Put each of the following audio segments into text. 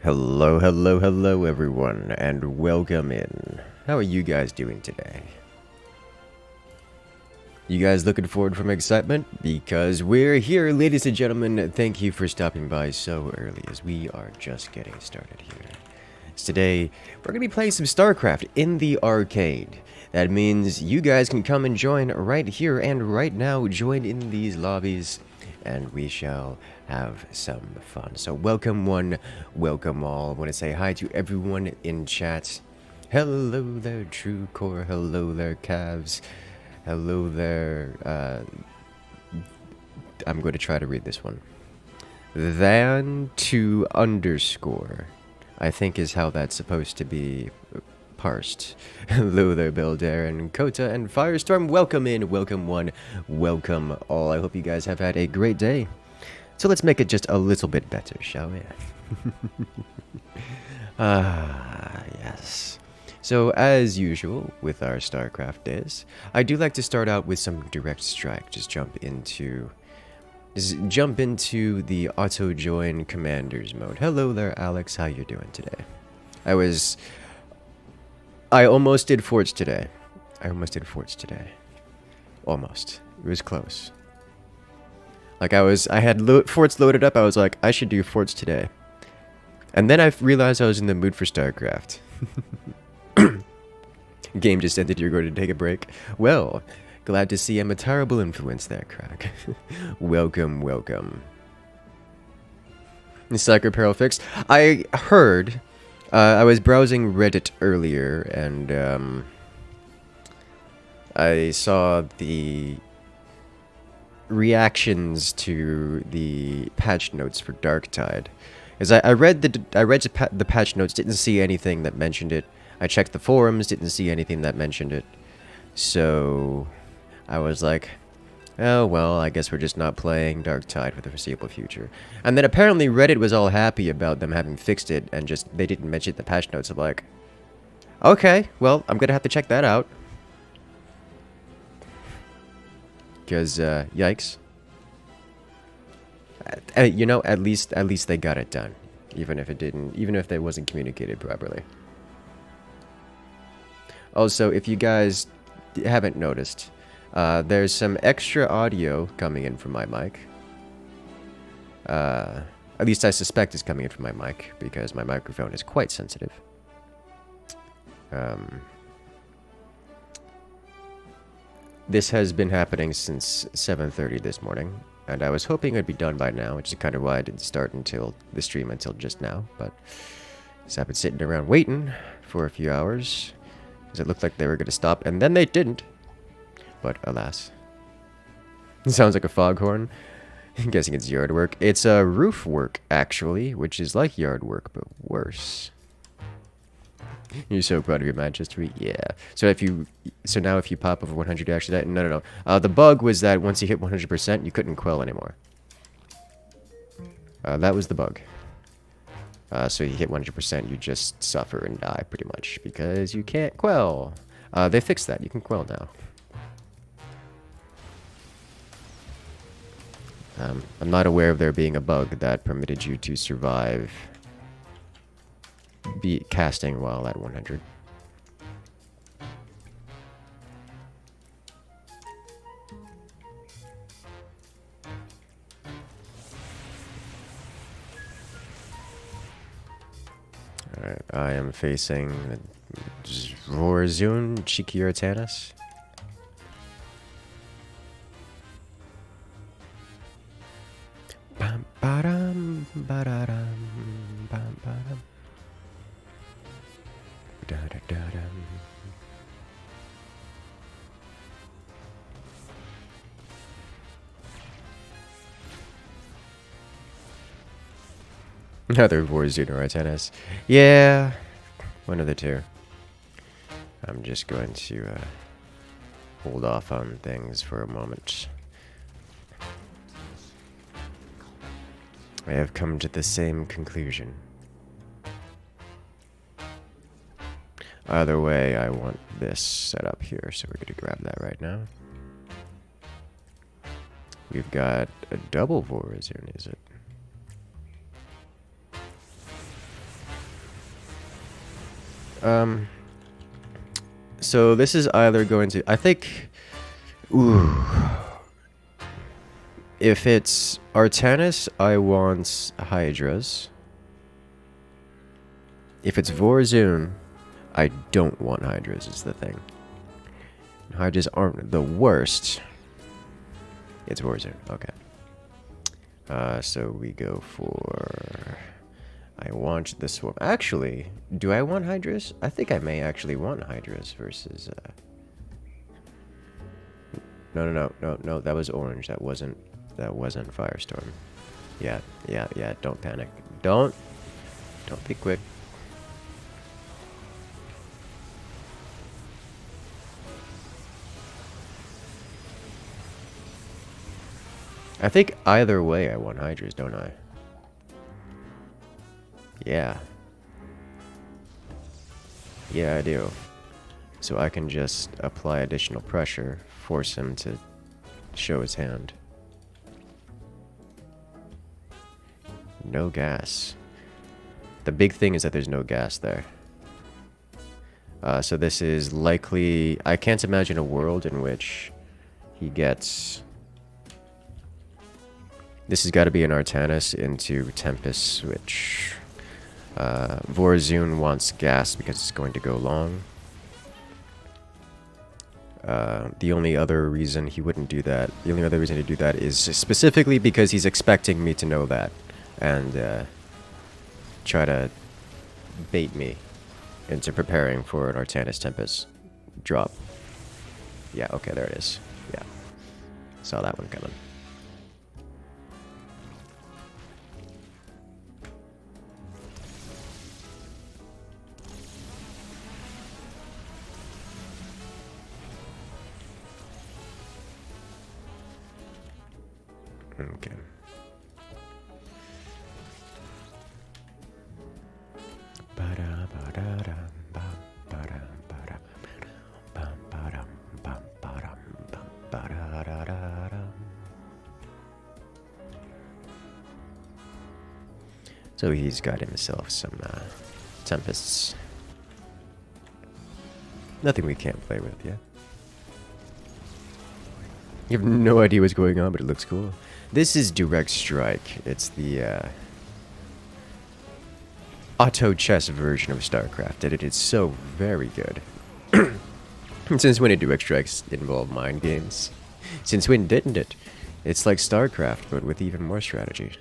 Hello, hello, hello everyone, and welcome in. How are you guys doing today? You guys looking forward from excitement? Because we're here, ladies and gentlemen. Thank you for stopping by so early, as we are just getting started here. So today, we're going to be playing some StarCraft in the arcade. That means you guys can come and join right here and right now, join in these lobbies, and we shall have some fun. So welcome one, welcome all. I want to say hi to everyone in chat. Hello there, True Core. Hello there, Cavs. Hello there. I'm going to try to read this one. Than to underscore, I think is how that's supposed to be parsed. Hello there, Beldarren, Kota, and Firestorm. Welcome in, welcome one, welcome all. I hope you guys have had a great day. So let's make it just a little bit better, shall we? Yes. So as usual with our StarCraft days, I do like to start out with some direct strike. Just jump into the auto join commanders mode. Hello there, Alex. How you doing today? I almost did forts today. Almost. It was close. Like I had forts loaded up. I was like, I should do forts today. And then I realized I was in the mood for StarCraft. Game just ended. You're going to take a break. Well, glad to see I'm a terrible influence there, Crack. Welcome, welcome. Psycho Peril fixed. I heard. I was browsing Reddit earlier, and I saw the reactions to the patch notes for Darktide. As I read the patch notes, didn't see anything that mentioned it. I checked the forums, didn't see anything that mentioned it. So I was like, oh well, I guess we're just not playing Darktide for the foreseeable future. And then apparently Reddit was all happy about them having fixed it, and just they didn't mention the patch notes. I'm like, okay, well, I'm gonna have to check that out. Because yikes. You know, at least they got it done, even if they wasn't communicated properly. Also, if you guys haven't noticed, there's some extra audio coming in from my mic. At least I suspect it's coming in from my mic, because my microphone is quite sensitive. This has been happening since 7:30 this morning, and I was hoping it'd be done by now, which is kind of why I didn't start the stream until just now, but I've been sitting around waiting for a few hours, because it looked like they were going to stop, and then they didn't. But alas. It sounds like a foghorn. I'm guessing it's yard work. It's roof work, actually, which is like yard work, but worse. You're so proud of your Manchester? Yeah. So now if you pop over 100, you actually die. No. The bug was that once you hit 100%, you couldn't quell anymore. That was the bug. So you hit 100%, you just suffer and die pretty much because you can't quell. They fixed that. You can quell now. I'm not aware of there being a bug that permitted you to survive casting while at 100. Alright, I am facing Zorzun Chikiratanis. Bam badam badam bam badam. Da da da dum. Another Warzone or tennis. Yeah, one of the two. I'm just going to hold off on things for a moment. I have come to the same conclusion. Either way, I want this set up here, so we're going to grab that right now. We've got a double Vorazun, is it? So this is either going to... I think... Ooh. If it's Artanis, I want Hydras. If it's Vorzun, I don't want Hydras, is the thing. Hydras aren't the worst. It's Vorzun, okay. So we go for... I want this one. Actually, do I want Hydras? I think I may actually want Hydras versus... No, that was orange. That wasn't Firestorm. Yeah, don't panic. Don't be quick. I think either way I want Hydras, don't I? Yeah. Yeah, I do. So I can just apply additional pressure, force him to show his hand. No gas. The big thing is that there's no gas there. So this is likely... I can't imagine a world in which he gets... This has got to be an Artanis into Tempest switch. Vorzun wants gas because it's going to go long. The only other reason he wouldn't do that, the only other reason to do that is specifically because he's expecting me to know that and try to bait me into preparing for an Artanis Tempest drop. Yeah, okay, there it is. Yeah, saw that one coming. Okay. So he's got himself some Tempests. Nothing we can't play with, yeah? You have no idea what's going on, but it looks cool. This is Direct Strike. It's the auto chess version of StarCraft, and it is so very good. Since when did Direct Strikes involve mind games? Since when didn't it? It's like StarCraft, but with even more strategy.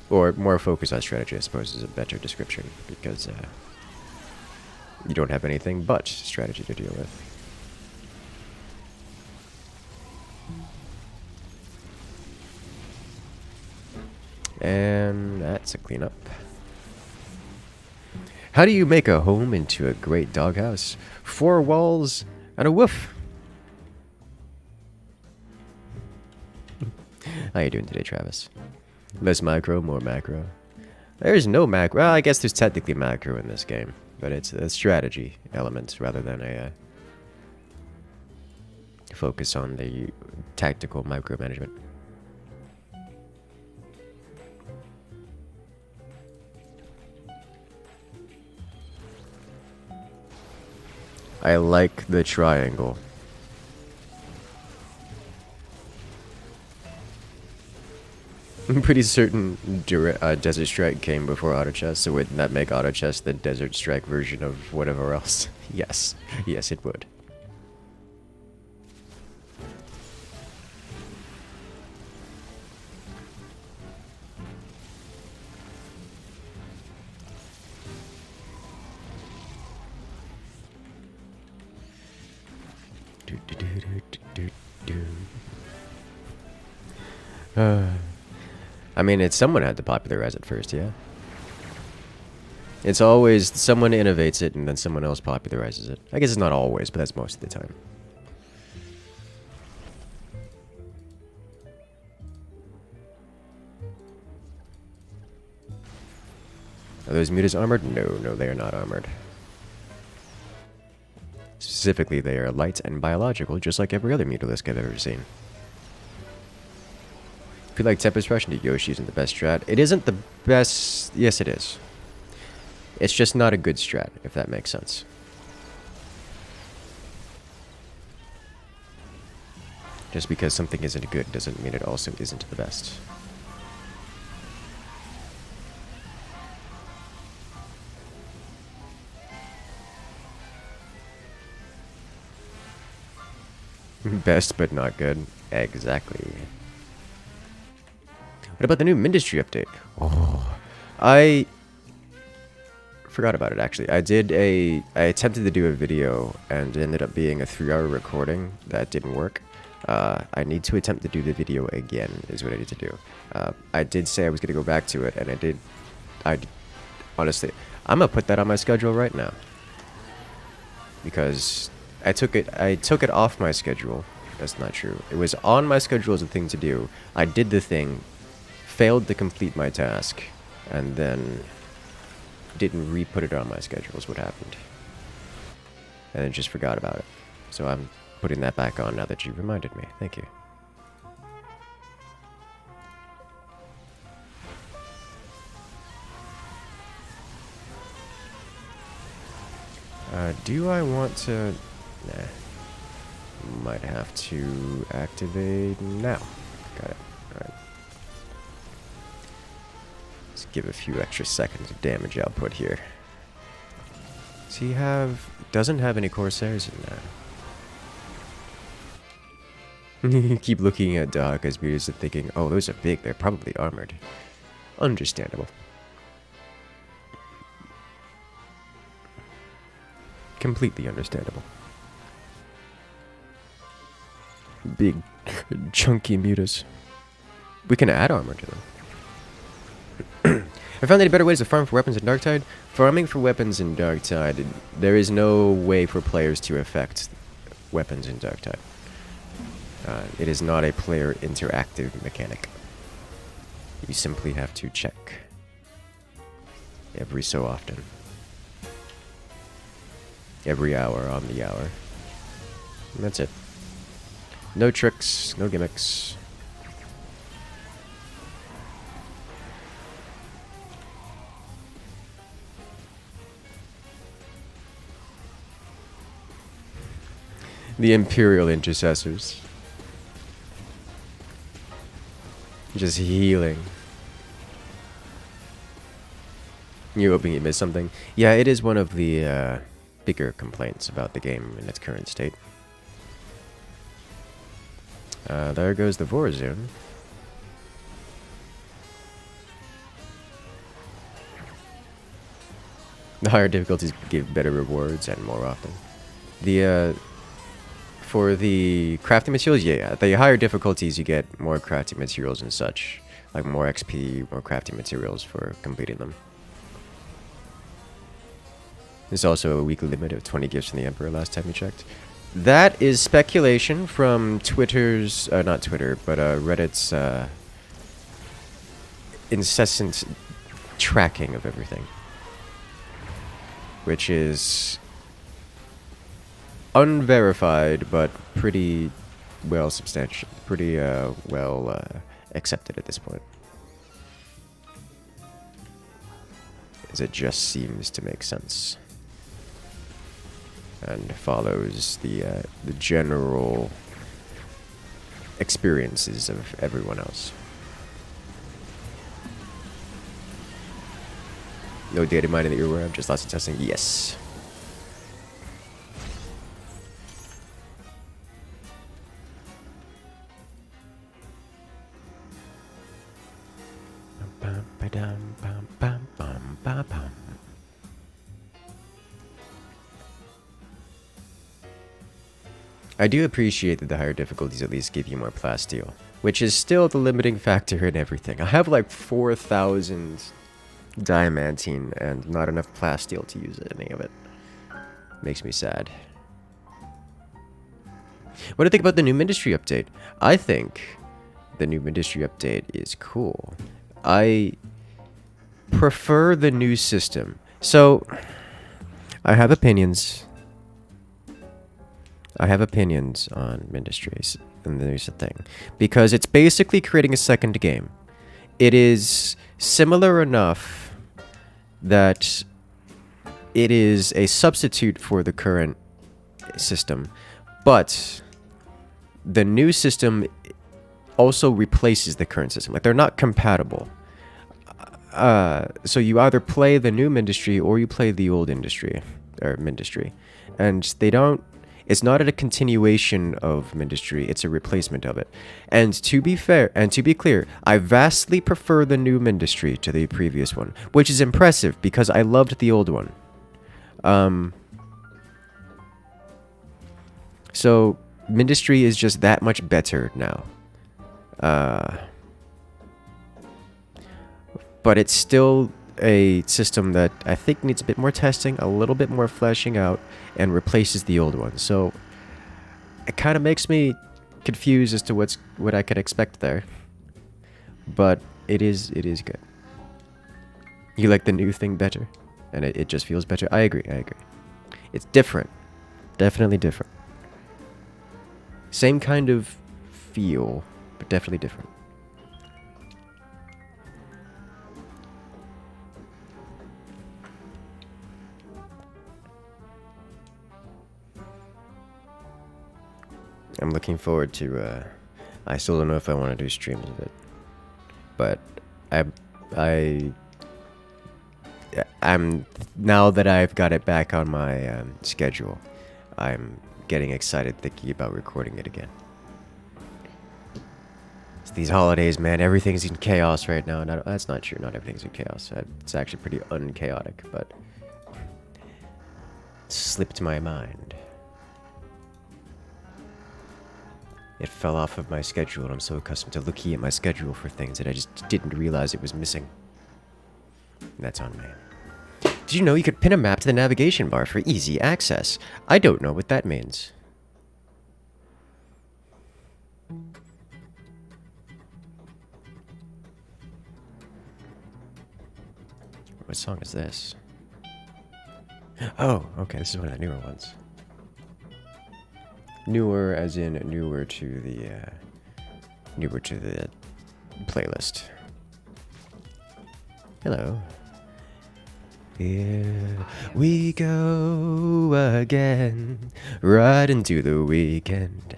Or more focus on strategy, I suppose, is a better description, because you don't have anything but strategy to deal with. And that's a cleanup. How do you make a home into a great doghouse? 4 walls and a woof. How you doing today, Travis? Less micro, more macro. There's no macro. Well, I guess there's technically macro in this game, but it's a strategy element rather than a focus on the tactical micromanagement. I like the triangle. I'm pretty certain Desert Strike came before Auto Chess, so wouldn't that make Auto Chess the Desert Strike version of whatever else? Yes. Yes, it would. I mean, someone had to popularize it first, yeah? It's always someone innovates it and then someone else popularizes it. I guess it's not always, but that's most of the time. Are those mutas armored? No, they are not armored. Specifically, they are light and biological, just like every other mutalisk I've ever seen. I feel like Tempest Rush into Yoshi isn't the best strat. It isn't the best... Yes, it is. It's just not a good strat, if that makes sense. Just because something isn't good doesn't mean it also isn't the best. Best but not good. Exactly. What about the new Ministry update? Oh, I forgot about it actually. I attempted to do a video and it ended up being a 3-hour recording that didn't work. I need to attempt to do the video again is what I need to do. I did say I was going to go back to it and I did. Honestly, I'm going to put that on my schedule right now. Because I took it off my schedule. That's not true. It was on my schedule as a thing to do. I did the thing, failed to complete my task, and then didn't re-put it on my schedule is what happened. And then just forgot about it. So I'm putting that back on now that you reminded me. Thank you. Do I want to... Nah. Might have to activate now. Got it. Alright. Let's give a few extra seconds of damage output here. Does he have... Doesn't have any Corsairs in there. Keep looking at Dahaka's beards and thinking, oh, those are big. They're probably armored. Understandable. Completely understandable. Big, chunky mutas. We can add armor to them. I found any better ways to farm for weapons in Darktide. Farming for weapons in Darktide, there is no way for players to affect weapons in Darktide. It is not a player interactive mechanic. You simply have to check every so often. Every hour on the hour. And that's it. No tricks, no gimmicks. The Imperial Intercessors. Just healing. You hoping you missed something? Yeah, it is one of the bigger complaints about the game in its current state. There goes the Vorazun. The higher difficulties give better rewards and more often. For the crafting materials, yeah, the higher difficulties you get more crafting materials and such. Like more XP, more crafting materials for completing them. There's also a weekly limit of 20 gifts from the Emperor last time we checked. That is speculation from Twitter's, not Twitter, but Reddit's incessant tracking of everything. Which is unverified, but pretty well substantial, pretty well accepted at this point. As it just seems to make sense. And follows the general experiences of everyone else. No data mining that you're aware of, just lots of testing. Yes. I do appreciate that the higher difficulties at least give you more plasteel, which is still the limiting factor in everything. I have like 4,000 diamantine and not enough plasteel to use any of it. Makes me sad. What do you think about the new Ministry update? I think the new Ministry update is cool. I prefer the new system. So, I have opinions. I have opinions on Ministries, and there's the thing. Because it's basically creating a second game. It is similar enough that it is a substitute for the current system, but the new system also replaces the current system. Like, they're not compatible. So you either play the new Ministry or you play the old Industry, or Ministry. And they don't... It's not a continuation of Ministry, it's a replacement of it. And to be fair, and to be clear, I vastly prefer the new Ministry to the previous one, which is impressive because I loved the old one. So Ministry is just that much better now. But it's still a system that I think needs a bit more testing, a little bit more fleshing out, and replaces the old one. So it kind of makes me confused as to what I could expect there. But it is good. You like the new thing better? And it just feels better? I agree. It's different. Definitely different. Same kind of feel, but definitely different. I'm looking forward to, I still don't know if I want to do streams of it, but I'm, now that I've got it back on my schedule, I'm getting excited thinking about recording it again. It's these holidays, man, everything's in chaos right now. No, that's not true, not everything's in chaos. It's actually pretty unchaotic, but it slipped my mind. It fell off of my schedule, and I'm so accustomed to looking at my schedule for things that I just didn't realize it was missing. And that's on me. Did you know you could pin a map to the navigation bar for easy access? I don't know what that means. What song is this? Oh, okay, this is one of the newer ones. Newer as in newer to the playlist. Hello. Here we go again, right into the weekend.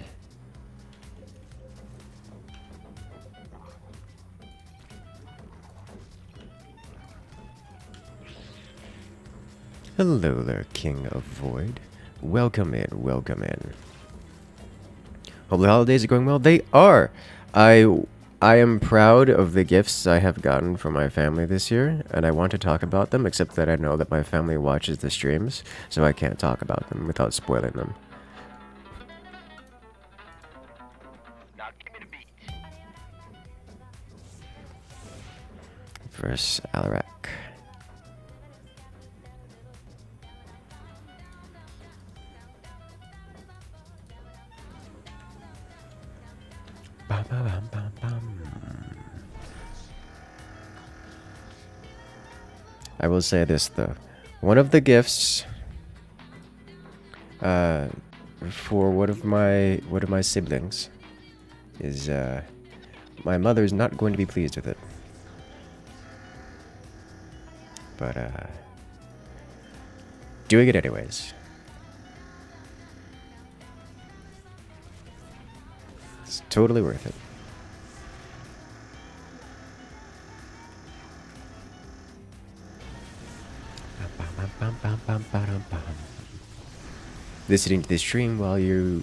Hello there, King of Void. Welcome in, welcome in. Hope the holidays are going well. They are. I am proud of the gifts I have gotten from my family this year, and I want to talk about them, except that I know that my family watches the streams, so I can't talk about them without spoiling them. Now give me the beat. Versus Alarak. Bam, bam, bam, bam. I will say this though, one of the gifts for one of my siblings is my mother's not going to be pleased with it, but doing it anyways. It's totally worth it. Listening to this stream while your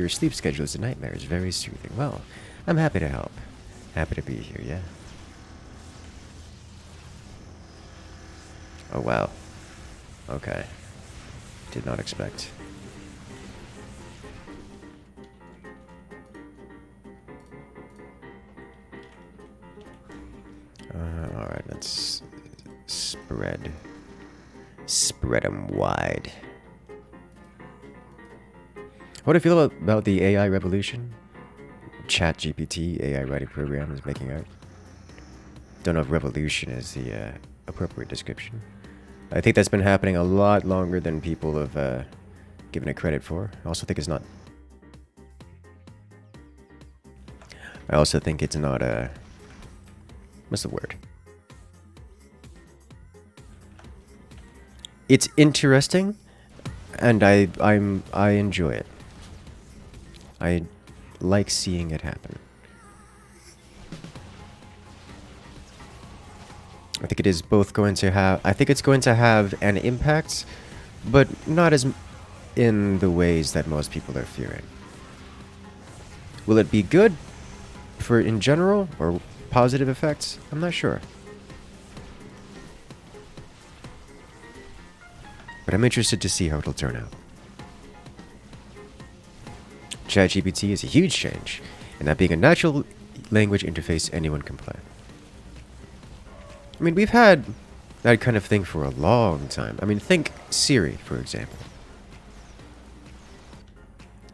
sleep schedule is a nightmare is very soothing. Well, I'm happy to help. Happy to be here, yeah. Oh wow. Okay. Did not expect. Alright, let's spread them wide. What do you feel about the AI revolution? ChatGPT, AI writing program, is making art. Don't know if revolution is the appropriate description. I think that's been happening a lot longer than people have given it credit for. I also think it's not... what's the word? it's interesting, and I enjoy it. I like seeing it happen. I think it is both going to have... I think it's going to have an impact, but not as in the ways that most people are fearing. Will it be good for in general, or positive effects? I'm not sure. But I'm interested to see how it'll turn out. ChatGPT is a huge change, and that being a natural language interface anyone can play. I mean, we've had that kind of thing for a long time. I mean, think Siri, for example.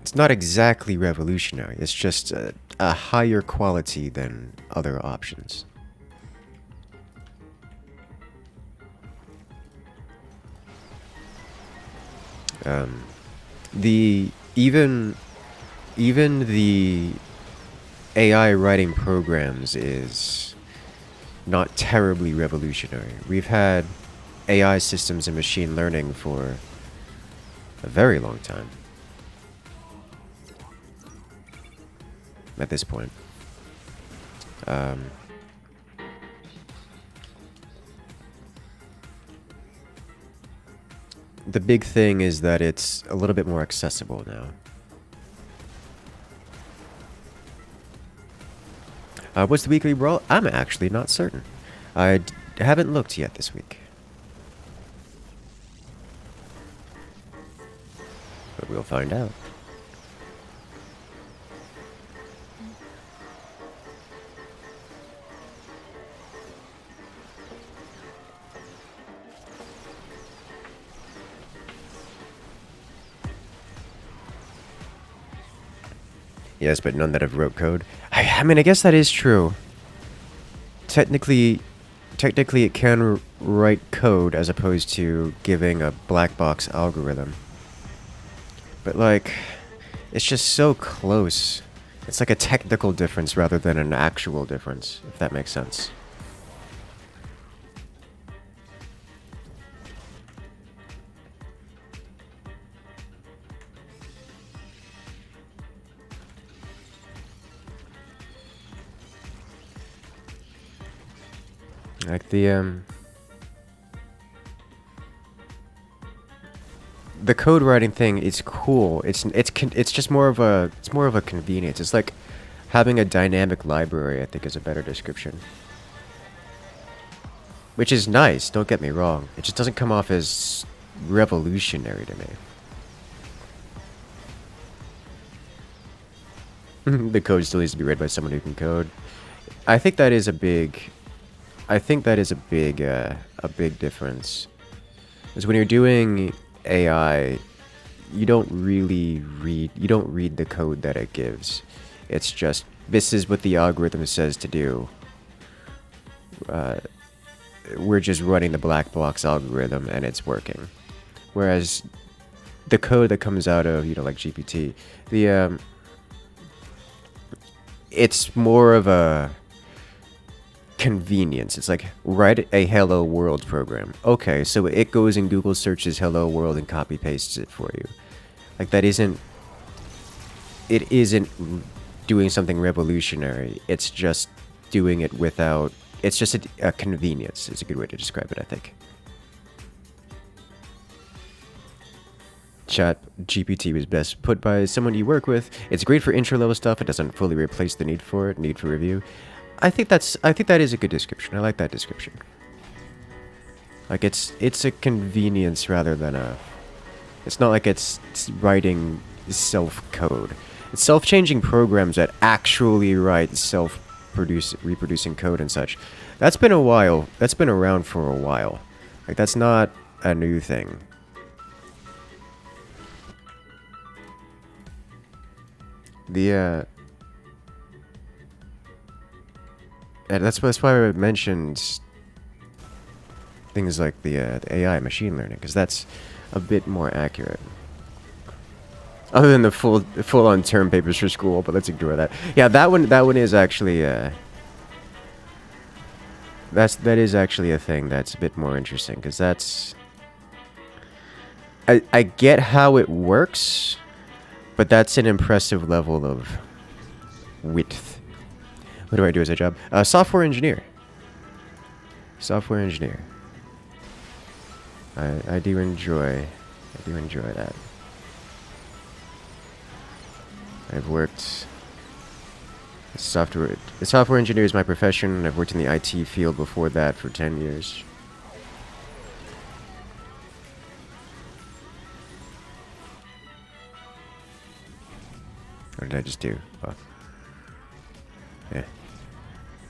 It's not exactly revolutionary. It's just a higher quality than other options. Even the AI writing programs is not terribly revolutionary. We've had AI systems and machine learning for a very long time. At this point. The big thing is that it's a little bit more accessible now. What's the weekly brawl? I'm actually not certain. I haven't looked yet this week. But we'll find out. Yes, but none that have wrote code. I mean, I guess that is true. Technically it can write code as opposed to giving a black box algorithm. But like, it's just so close. It's like a technical difference rather than an actual difference, if that makes sense. Like the code writing thing is cool. It's just more of a convenience. It's like having a dynamic library, I think, is a better description. Which is nice, don't get me wrong. It just doesn't come off as revolutionary to me. The code still needs to be read by someone who can code. I think that is a big difference. Is when you're doing AI, you don't read the code that it gives. It's just, this is what the algorithm says to do. We're just running the black box algorithm and it's working. Whereas the code that comes out of, like GPT, it's more of a convenience. It's like, write a hello world program. Okay, so it goes and Google searches hello world and copy pastes it for you. Like, it isn't doing something revolutionary. It's just doing it without, it's just a convenience is a good way to describe it, I think. Chat GPT was best put by someone you work with. It's great for intro level stuff. It doesn't fully replace the need for review. I think that is a good description. I like that description. Like, it's a convenience rather than a... It's not like it's writing self-code. It's self-changing programs that actually write reproducing code and such. That's been a while. That's been around for a while. Like, that's not a new thing. And that's why I mentioned things like the AI machine learning, because that's a bit more accurate. Other than the full-on term papers for school, but let's ignore that. Yeah, that one is actually that is actually a thing that's a bit more interesting, because that's I get how it works, but that's an impressive level of width. What do I do as a job? Software engineer. Software engineer. I do enjoy that. I've worked software engineer is my profession. I've worked in the IT field before that for 10 years. What did I just do? Oh. Yeah.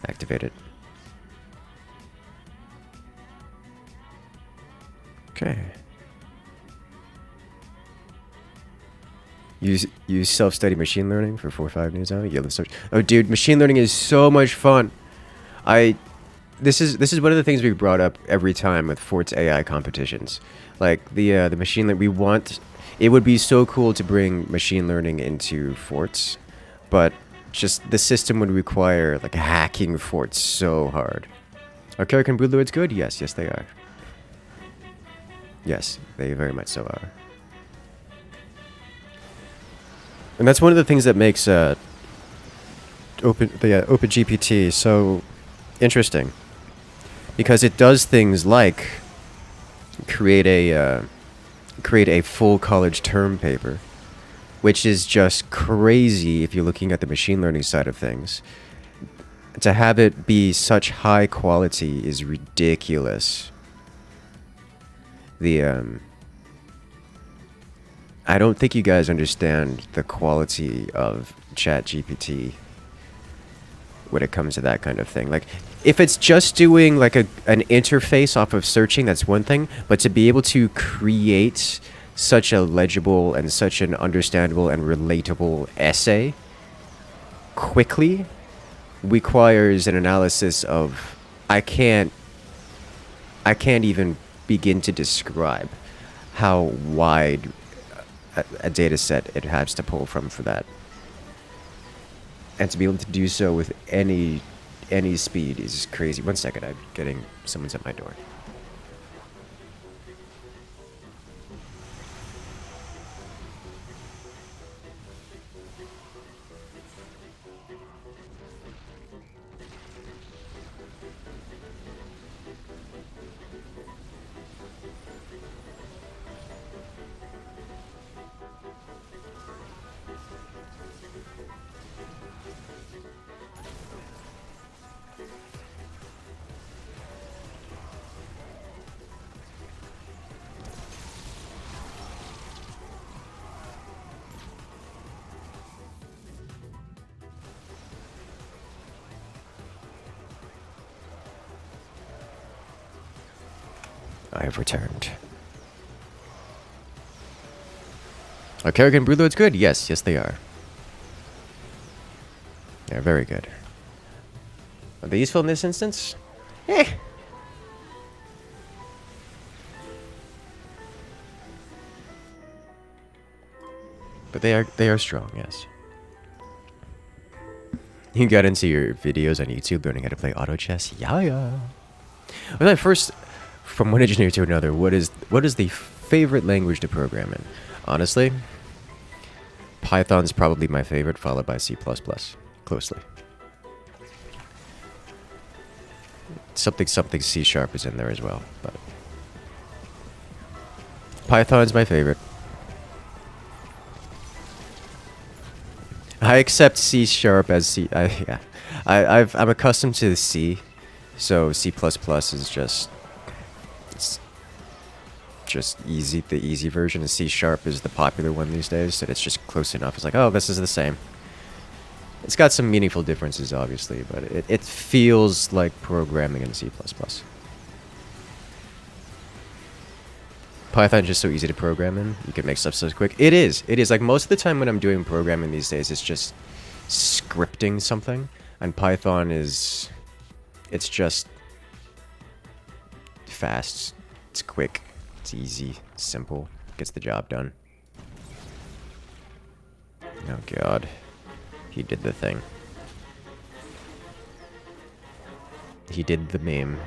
Activate it. Okay. You self-study machine learning for 4 or 5 days now? Oh, dude, machine learning is so much fun. This is one of the things we brought up every time with Fort's AI competitions. Like the machine that we want. It would be so cool to bring machine learning into forts, but just the system would require like hacking forts so hard. Are Carrick and Broodlords good? Yes, yes they are. Yes, they very much so are. And that's one of the things that makes OpenGPT so interesting, because it does things like create a full college term paper, which is just crazy if you're looking at the machine learning side of things. To have it be such high quality is ridiculous. I don't think you guys understand the quality of ChatGPT when it comes to that kind of thing. Like, if it's just doing like an interface off of searching, that's one thing, but to be able to create such a legible and such an understandable and relatable essay quickly requires an analysis of I can't even begin to describe how wide a data set it has to pull from for that. And to be able to do so with any speed is crazy. 1 second, I'm getting someone's at my door. I have returned. Are Carrick and Broodlords good? Yes, yes they are. They're very good. Are they useful in this instance? Eh. But they are strong, yes. You got into your videos on YouTube learning how to play auto chess? Yeah. When I first, from one engineer to another, what is the favorite language to program in? Honestly, Python's probably my favorite, followed by C++, closely. Something C# is in there as well, but Python's my favorite. I accept C# as C. Yeah, I'm accustomed to C, so C++ is just easy. The easy version of C# is the popular one these days, so it's just close enough. It's like, oh, this is the same. It's got some meaningful differences, obviously, but it feels like programming in C++. Python's just so easy to program in. You can make stuff so quick. It is. Like, most of the time when I'm doing programming these days, it's just scripting something. And Python is... it's just fast. It's quick. It's easy. It's simple. Gets the job done. Oh, God. He did the thing. He did the meme.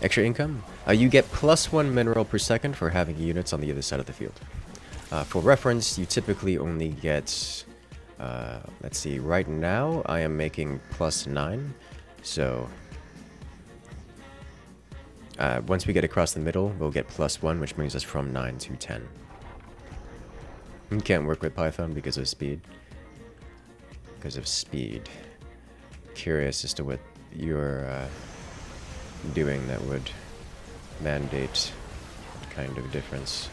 Extra income? You get +1 mineral per second for having units on the other side of the field. For reference, you typically only get, let's see, right now I am making +9, so once we get across the middle, we'll get +1, which brings us from 9 to 10. You can't work with Python because of speed. Curious as to what you're doing that would mandate what kind of difference.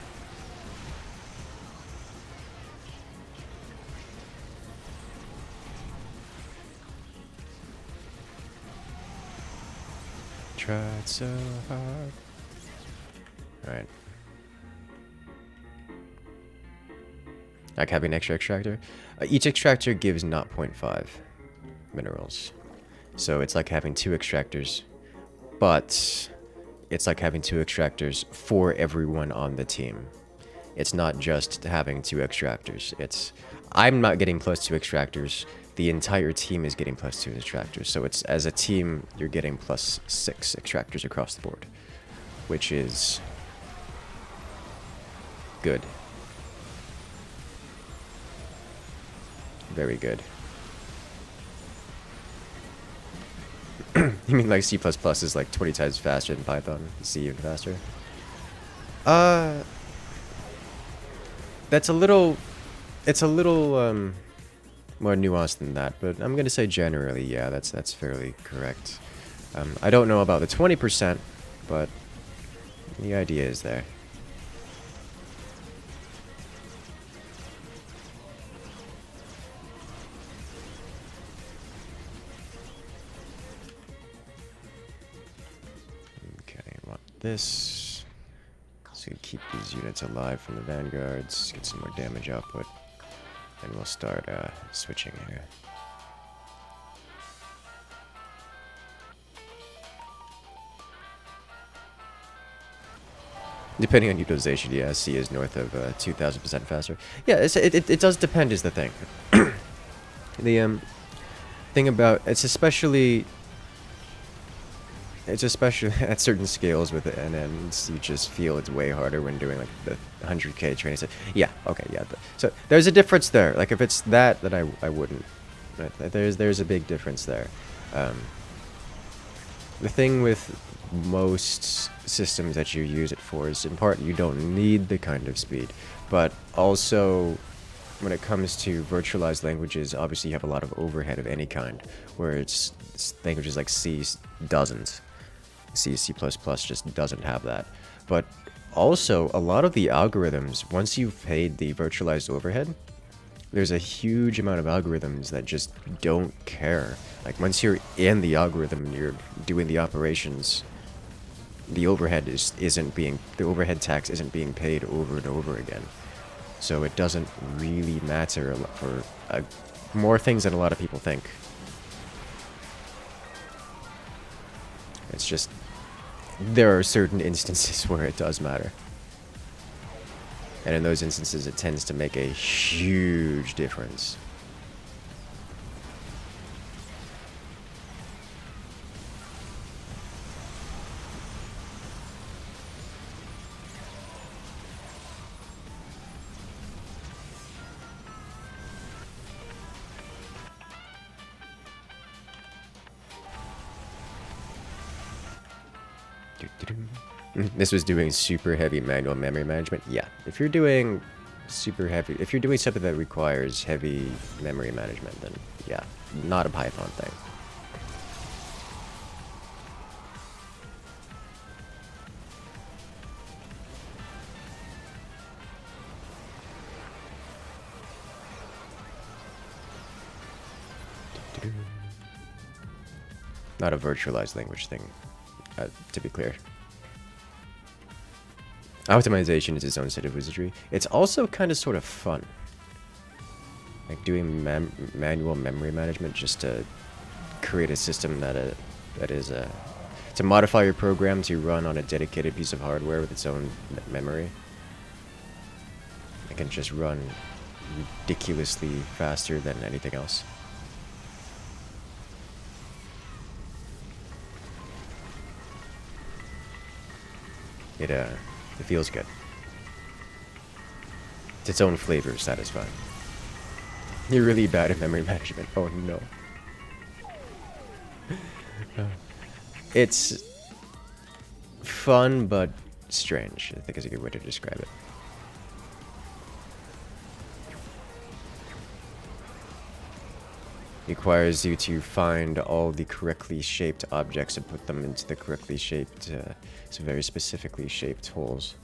Tried so hard. Alright. Like having an extra extractor? Each extractor gives 0.5 minerals. So it's like having 2 extractors. But it's like having 2 extractors for everyone on the team. It's not just having 2 extractors. I'm not getting +2 extractors. The entire team is getting +2 extractors. So it's, as a team, you're getting +6 extractors across the board, which is good. Very good. You mean like C++ is like 20 times faster than Python? C even faster? That's a little... It's a little, more nuanced than that, but I'm gonna say generally, yeah, that's fairly correct. I don't know about the 20%, but the idea is there. This, so we keep these units alive from the vanguards, get some more damage output, and we'll start switching here. Depending on utilization, yeah, C is north of 2,000% faster. Yeah, it does depend is the thing. The thing about, it's especially at certain scales with the NNs, you just feel it's way harder when doing like the 100k training set. Yeah, okay, yeah. So there's a difference there. Like if it's that, then I wouldn't. Right? There's a big difference there. The thing with most systems that you use it for is, in part, you don't need the kind of speed, but also when it comes to virtualized languages, obviously you have a lot of overhead of any kind, where it's languages like C doesn't. C just doesn't have that. But also, a lot of the algorithms, once you've paid the virtualized overhead, there's a huge amount of algorithms that just don't care. Like, once you're in the algorithm and you're doing the operations, the overhead the overhead tax isn't being paid over and over again. So it doesn't really matter for more things than a lot of people think. It's just, there are certain instances where it does matter. And in those instances, it tends to make a huge difference. This was doing super heavy manual memory management. Yeah, if you're doing super heavy, if you're doing something that requires heavy memory management, then yeah, not a Python thing. Not a virtualized language thing, to be clear. Optimization is its own set of wizardry. It's also kind of sort of fun. Like doing manual memory management just to create a system that is to modify your program to run on a dedicated piece of hardware with its own memory. It can just run ridiculously faster than anything else. It feels good. It's its own flavor, satisfying. You're really bad at memory management. Oh no. It's fun, but strange, I think is a good way to describe it. Requires you to find all the correctly shaped objects and put them into the correctly shaped, so very specifically shaped holes.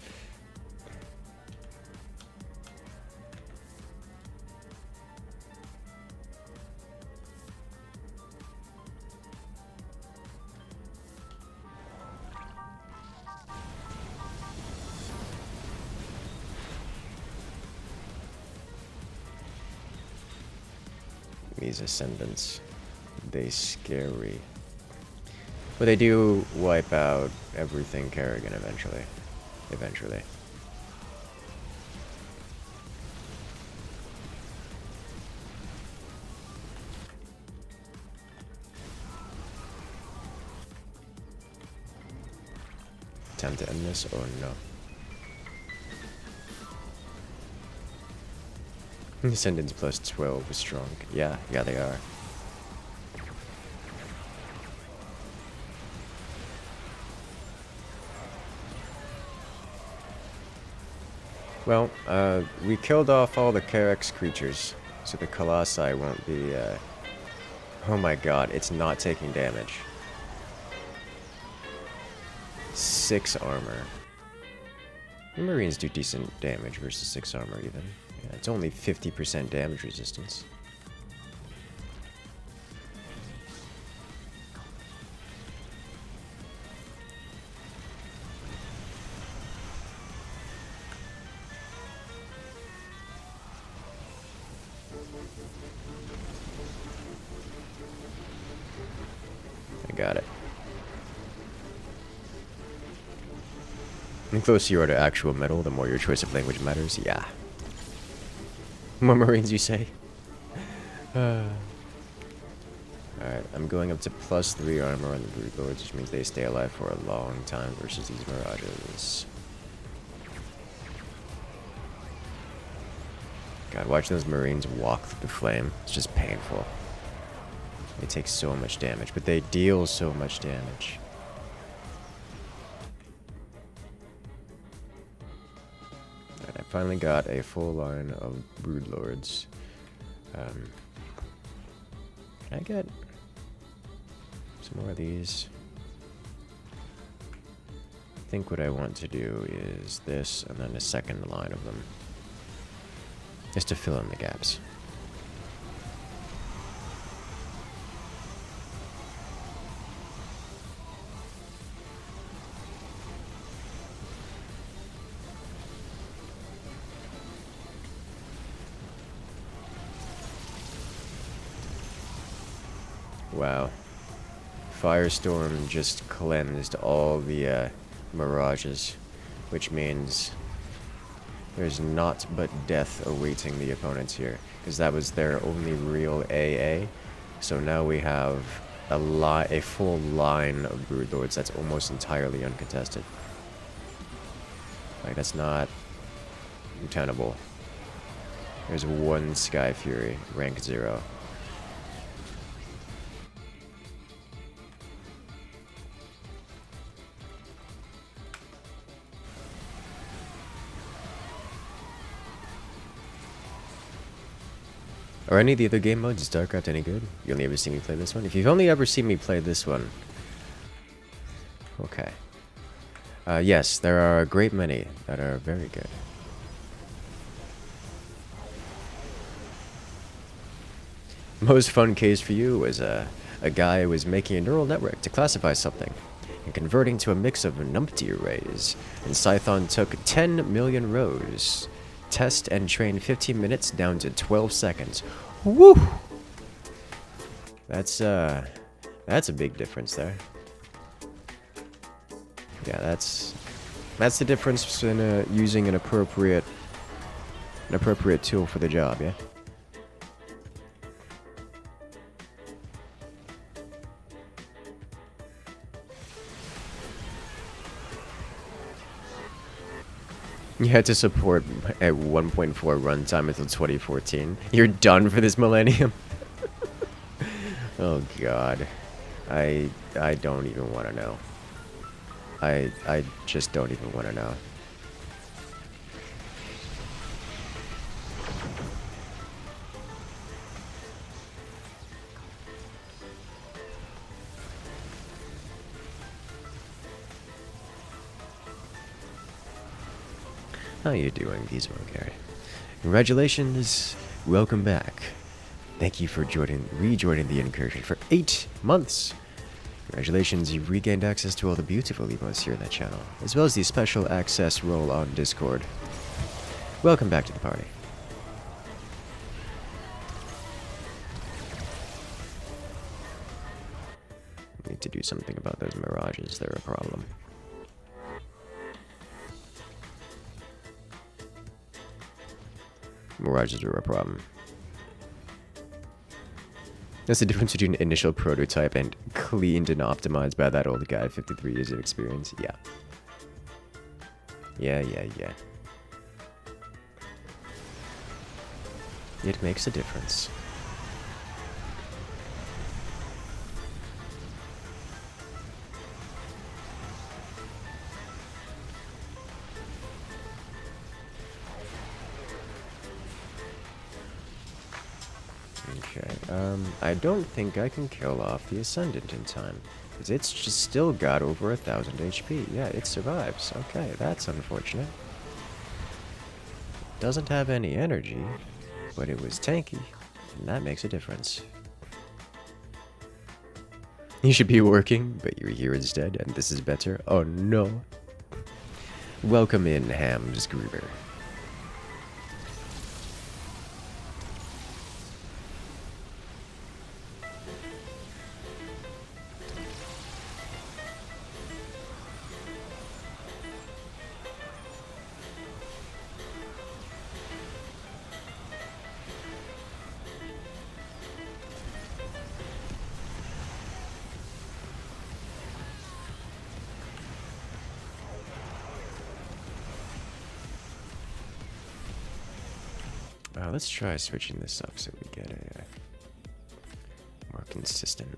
These ascendants, they scary. But they do wipe out everything Kerrigan eventually. Eventually. Time to end this? Oh no. Ascendants plus 12 is strong. Yeah, they are. Well, we killed off all the Karex creatures, so the Colossi won't be, oh my god, it's not taking damage. 6 armor. The Marines do decent damage versus 6 armor even. Yeah, it's only 50% damage resistance. I got it. The closer you are to actual metal, the more your choice of language matters. Yeah. More Marines, you say? Alright, I'm going up to +3 armor on the Brood Lords, which means they stay alive for a long time versus these Mirages. God, watching those Marines walk through the flame, it's just painful. They take so much damage, but they deal so much damage. I finally got a full line of Brood Lords. Can I get some more of these? I think what I want to do is this, and then a second line of them. Just to fill in the gaps. Wow. Firestorm just cleansed all the mirages, which means there's naught but death awaiting the opponents here, because that was their only real AA. So now we have a full line of Brood Lords that's almost entirely uncontested. Like, that's not untenable. There's one Sky Fury, rank 0. Are any of the other game modes in StarCraft any good? You only ever seen me play this one? If you've only ever seen me play this one... Okay. Yes, there are a great many that are very good. Most fun case for you was a guy who was making a neural network to classify something and converting to a mix of numpty arrays. And Scython took 10 million rows. Test and train 15 minutes down to 12 seconds. Woo! That's a big difference there. Yeah, that's the difference in using an appropriate tool for the job, yeah? You had to support at 1.4 runtime until 2014. You're done for this millennium? Oh god. I don't even want to know. I just don't even want to know. How you doing, Gizmo Gary? Congratulations, welcome back. Thank you for rejoining the Incursion for 8 months. Congratulations, you've regained access to all the beautiful emotes here in that channel, as well as the special access role on Discord. Welcome back to the party. Need to do something about those mirages, they're a problem. Mirages are a problem. That's the difference between initial prototype and cleaned and optimized by that old guy, 53 years of experience. Yeah. Yeah. It makes a difference. Okay, I don't think I can kill off the Ascendant in time. Because it's just still got over 1,000 HP. Yeah, it survives. Okay, that's unfortunate. Doesn't have any energy, but it was tanky, and that makes a difference. You should be working, but you're here instead, and this is better. Oh no. Welcome in, Hams Gruber. Let's try switching this up so we get a more consistent.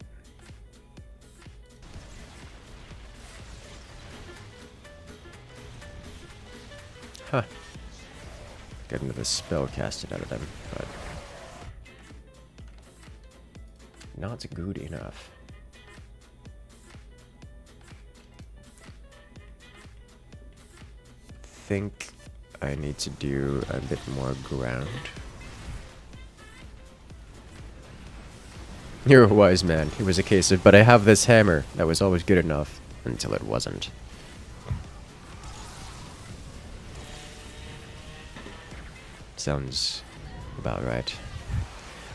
Huh. Got another spell casted out of them, but not good enough. Think I need to do a bit more ground. You're a wise man. It was a case of, but I have this hammer that was always good enough until it wasn't. Sounds about right.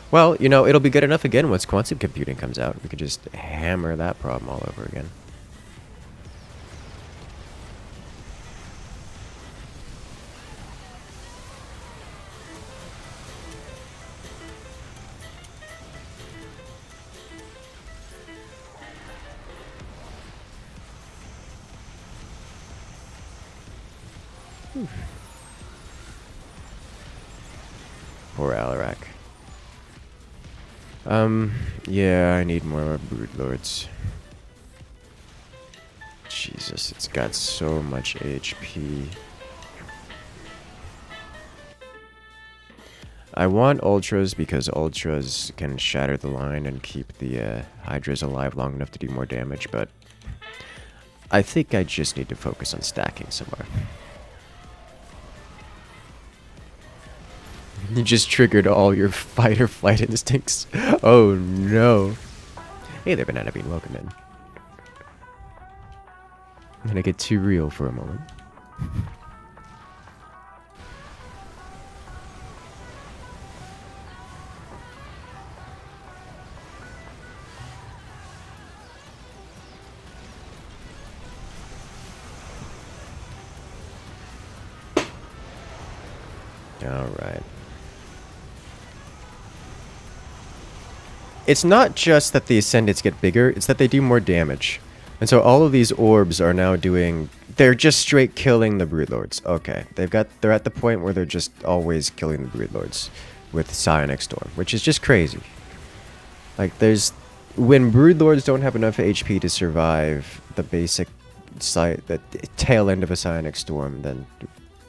Well, you know, it'll be good enough again once quantum computing comes out. We could just hammer that problem all over again. Poor Alarak. Yeah, I need more Brood Lords. Jesus, it's got so much HP. I want Ultras because Ultras can shatter the line and keep the Hydras alive long enough to do more damage, but I think I just need to focus on stacking somewhere. You just triggered all your fight or flight instincts. Oh no. Hey there, Banana Bean, welcome in. I'm gonna get too real for a moment. Alright. It's not just that the Ascendants get bigger, it's that they do more damage. And so all of these orbs are now doing They're just straight killing the Broodlords. Okay, they're at the point where they're just always killing the Broodlords with Psionic Storm, which is just crazy. Like, when Broodlords don't have enough HP to survive the basic the tail end of a Psionic Storm, then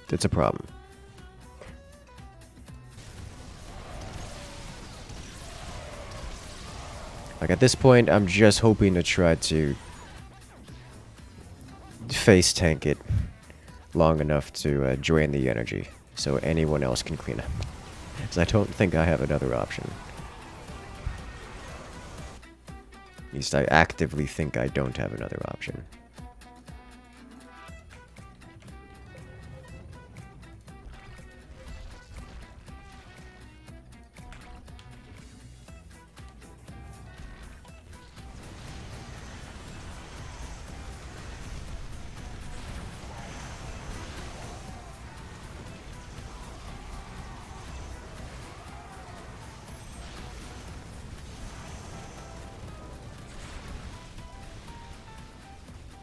it's a problem. Like, at this point, I'm just hoping to try to face tank it long enough to drain the energy so anyone else can clean up. Because I don't think I have another option. At least I actively think I don't have another option.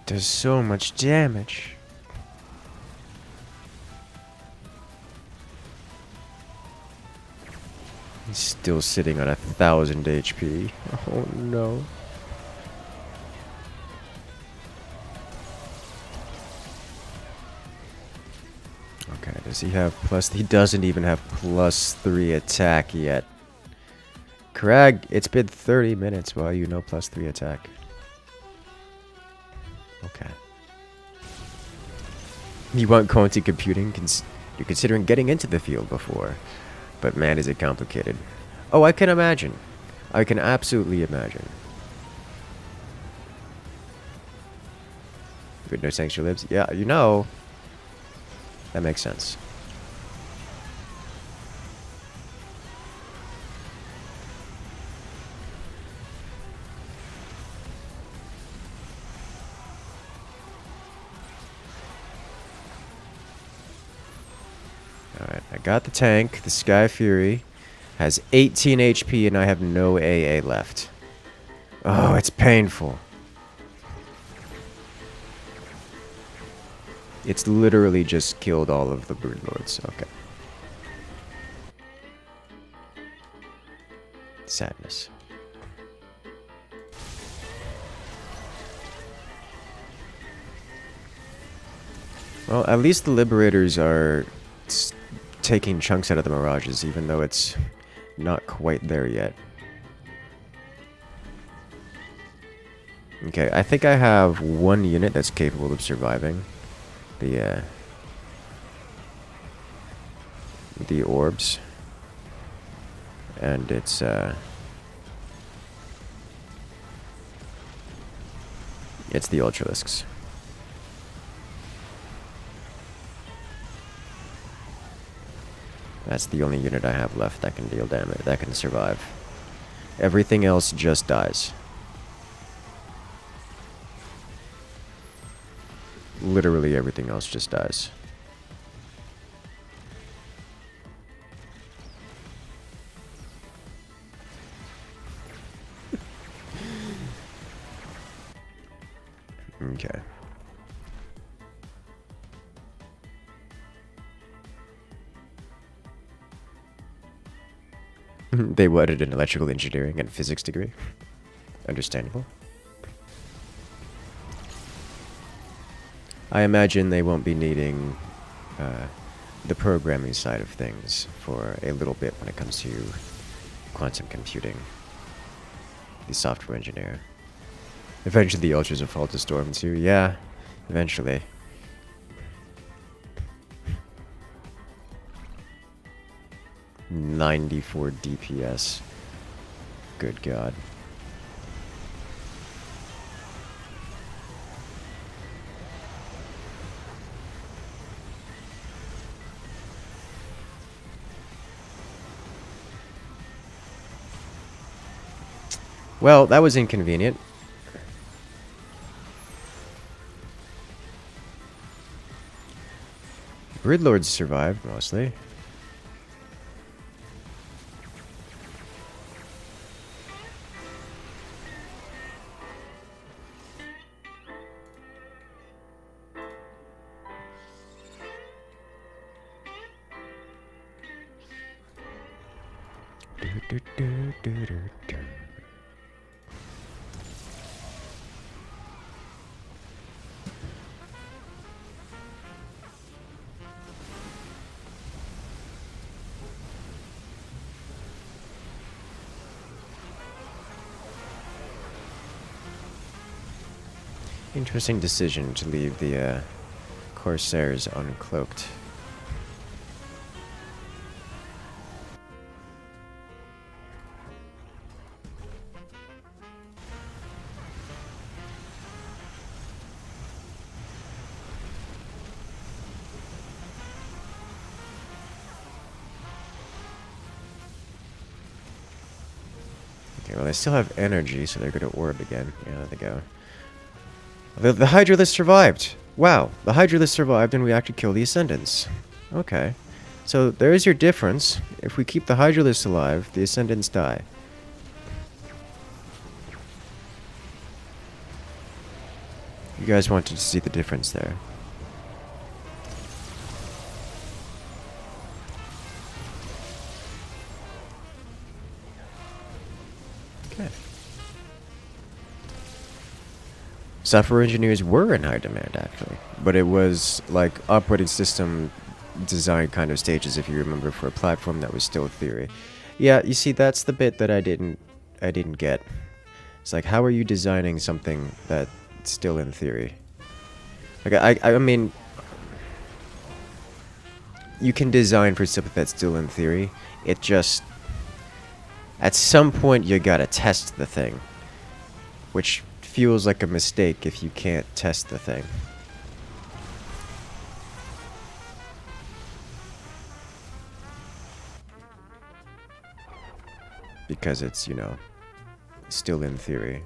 Does so much damage. He's still sitting on 1,000 HP. Oh no. Okay, does he have plus? He doesn't even have +3 attack yet. Crag, it's been 30 minutes while you know +3 attack. Okay. You want quantum computing? You're considering getting into the field before. But man, is it complicated. Oh, I can imagine. I can absolutely imagine. With no sanctuary lives? Yeah, you know. That makes sense. Alright, I got the tank. The Sky Fury has 18 HP and I have no AA left. Oh, it's painful. It's literally just killed all of the Broodlords. Okay. Sadness. Well, at least the Liberators are taking chunks out of the Mirages, even though it's not quite there yet. Okay, I think I have one unit that's capable of surviving the orbs, and it's the Ultralisks. That's the only unit I have left that can deal damage, that can survive. Everything else just dies. Literally everything else just dies. Okay. They wanted an electrical engineering and physics degree. Understandable. I imagine they won't be needing the programming side of things for a little bit when it comes to quantum computing. The software engineer. Eventually the Ultras will fall to Storm too. Yeah, eventually. .94 DPS. Good God. Well, that was inconvenient. Gridlords survived, mostly. Interesting decision to leave the Corsairs uncloaked. Okay, well, they still have energy, so they're going to orb again. Yeah, there they go. The Hydrate survived! Wow, the Hydrate survived and we actually kill the Ascendants. Okay. So there's your difference. If we keep the Hydrate alive, the Ascendants die. You guys wanted to see the difference there. Okay. Software engineers were in high demand, actually. But it was like operating system design kind of stages, if you remember, for a platform that was still theory. Yeah, you see, that's the bit that I didn't get. It's like, how are you designing something that's still in theory? Like, I mean, you can design for something that's still in theory. It just, at some point, you gotta test the thing, which feels like a mistake if you can't test the thing. Because it's, you know, still in theory.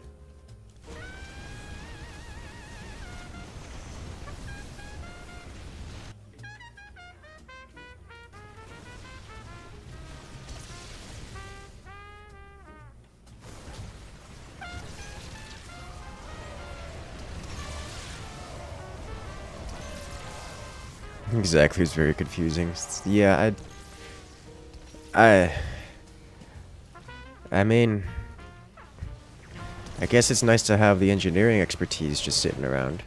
Exactly, it's very confusing. Yeah, I mean, I guess it's nice to have the engineering expertise just sitting around,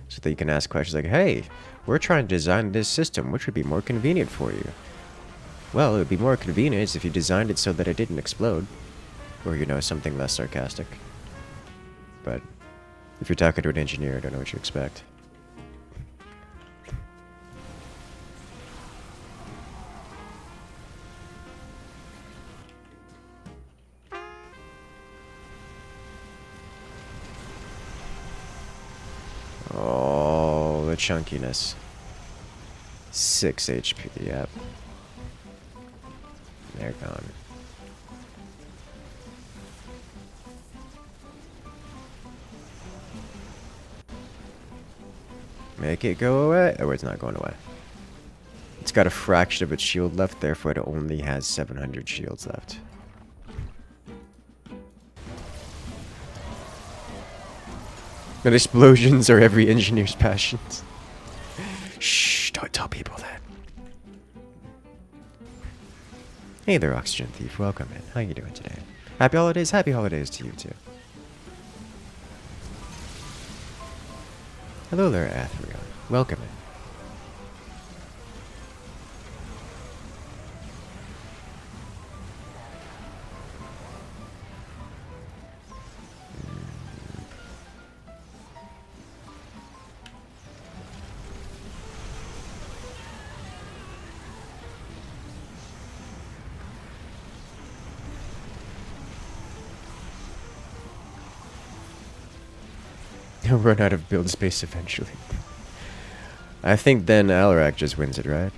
so that you can ask questions like, hey, we're trying to design this system, which would be more convenient for you? Well, it would be more convenient if you designed it so that it didn't explode. Or, you know, something less sarcastic. But if you're talking to an engineer, I don't know what you expect. Oh, the chunkiness. 6 HP, yep. They're gone. Make it go away? Oh, it's not going away. It's got a fraction of its shield left, therefore it only has 700 shields left. And explosions are every engineer's passions. Shh, don't tell people that. Hey there, Oxygen Thief. Welcome in. How you doing today? Happy holidays? Happy holidays to you, too. Hello there, Athrion. Welcome in. He'll run out of build space eventually. I think then Alarak just wins it, right?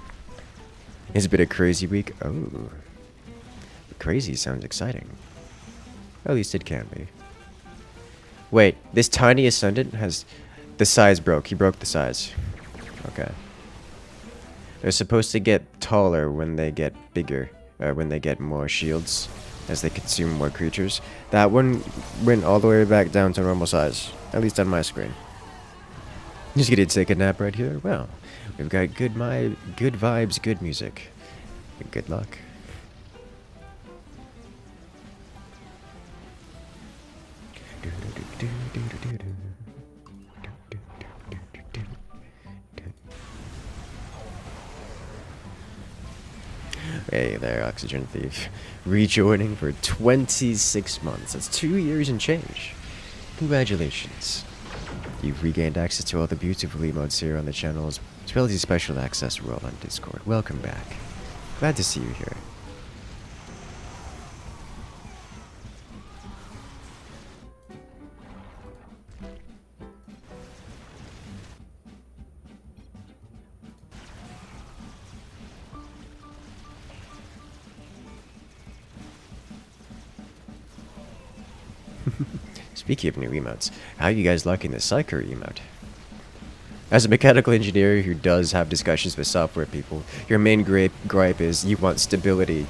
It's been a crazy week. Oh. Crazy sounds exciting. At least it can be. Wait, this tiny Ascendant has... The size broke. He broke the size. Okay. They're supposed to get taller when they get bigger. When they get more shields. As they consume more creatures. That one went all the way back down to normal size. At least on my screen. Just gonna take a nap right here. Well, we've got good vibes, good music. And good luck. Hey there, Oxygen Thief. Rejoining for 26 months. That's 2 years and change. Congratulations. You've regained access to all the beautiful emotes here on the channel, as well as the special access world on Discord. Welcome back. Glad to see you here. Speaking of new emotes, how are you guys liking the Psyker emote? As a mechanical engineer who does have discussions with software people, your main gripe is you want stability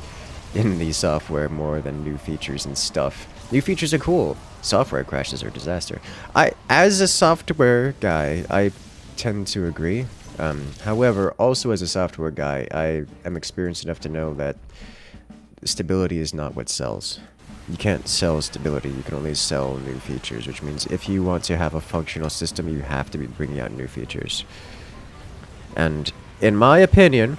in the software more than new features and stuff. New features are cool. Software crashes are a disaster. As a software guy, I tend to agree. However, also as a software guy, I am experienced enough to know that stability is not what sells. You can't sell stability, you can only sell new features, which means if you want to have a functional system, you have to be bringing out new features. And in my opinion,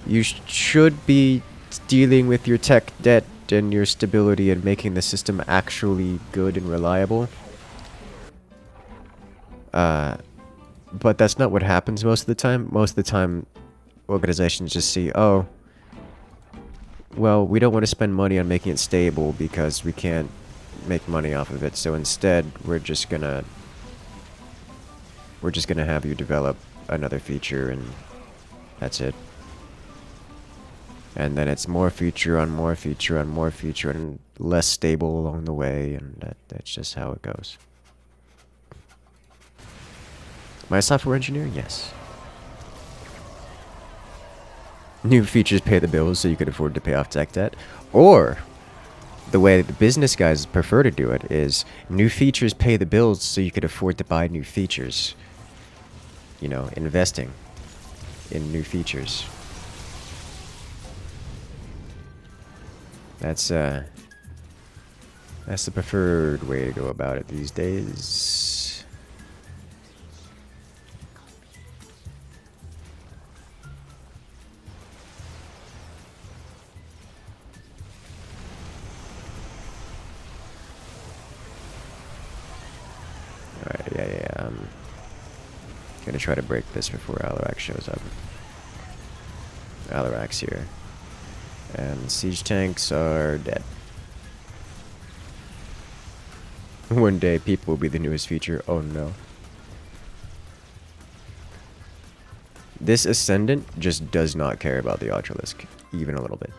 you should be dealing with your tech debt and your stability and making the system actually good and reliable. But that's not what happens most of the time. Most of the time, organizations just see, oh, well, we don't want to spend money on making it stable because we can't make money off of it. So instead, we're just gonna have you develop another feature, and that's it. And then it's more feature on more feature on more feature, and less stable along the way, and that's just how it goes. Am I a software engineer? Yes. New features pay the bills so you can afford to pay off tech debt. Or, the way the business guys prefer to do it is, new features pay the bills so you can afford to buy new features. You know, investing in new features. That's the preferred way to go about it these days. Alright, yeah. Gonna try to break this before Alarak shows up. Alarak's here. And siege tanks are dead. One day, people will be the newest feature. Oh no. This Ascendant just does not care about the Ultralisk, even a little bit.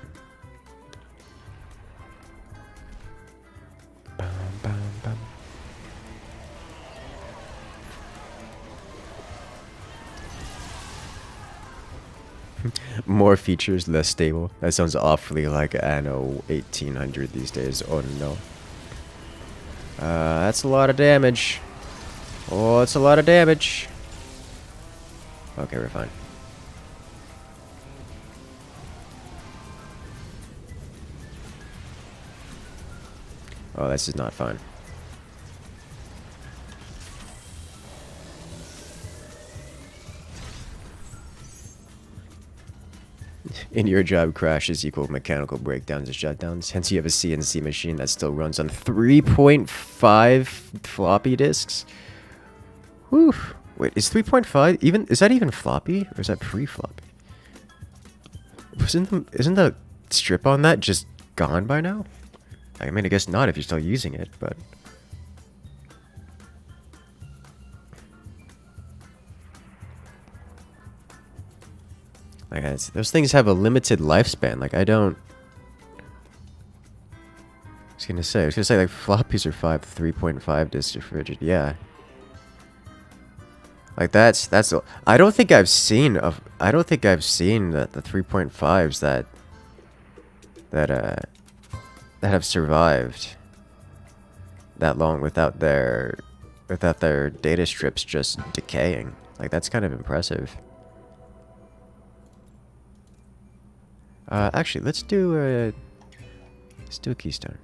More features, less stable. That sounds awfully like Anno 1800 these days. Oh no. That's a lot of damage. Oh, it's a lot of damage. Okay, we're fine. Oh, this is not fine. In your job, crashes equal mechanical breakdowns and shutdowns. Hence, you have a CNC machine that still runs on 3.5 floppy disks. Whew. Wait, is 3.5 even? Is that even floppy, or is that pre-floppy? Isn't the strip on that just gone by now? I mean, I guess not if you're still using it, but. Like, those things have a limited lifespan. Like, I don't. I was gonna say like floppies are 3.5 discs are rigid. Yeah. Like that's. I don't think I've seen the 3.5s that have survived that long without their data strips just decaying. Like, that's kind of impressive. Actually, let's do a keystone.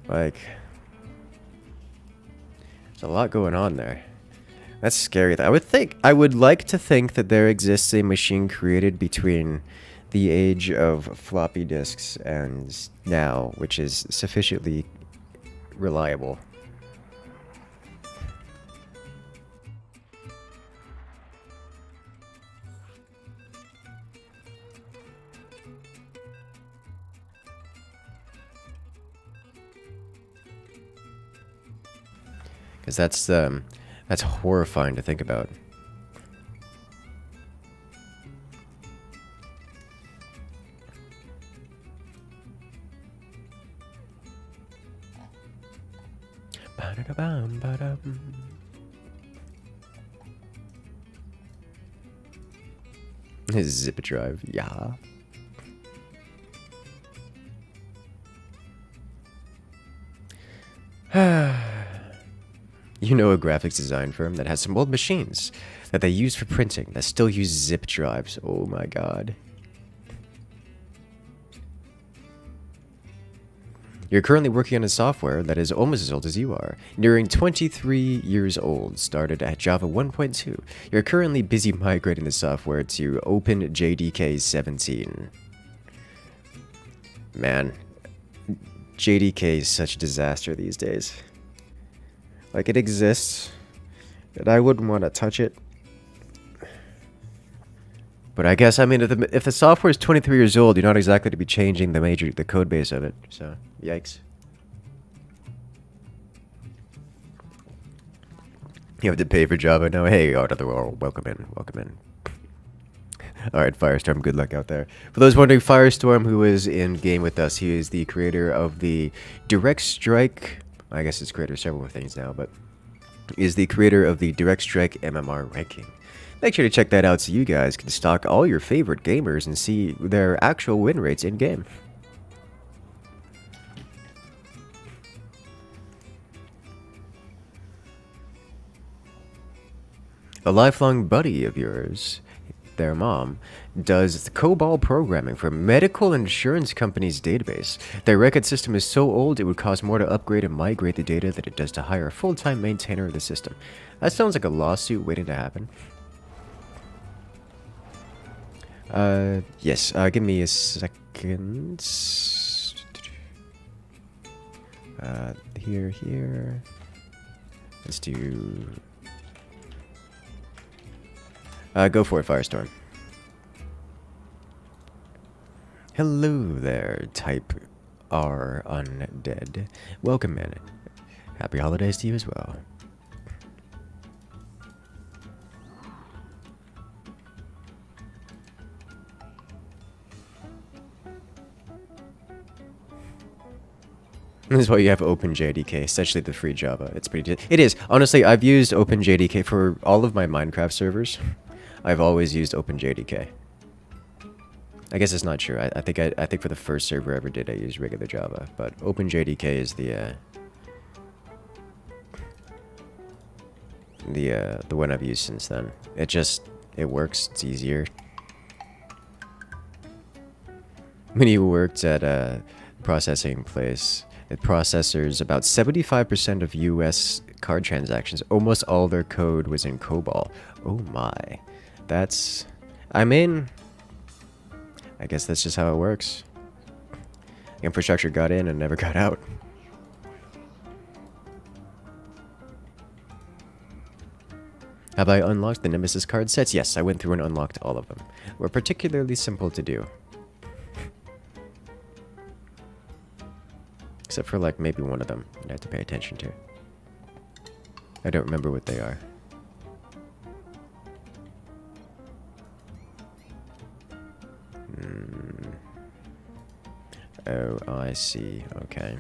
Like, there's a lot going on there. That's scary. I would like to think that there exists a machine created between the age of floppy disks and now, which is sufficiently reliable. Because that's horrifying to think about. Ba-da-da-bum, ba-dum. Zip drive, yeah. You know a graphics design firm that has some old machines that they use for printing that still use zip drives. Oh my god. You're currently working on a software that is almost as old as you are, nearing 23 years old, started at Java 1.2. You're currently busy migrating the software to OpenJDK 17. Man, JDK is such a disaster these days. Like, it exists, and I wouldn't want to touch it. But I guess, I mean, if the software is 23 years old, you're not exactly to be changing the code base of it. So, yikes. You have to pay for Java now. Hey, out of the world. Welcome in. Welcome in. Alright, Firestorm, good luck out there. For those wondering, Firestorm, who is in game with us, he is the creator of the Direct Strike. I guess it's creator of several things now, but is the creator of the Direct Strike MMR ranking. Make sure to check that out so you guys can stalk all your favorite gamers and see their actual win rates in-game. A lifelong buddy of yours, their mom, does COBOL programming for medical insurance company's database. Their record system is so old it would cost more to upgrade and migrate the data than it does to hire a full-time maintainer of the system. That sounds like a lawsuit waiting to happen. Yes, give me a second. Here. Let's do... go for it, Firestorm. Hello there, Type R Undead. Welcome in. Happy holidays to you as well. This is why you have OpenJDK, essentially the free Java. It's pretty... It is. Honestly, I've used OpenJDK for all of my Minecraft servers. I've always used OpenJDK. I guess it's not true. I think for the first server I ever did, I used regular Java. But OpenJDK is the one I've used since then. It works. It's easier. When you worked at a processing place, it processors about 75% of US card transactions. Almost all their code was in COBOL. Oh my. That's... I mean... I guess that's just how it works. Infrastructure got in and never got out. Have I unlocked the Nemesis card sets? Yes, I went through and unlocked all of them. Were particularly simple to do. Except for, like, maybe one of them I have to pay attention to. I don't remember what they are. Oh, I see. Okay.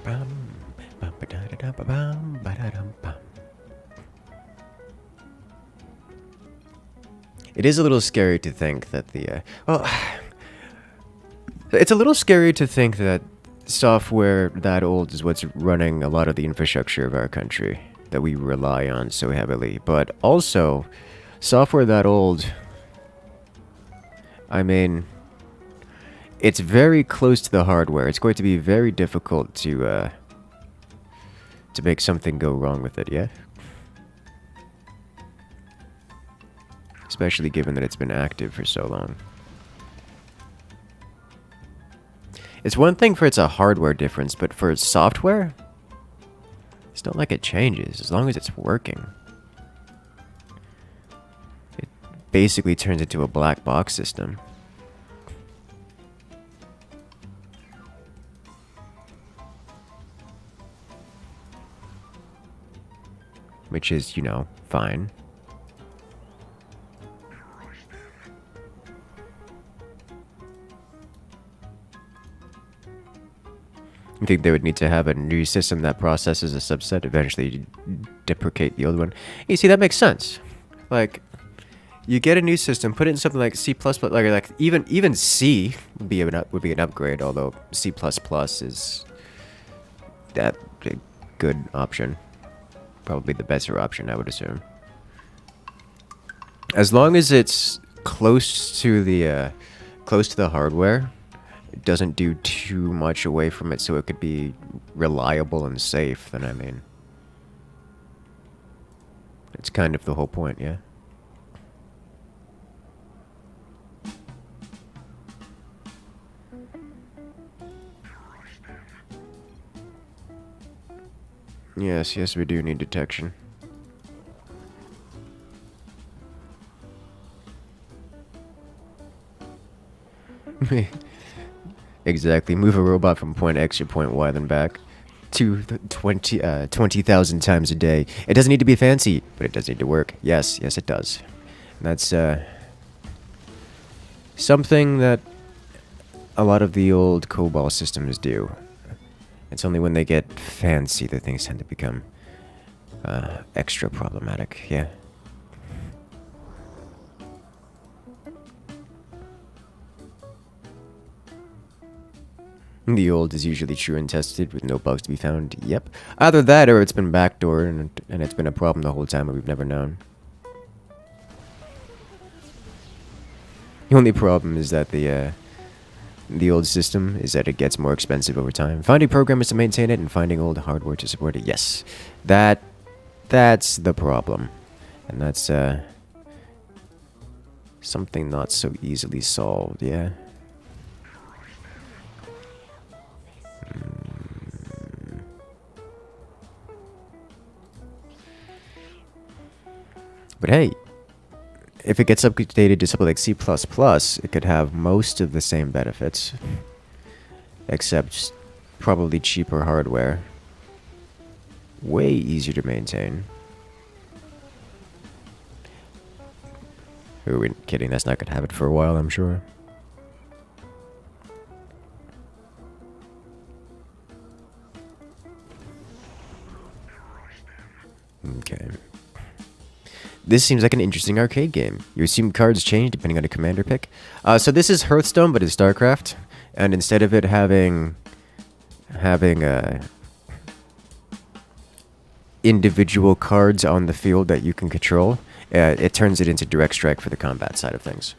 Bum, bum, ba-da-da-da, ba-bum, ba-da-dum, bum. It is a little scary to think that the, well, it's a little scary to think that software that old is what's running a lot of the infrastructure of our country. that we rely on so heavily. But also, software that old, I mean, it's very close to the hardware. It's going to be very difficult to make something go wrong with it, yeah? Especially given that it's been active for so long. It's one thing for it's a hardware difference, but for software, it's not like it changes as long as it's working. It basically turns into a black box system. Which is, you know, fine. You think they would need to have a new system that processes a subset, eventually deprecate the old one? You see, that makes sense. Like, you get a new system, put it in something like C++, like even C would be an upgrade, although C++ is that a good option. Probably the better option, I would assume. As long as it's close to the hardware, it doesn't do too much away from it, so it could be reliable and safe. Then I mean, it's kind of the whole point, yeah. Yes, we do need detection. Exactly. Move a robot from point X to point Y, then back to 20,000 times a day. It doesn't need to be fancy, but it does need to work. Yes, it does. And that's something that a lot of the old COBOL systems do. It's only when they get fancy that things tend to become extra problematic, yeah. The old is usually true and tested with no bugs to be found, yep. Either that or it's been backdoored and it's been a problem the whole time and we've never known. The only problem is that the old system is that it gets more expensive over time. Finding programmers to maintain it and finding old hardware to support it. Yes, that's the problem. And that's something not so easily solved, yeah. But hey, if it gets updated to something like C++, it could have most of the same benefits, except probably cheaper hardware. Way easier to maintain. Who are we kidding? That's not going to have it for a while, I'm sure. Okay. This seems like an interesting arcade game. You assume cards change depending on a commander pick. So this is Hearthstone, but it's StarCraft. And instead of it having individual cards on the field that you can control, it turns it into direct strike for the combat side of things.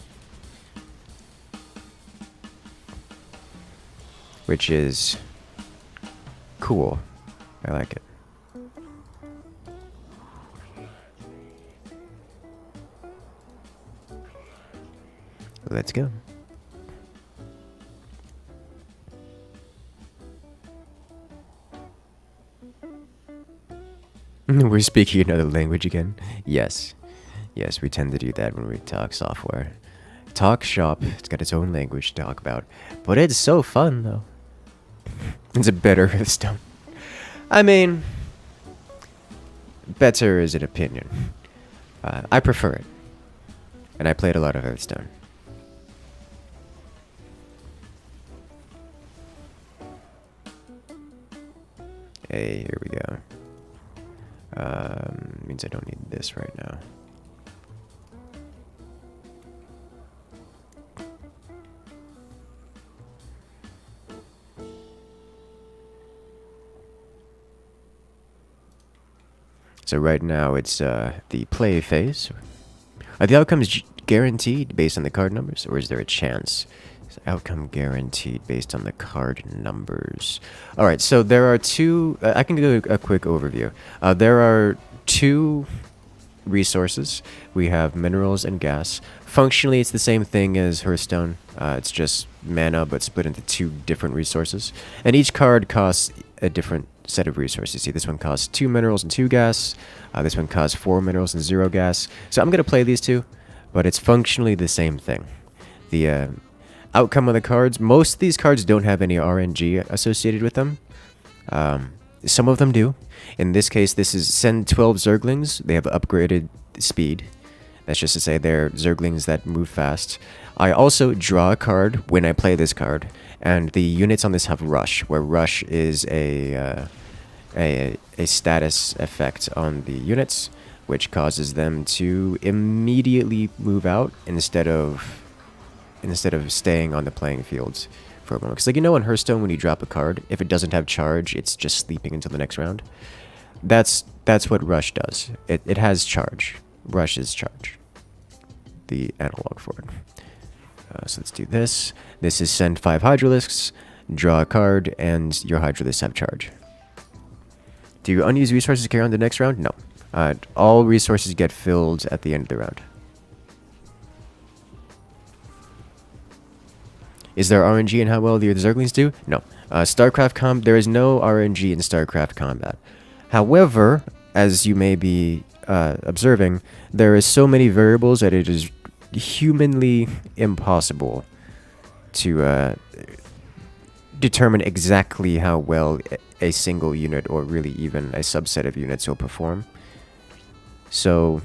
Which is cool. I like it. Let's go. We're speaking another language again. Yes, we tend to do that when we talk software. Talk shop, it's got its own language to talk about. But it's so fun, though. It's a better Hearthstone. I mean, better is an opinion. I prefer it. And I played a lot of Hearthstone. Hey, here we go. Means I don't need this right now. So right now it's the play phase. Are the outcomes guaranteed based on the card numbers, or is there a chance? Is outcome guaranteed based on the card numbers? All right, so there are two. I can do a quick overview. There are two resources. We have minerals and gas. Functionally, it's the same thing as Hearthstone. It's just mana, but split into two different resources. And each card costs a different set of resources. See, this one costs 2 minerals and 2 gas. This one costs 4 minerals and 0 gas. So I'm going to play these two, but it's functionally the same thing. The outcome of the cards, most of these cards don't have any RNG associated with them. Some of them do. In this case, this is send 12 Zerglings. They have upgraded speed. That's just to say they're Zerglings that move fast. I also draw a card when I play this card, and the units on this have Rush, where Rush is a status effect on the units, which causes them to immediately move out instead of staying on the playing field for a moment. Because, like, you know, in Hearthstone, when you drop a card, if it doesn't have charge, it's just sleeping until the next round. That's what Rush does. It has charge. Rush is charge. The analog for it. So let's do this. This is send 5 Hydralisks, draw a card, and your Hydralisks have charge. Do unused resources carry on the next round? No. All resources get filled at the end of the round. Is there RNG in how well the Zerglings do? No. There is no RNG in StarCraft combat. However, as you may be observing, there is so many variables that it is humanly impossible to determine exactly how well a single unit, or really even a subset of units, will perform. So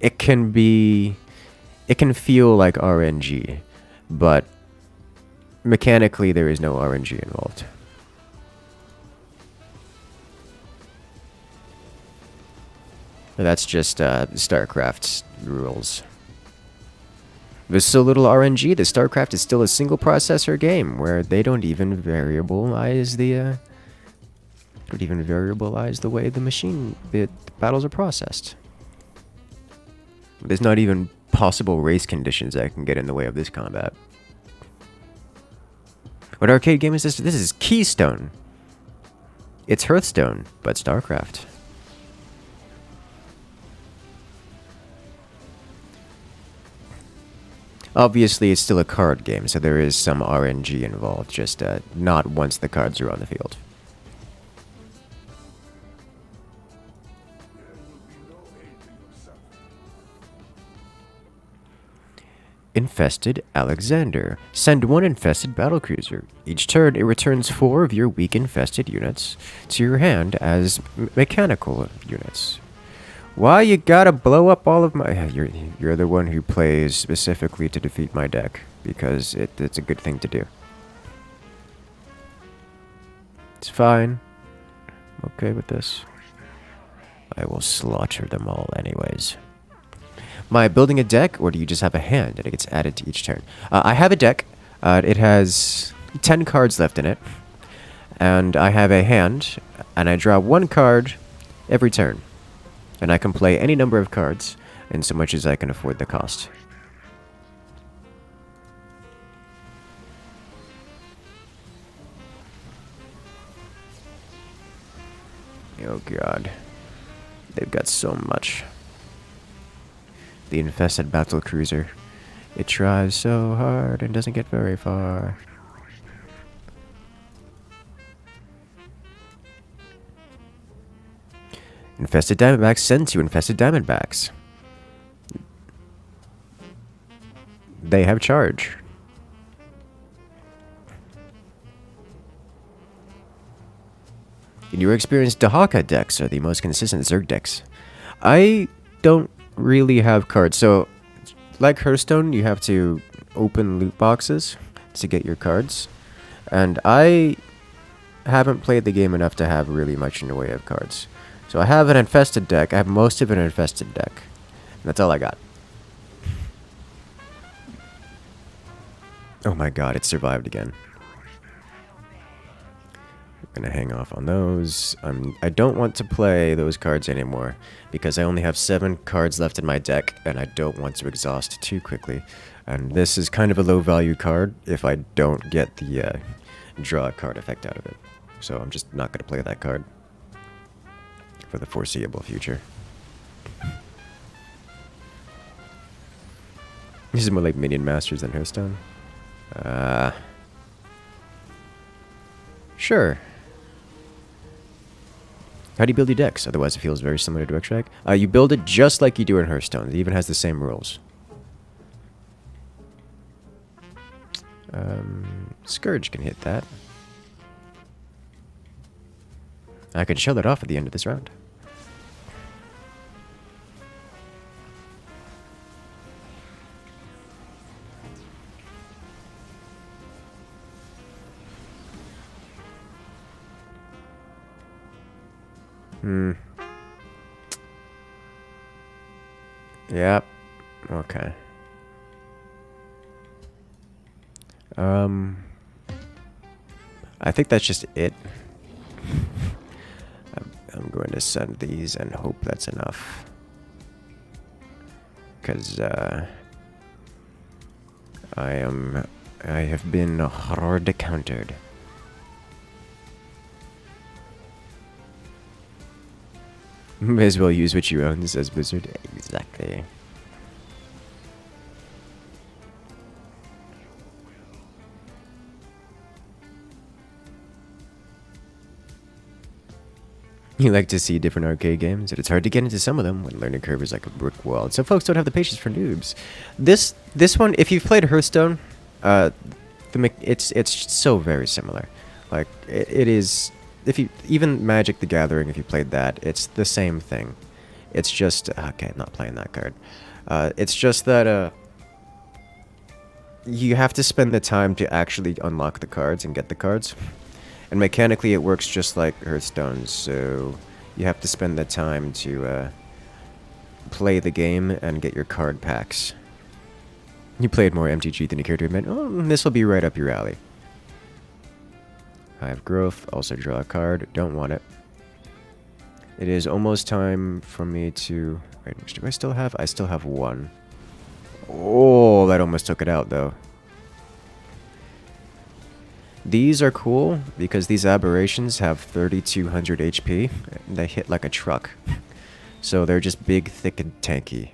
it can feel like RNG, but mechanically there is no RNG involved. That's just StarCraft's rules. There's so little RNG that StarCraft is still a single processor game where they don't even variabilize the way the battles are processed. There's not even possible race conditions that can get in the way of this combat. What arcade game is this? This is Keystone. It's Hearthstone, but StarCraft. Obviously, it's still a card game, so there is some RNG involved, just not once the cards are on the field. Infested Alexander. Send 1 infested battlecruiser. Each turn, it returns 4 of your weak infested units to your hand as mechanical units. Why you gotta blow up all of my... You're the one who plays specifically to defeat my deck, because it's a good thing to do. It's fine. I'm okay with this. I will slaughter them all anyways. Am I building a deck, or do you just have a hand and it gets added to each turn? I have a deck. It has 10 cards left in it. And I have a hand, and I draw 1 card every turn. And I can play any number of cards, in so much as I can afford the cost. Oh god. They've got so much. The infested battlecruiser. It tries so hard and doesn't get very far. Infested Diamondbacks send 2 infested Diamondbacks. They have charge. In your experience, Dahaka decks are the most consistent Zerg decks. I don't really have cards. So, like Hearthstone, you have to open loot boxes to get your cards. And I haven't played the game enough to have really much in the way of cards. So I have an infested deck. I have most of an infested deck. And that's all I got. Oh my god, it survived again. Gonna hang off on those. I don't want to play those cards anymore because I only have 7 cards left in my deck and I don't want to exhaust too quickly. And this is kind of a low value card if I don't get the draw a card effect out of it. So I'm just not gonna play that card for the foreseeable future. This is more like Minion Masters than Hearthstone. Sure. How do you build your decks? Otherwise it feels very similar to Extract. You build it just like you do in Hearthstone. It even has the same rules. Scourge can hit that. I can show that off at the end of this round. Yep. Okay. I think that's just it. I'm going to send these and hope that's enough. Because, I have been hard countered. May as well use what you own, says Blizzard. Exactly. You like to see different arcade games, and it's hard to get into some of them when learning curve is like a brick wall. Some folks don't have the patience for noobs. This one, if you've played Hearthstone, it's so very similar. Like it is. If you even Magic the Gathering, if you played that, it's the same thing. It's just okay. I'm not playing that card. It's just that you have to spend the time to actually unlock the cards and get the cards. And mechanically, it works just like Hearthstone, so you have to spend the time to play the game and get your card packs. You played more MTG than you care to admit. Oh, this will be right up your alley. I have growth, also draw a card, don't want it. It is almost time for me to... Wait, which do I still have? I still have 1. Oh, that almost took it out, though. These are cool because these aberrations have 3200 HP. And they hit like a truck. So they're just big, thick, and tanky.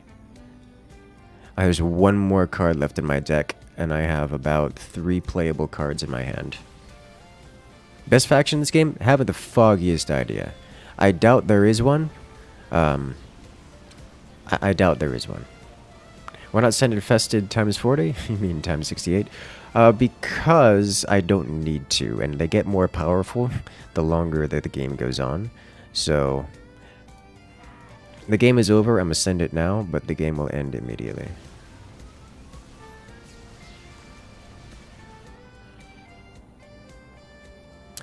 There's 1 more card left in my deck, and I have about 3 playable cards in my hand. Best faction in this game? Haven't the foggiest idea. I doubt there is one. I doubt there is one. Why not send Infested times 40? You mean times 68? Because I don't need to, and they get more powerful the longer that the game goes on. So, the game is over, I'm gonna send it now, but the game will end immediately.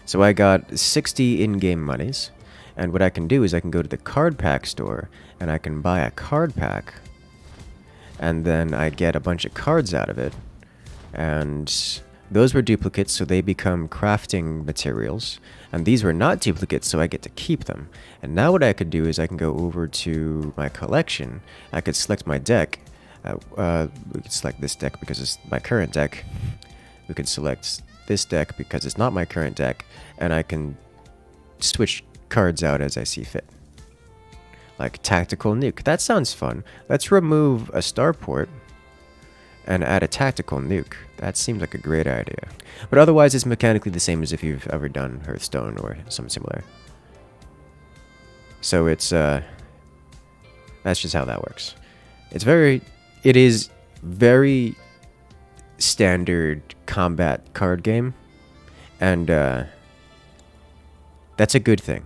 So I got 60 in-game monies, and what I can do is I can go to the card pack store, and I can buy a card pack, and then I get a bunch of cards out of it, and those were duplicates, so they become crafting materials, and these were not duplicates, so I get to keep them. And now what I could do is I can go over to my collection, I could select my deck, we could select this deck because it's my current deck, we could select this deck because it's not my current deck, and I can switch cards out as I see fit. Like Tactical Nuke. That sounds fun. Let's remove a starport and add a Tactical Nuke. That seems like a great idea. But otherwise, it's mechanically the same as if you've ever done Hearthstone or something similar. So it's, that's just how that works. It is very standard combat card game, and that's a good thing.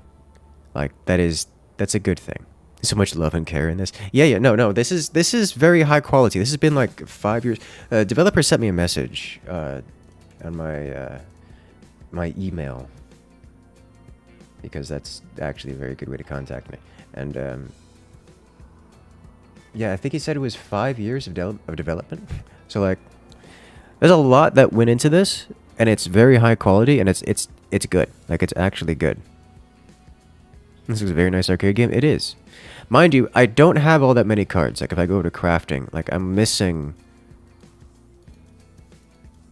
Like that's a good thing. So much love and care in this. No, this is very high quality. This has been like 5 years. Developer sent me a message on my my email, because that's actually a very good way to contact me. And yeah, I think he said it was 5 years of development. So like, there's a lot that went into this, and it's very high quality, and it's good. Like, it's actually good. This is a very nice arcade game. It is. Mind you, I don't have all that many cards. Like, if I go to crafting, like, I'm missing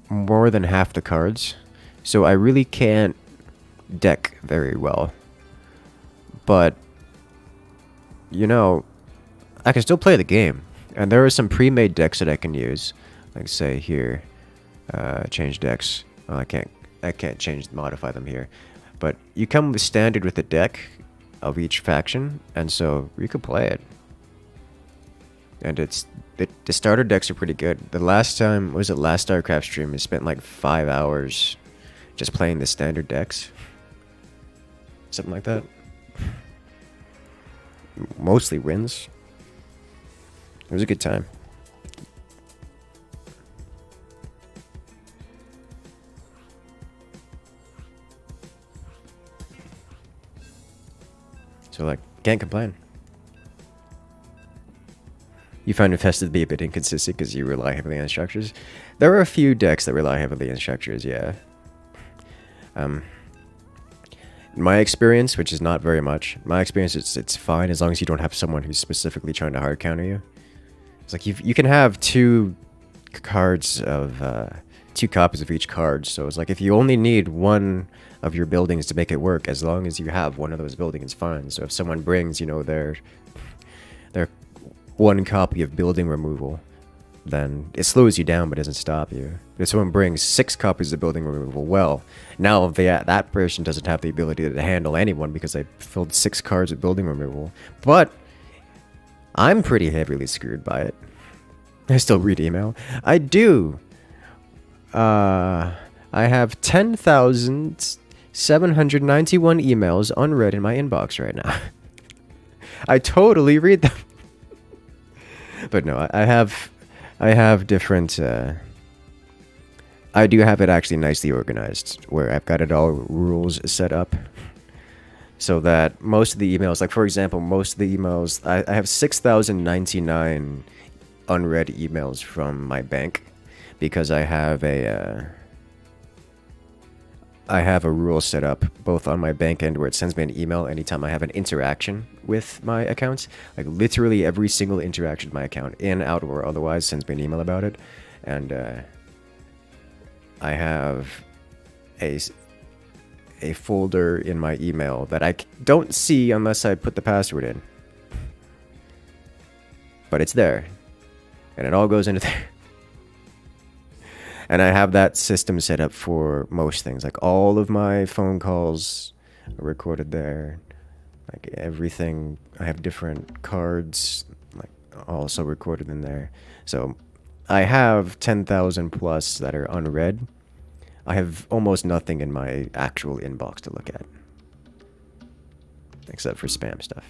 more than half the cards. So I really can't deck very well. But, you know, I can still play the game. And there are some pre-made decks that I can use. Like, say, here, change decks. Well, I can't modify them here. But you come with standard with the deck of each faction, and so you could play it. And the starter decks are pretty good. The last time, was it last StarCraft stream, I spent like 5 hours just playing the standard decks. Something like that. Mostly wins. It was a good time. So, like, can't complain. You find Infested to be a bit inconsistent because you rely heavily on structures. There are a few decks that rely heavily on structures, yeah. In my experience, which is not very much, my experience it's fine as long as you don't have someone who's specifically trying to hard counter you. It's like you can have two cards of two copies of each card, so it's like if you only need one of your buildings to make it work, as long as you have one of those buildings, it's fine. So if someone brings, you know, their one copy of building removal, then it slows you down but doesn't stop you. If someone brings 6 copies of building removal, well, now that person doesn't have the ability to handle anyone because they filled 6 cards with building removal. But I'm pretty heavily screwed by it. I still read email. I do. I have 10,791 emails unread in my inbox right now. I totally read them. But no, I have different, I do have it actually nicely organized, where I've got it all rules set up, so that most of the emails, like for example, most of the emails, I have 6,099 unread emails from my bank, because I have a rule set up both on my bank end where it sends me an email anytime I have an interaction with my accounts. Like literally every single interaction with my account, in, out, or otherwise, sends me an email about it. And I have a folder in my email that I don't see unless I put the password in. But it's there. And it all goes into there. And I have that system set up for most things. Like all of my phone calls are recorded there. Like everything, I have different cards, like also recorded in there. So I have 10,000 plus that are unread. I have almost nothing in my actual inbox to look at. Except for spam stuff.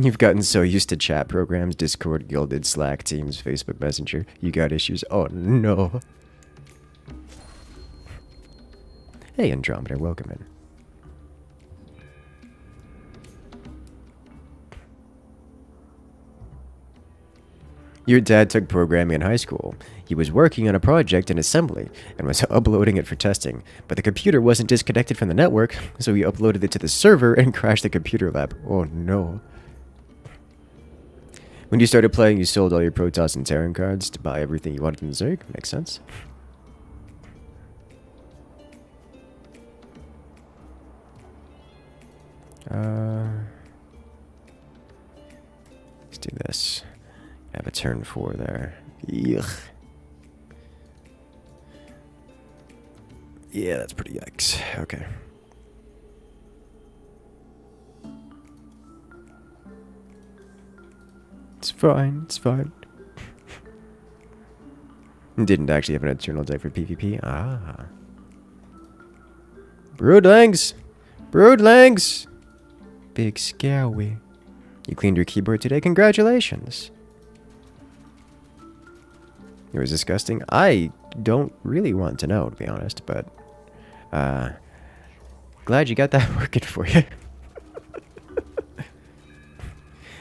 You've gotten so used to chat programs, Discord, Guilded, Slack, Teams, Facebook Messenger. You got issues? Oh no. Hey Andromeda, welcome in. Your dad took programming in high school. He was working on a project in assembly and was uploading it for testing, but the computer wasn't disconnected from the network, so he uploaded it to the server and crashed the computer lab. Oh no. When you started playing, you sold all your Protoss and Terran cards to buy everything you wanted in Zerg. Makes sense. Let's do this. Have a turn 4 there. Yuck. Yeah, that's pretty yikes. Okay. It's fine, it's fine. Didn't actually have an eternal day for PvP. Ah. Broodlings! Broodlings! Big scary. You cleaned your keyboard today? Congratulations. It was disgusting. I don't really want to know, to be honest, but glad you got that working for you.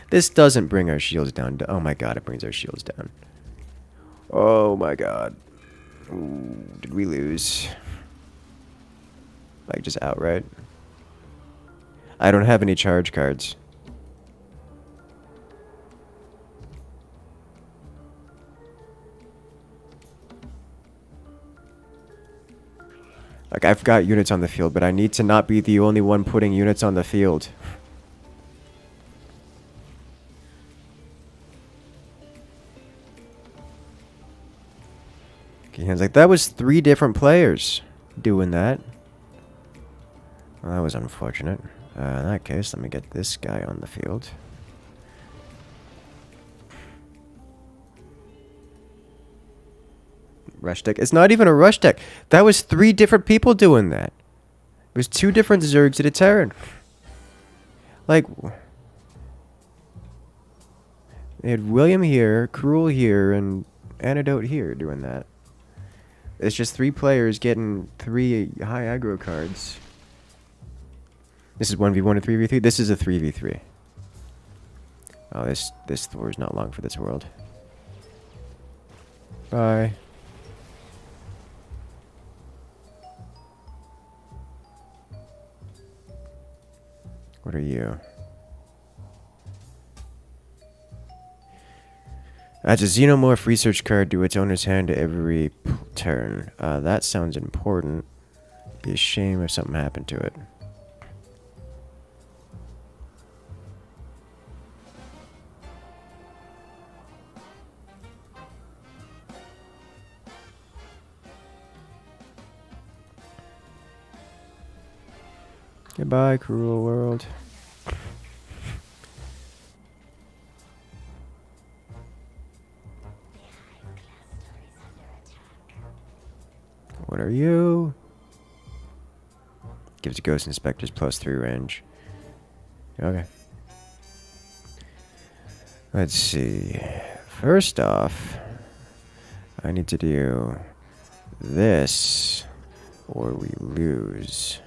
This doesn't bring our shields down. Oh my god, it brings our shields down. Oh my god. Ooh, did we lose? Like, just outright? I don't have any charge cards. Like, I've got units on the field, but I need to not be the only one putting units on the field. Okay, hands like, that was 3 different players doing that. Well, that was unfortunate. In that case, let me get this guy on the field. Rush deck. It's not even a rush deck. That was 3 different people doing that. It was 2 different Zergs at a Terran. Like, they had William here, Cruel here, and Antidote here doing that. It's just 3 players getting 3 high aggro cards. This is 1v1 and 3v3. This is a 3v3. Oh, this Thor is not long for this world. Bye. What are you? Adds a Xenomorph research card to its owner's hand every turn. That sounds important. Be a shame if something happened to it. Goodbye, cruel world. What are you? Gives Ghost Inspectors +3 range. Okay. Let's see. First off, I need to do this, or we lose.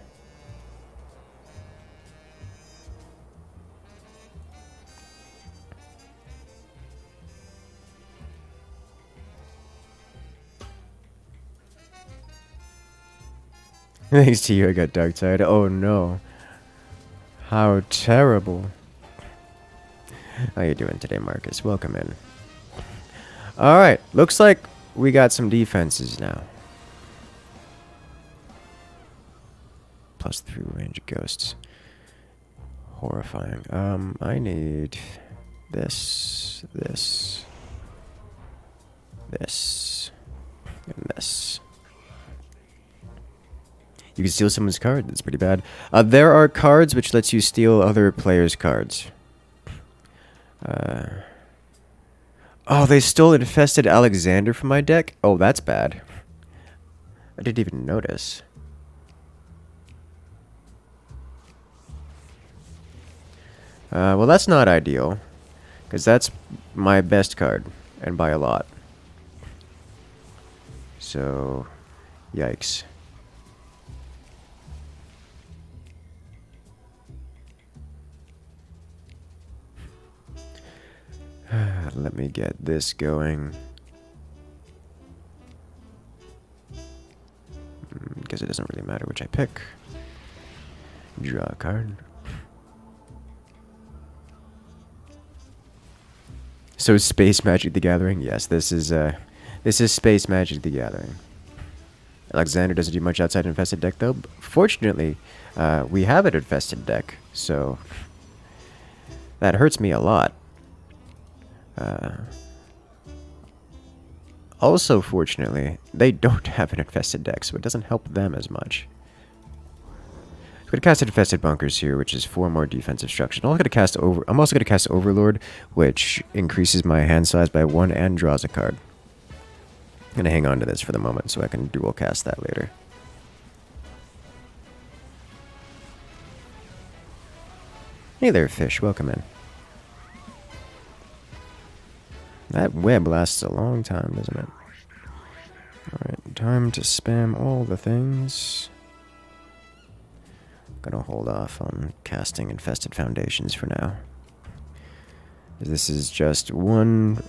Thanks to you, I got Dark-Tide. Oh no. How terrible. How you doing today, Marcus? Welcome in. Alright, looks like we got some defenses now. +3 range of ghosts. Horrifying. I need this, this, this, and this. You can steal someone's card. That's pretty bad. There are cards which lets you steal other players' cards. Oh, they stole Infested Alexander from my deck? Oh, that's bad. I didn't even notice. Well, that's not ideal. Because that's my best card. And by a lot. So, yikes. Let me get this going. Because it doesn't really matter which I pick. Draw a card. So Space Magic the Gathering? Yes, this is Space Magic the Gathering. Alexander doesn't do much outside infested deck though. Fortunately, we have an infested deck, so that hurts me a lot. Also, fortunately, they don't have an infested deck, so it doesn't help them as much. I'm going to cast Infested Bunkers here, which is 4 more defensive structure. I'm also going to cast Overlord, which increases my hand size by 1 and draws a card. I'm going to hang on to this for the moment so I can dual cast that later. Hey there, fish. Welcome in. That web lasts a long time, doesn't it? Alright, time to spam all the things. Gonna hold off on casting Infested Foundations for now. This is just one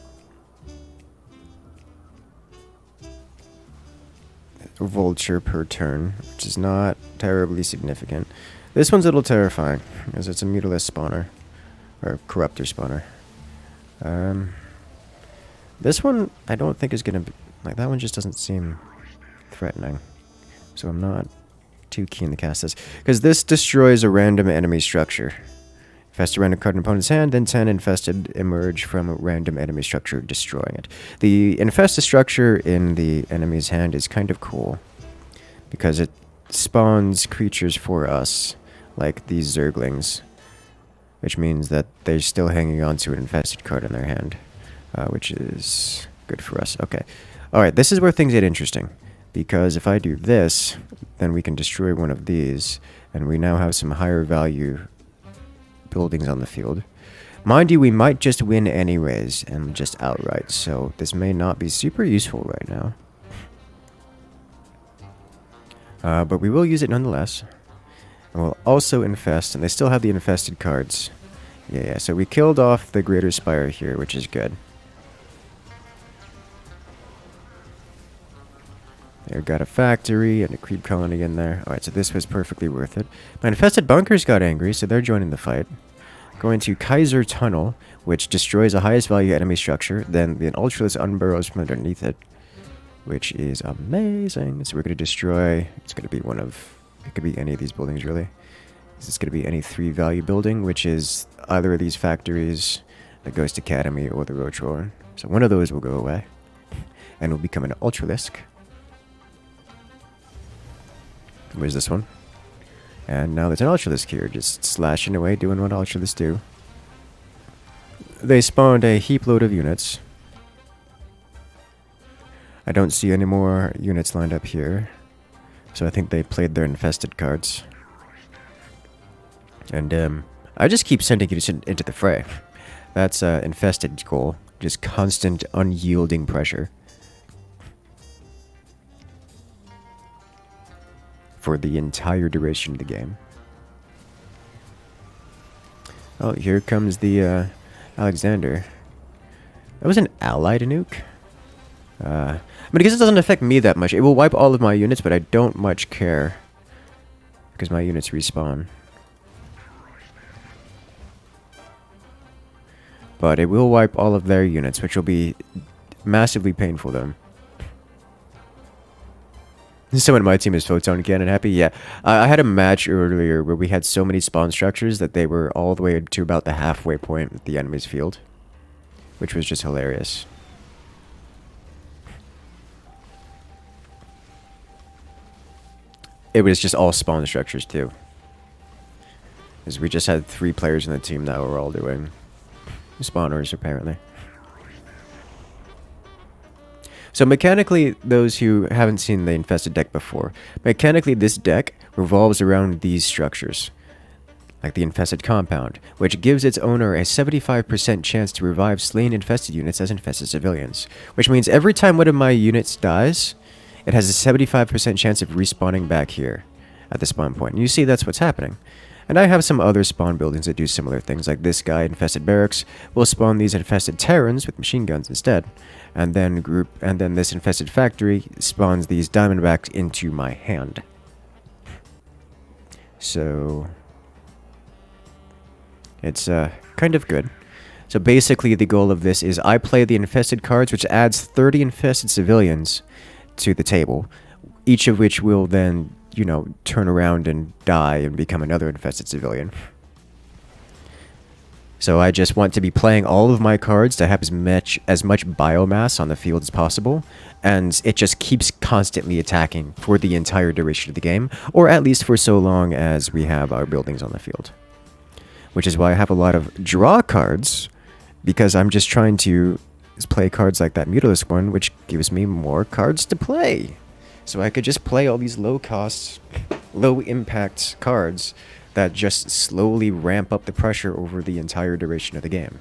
vulture per turn, which is not terribly significant. This one's a little terrifying, because it's a mutalist spawner. Or corruptor spawner. This one, I don't think is going to be... Like, that one just doesn't seem threatening. So I'm not too keen to cast this. Because this destroys a random enemy structure. Infest a random card in an opponent's hand, then 10 infested emerge from a random enemy structure, destroying it. The infested structure in the enemy's hand is kind of cool. Because it spawns creatures for us, like these Zerglings. Which means that they're still hanging on to an infested card in their hand. Which is good for us. Okay. Alright, this is where things get interesting. Because if I do this, then we can destroy one of these. And we now have some higher value buildings on the field. Mind you, we might just win anyways, and just outright. So this may not be super useful right now. But we will use it nonetheless. And we'll also infest, and they still have the infested cards. Yeah, so we killed off the Greater Spire here, which is good. They've got a factory and a creep colony in there. Alright, so this was perfectly worth it. My infested bunkers got angry, so they're joining the fight. Going to Kaiser Tunnel, which destroys the highest value enemy structure. Then the Ultralisk unburrows from underneath it, which is amazing. So we're going to destroy... It's going to be one of... It could be any of these buildings, really. It's going to be any 3 value building, which is either of these factories, the Ghost Academy, or the Roach Roar. So one of those will go away. And will become an Ultralisk. Where's this one? And now there's an Ultralisk here, just slashing away, doing what Ultralisks do. They spawned a heap load of units. I don't see any more units lined up here. So I think they played their infested cards. And I just keep sending units into the fray. That's infested goal. Just constant, unyielding pressure. For the entire duration of the game. Oh, here comes the Alexander. That was an allied nuke? I guess it doesn't affect me that much. It will wipe all of my units, but I don't much care. Because my units respawn. But it will wipe all of their units, which will be massively painful to them. Someone in my team is Photon Cannon happy? Yeah. I had a match earlier where we had so many spawn structures that they were all the way to about the halfway point with the enemy's field. Which was just hilarious. It was just all spawn structures too. Because we just had 3 players in the team that were all doing spawners apparently. So mechanically, those who haven't seen the infested deck before, mechanically this deck revolves around these structures. Like the infested compound, which gives its owner a 75% chance to revive slain infested units as infested civilians. Which means every time one of my units dies, it has a 75% chance of respawning back here at the spawn point. And you see that's what's happening. And I have some other spawn buildings that do similar things, like this guy, Infested Barracks, will spawn these infested Terrans with machine guns instead. And then this infested factory spawns these Diamondbacks into my hand. So it's kind of good. So basically the goal of this is I play the infested cards, which adds 30 infested civilians to the table, each of which will then, you know, turn around and die and become another infested civilian. So I just want to be playing all of my cards to have as much biomass on the field as possible, and it just keeps constantly attacking for the entire duration of the game, or at least for so long as we have our buildings on the field. Which is why I have a lot of draw cards, because I'm just trying to play cards like that Mutalisk one, which gives me more cards to play. So I could just play all these low-cost, low-impact cards that just slowly ramp up the pressure over the entire duration of the game.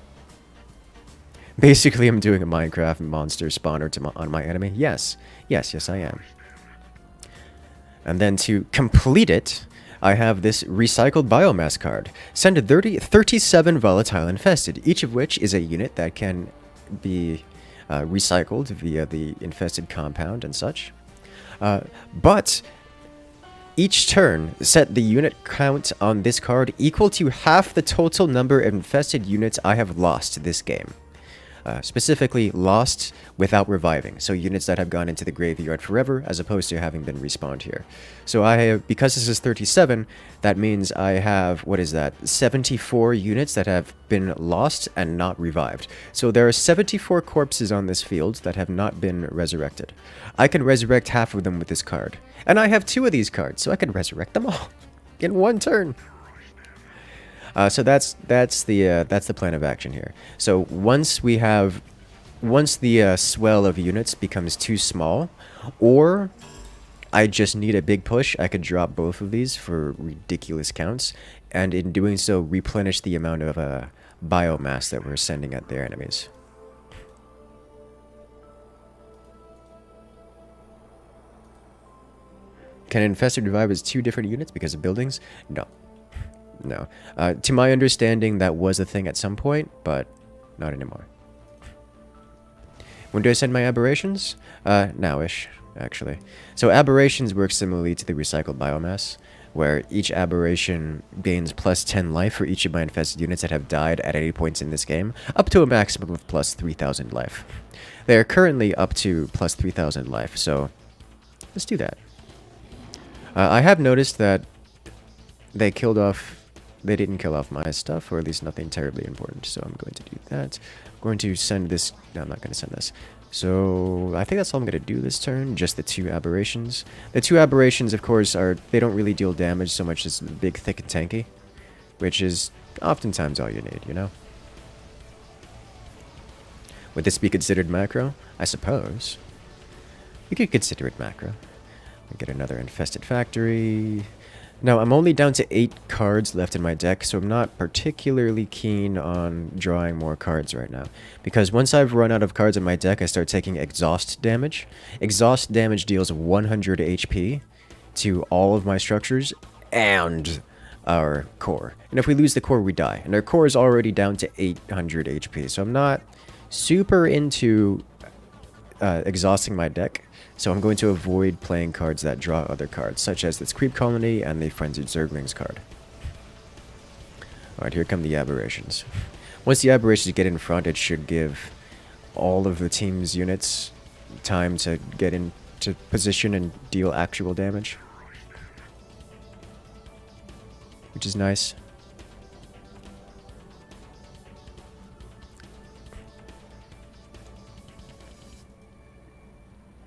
Basically, I'm doing a Minecraft monster spawner on my enemy. Yes, I am. And then to complete it, I have this recycled biomass card. Send 37 volatile infested, each of which is a unit that can be recycled via the infested compound and such. But each turn, set the unit count on this card equal to half the total number of infested units I have lost this game. Specifically, lost without reviving, so units that have gone into the graveyard forever, as opposed to having been respawned here. So I have, because this is 37, that means I have, what is that, 74 units that have been lost and not revived. So there are 74 corpses on this field that have not been resurrected. I can resurrect half of them with this card. And I have 2 of these cards, so I can resurrect them all in 1 turn. So that's the plan of action here. So once the swell of units becomes too small, or I just need a big push, I could drop both of these for ridiculous counts, and in doing so, replenish the amount of biomass that we're sending at their enemies. Can infested revive as 2 different units because of buildings? No. No. To my understanding, that was a thing at some point, but not anymore. When do I send my aberrations? Nowish, actually. So aberrations work similarly to the recycled biomass, where each aberration gains plus 10 life for each of my infested units that have died at any points in this game, up to a maximum of plus 3,000 life. They are currently up to plus 3,000 life, so let's do that. I have noticed that they didn't kill off my stuff, or at least nothing terribly important, so I'm going to do that. I'm going to send this. No, I'm not going to send this. So I think that's all I'm going to do this turn, just the 2 aberrations. The 2 aberrations, of course, they don't really deal damage so much as big, thick, and tanky, which is oftentimes all you need, you know? Would this be considered macro? I suppose. We could consider it macro. Get another infested factory. Now, I'm only down to 8 cards left in my deck, so I'm not particularly keen on drawing more cards right now. Because once I've run out of cards in my deck, I start taking exhaust damage. Exhaust damage deals 100 HP to all of my structures and our core. And if we lose the core, we die. And our core is already down to 800 HP, so I'm not super into exhausting my deck. So I'm going to avoid playing cards that draw other cards, such as this Creep Colony and the Frenzied Zerglings card. Alright, here come the aberrations. Once the aberrations get in front, it should give all of the team's units time to get into position and deal actual damage, which is nice.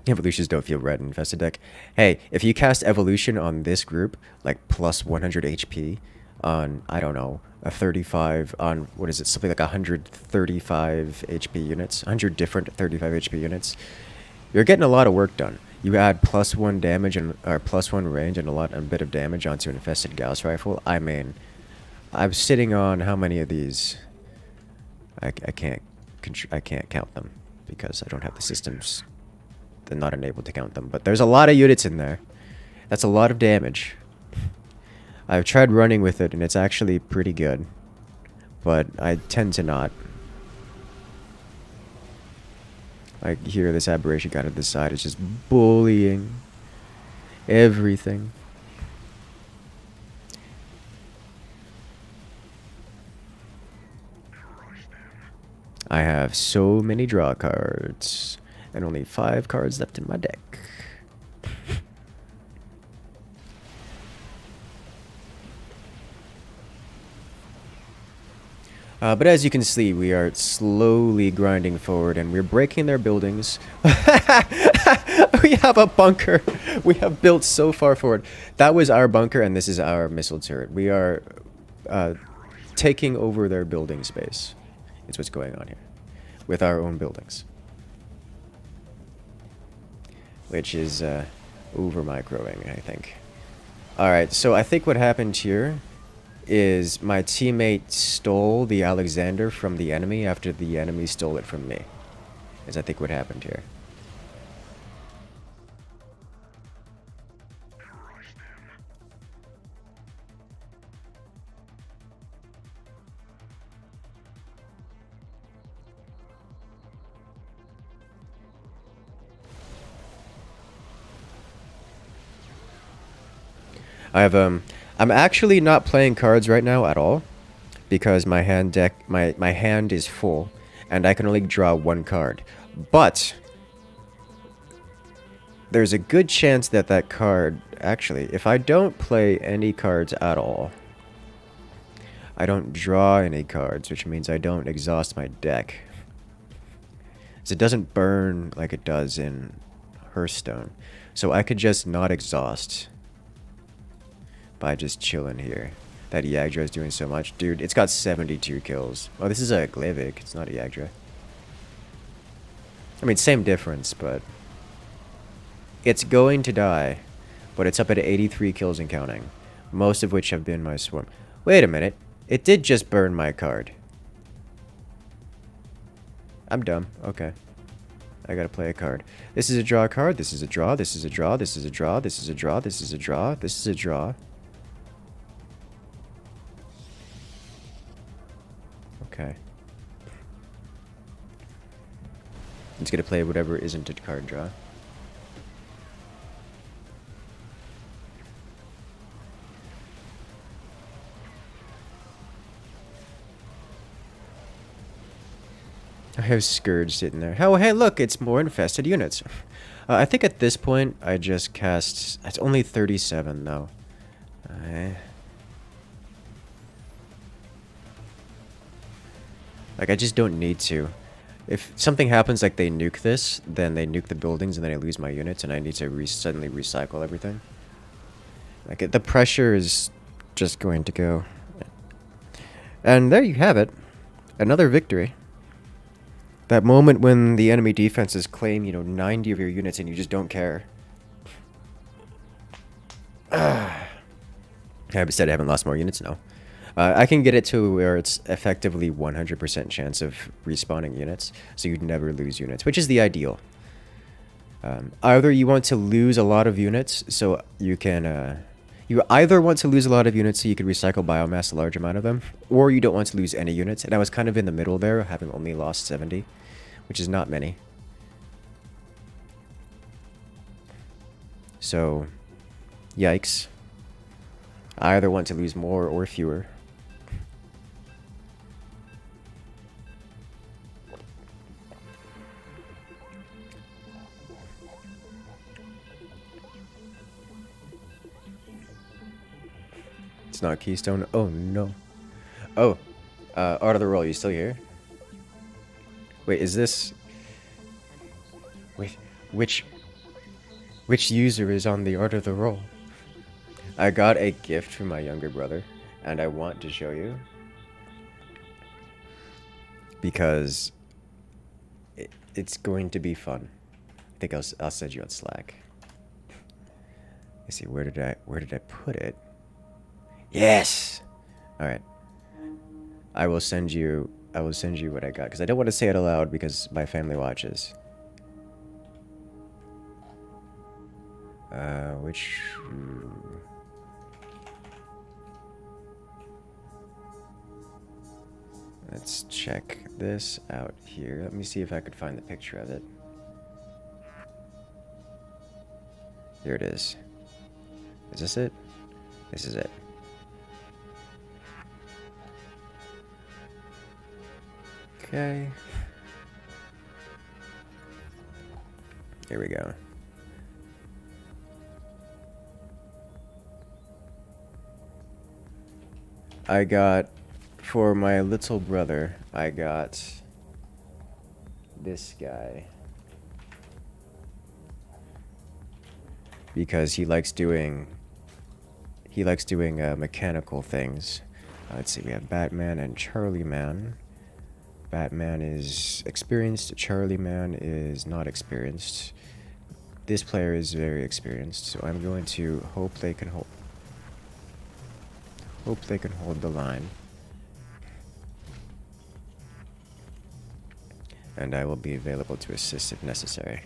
Evolutions don't feel red in infested deck. Hey, if you cast Evolution on this group, like plus 100 HP on, I don't know, a 35, on, what is it, something like 135 HP units, 100 different 35 HP units, you're getting a lot of work done. You add plus 1 damage, or plus 1 range and a bit of damage onto an infested Gauss rifle. I mean, I'm sitting on how many of these? I can't count them because I don't have the systems. They're not enabled to count them, but there's a lot of units in there. That's a lot of damage. I've tried running with it, and it's actually pretty good, but I tend to not. I hear this aberration guy to the side is just bullying everything. I have so many draw cards. And only 5 cards left in my deck. But as you can see, we are slowly grinding forward, and we're breaking their buildings. We have a bunker. We have built so far forward. That was our bunker, and this is our missile turret. We are taking over their building space. It's what's going on here with our own buildings. Which is over microing, I think. Alright, so I think what happened here is my teammate stole the Alexander from the enemy after the enemy stole it from me. Is I think what happened here. I have I'm actually not playing cards right now at all because my hand is full and I can only draw one card. But there's a good chance that that card, actually, if I don't play any cards at all, I don't draw any cards, which means I don't exhaust my deck. So it doesn't burn like it does in Hearthstone. So I could just not exhaust by just chilling here. That Yagdra is doing so much. Dude, it's got 72 kills. Oh, this is a Gleivik. It's not a Yagdra. I mean, same difference, but it's going to die. But it's up at 83 kills and counting. Most of which have been my swarm. Wait a minute. It did just burn my card. I'm dumb. Okay. I gotta play a card. This is a draw card. This is a draw. This is a draw. This is a draw. This is a draw. This is a draw. This is a draw. Okay. I'm just gonna play whatever isn't a card draw. I have Scourge sitting there. Oh, hey, look, it's more infested units. I think at this point, I just cast... It's only 37, though. Like, I just don't need to. If something happens, like they nuke this, then they nuke the buildings, and then I lose my units, and I need to suddenly recycle everything. Like, the pressure is just going to go. And there you have it. Another victory. That moment when the enemy defenses claim, 90 of your units and you just don't care. I said I haven't lost more units? No. I can get it to where it's effectively 100% chance of respawning units, so you'd never lose units, which is the ideal. Either you want to lose a lot of units, so you can... you either want to lose a lot of units so you can recycle biomass, a large amount of them, or you don't want to lose any units. And I was kind of in the middle there, having only lost 70, which is not many. So, yikes. I either want to lose more or fewer. It's not Keystone. Oh, no. Oh. Art of the Roll, you still here? Wait, is this... Wait, which user is on the Art of the Roll? I got a gift from my younger brother, and I want to show you. Because it's going to be fun. I think I'll send you on Slack. Let's see, where did I put it? Yes! Alright. I will send you what I got, because I don't want to say it aloud because my family watches. Which... Let's check this out here. Let me see if I could find the picture of it. Here it is. Is this it? This is it. Okay. Here we go. I got, for my little brother, I got this guy. Because he likes doing mechanical things. Let's see, we have Batman and Charlie Man. Batman is experienced, Charlie Man is not experienced. This player is very experienced, so I'm going to hope they can hold the line. And I will be available to assist if necessary.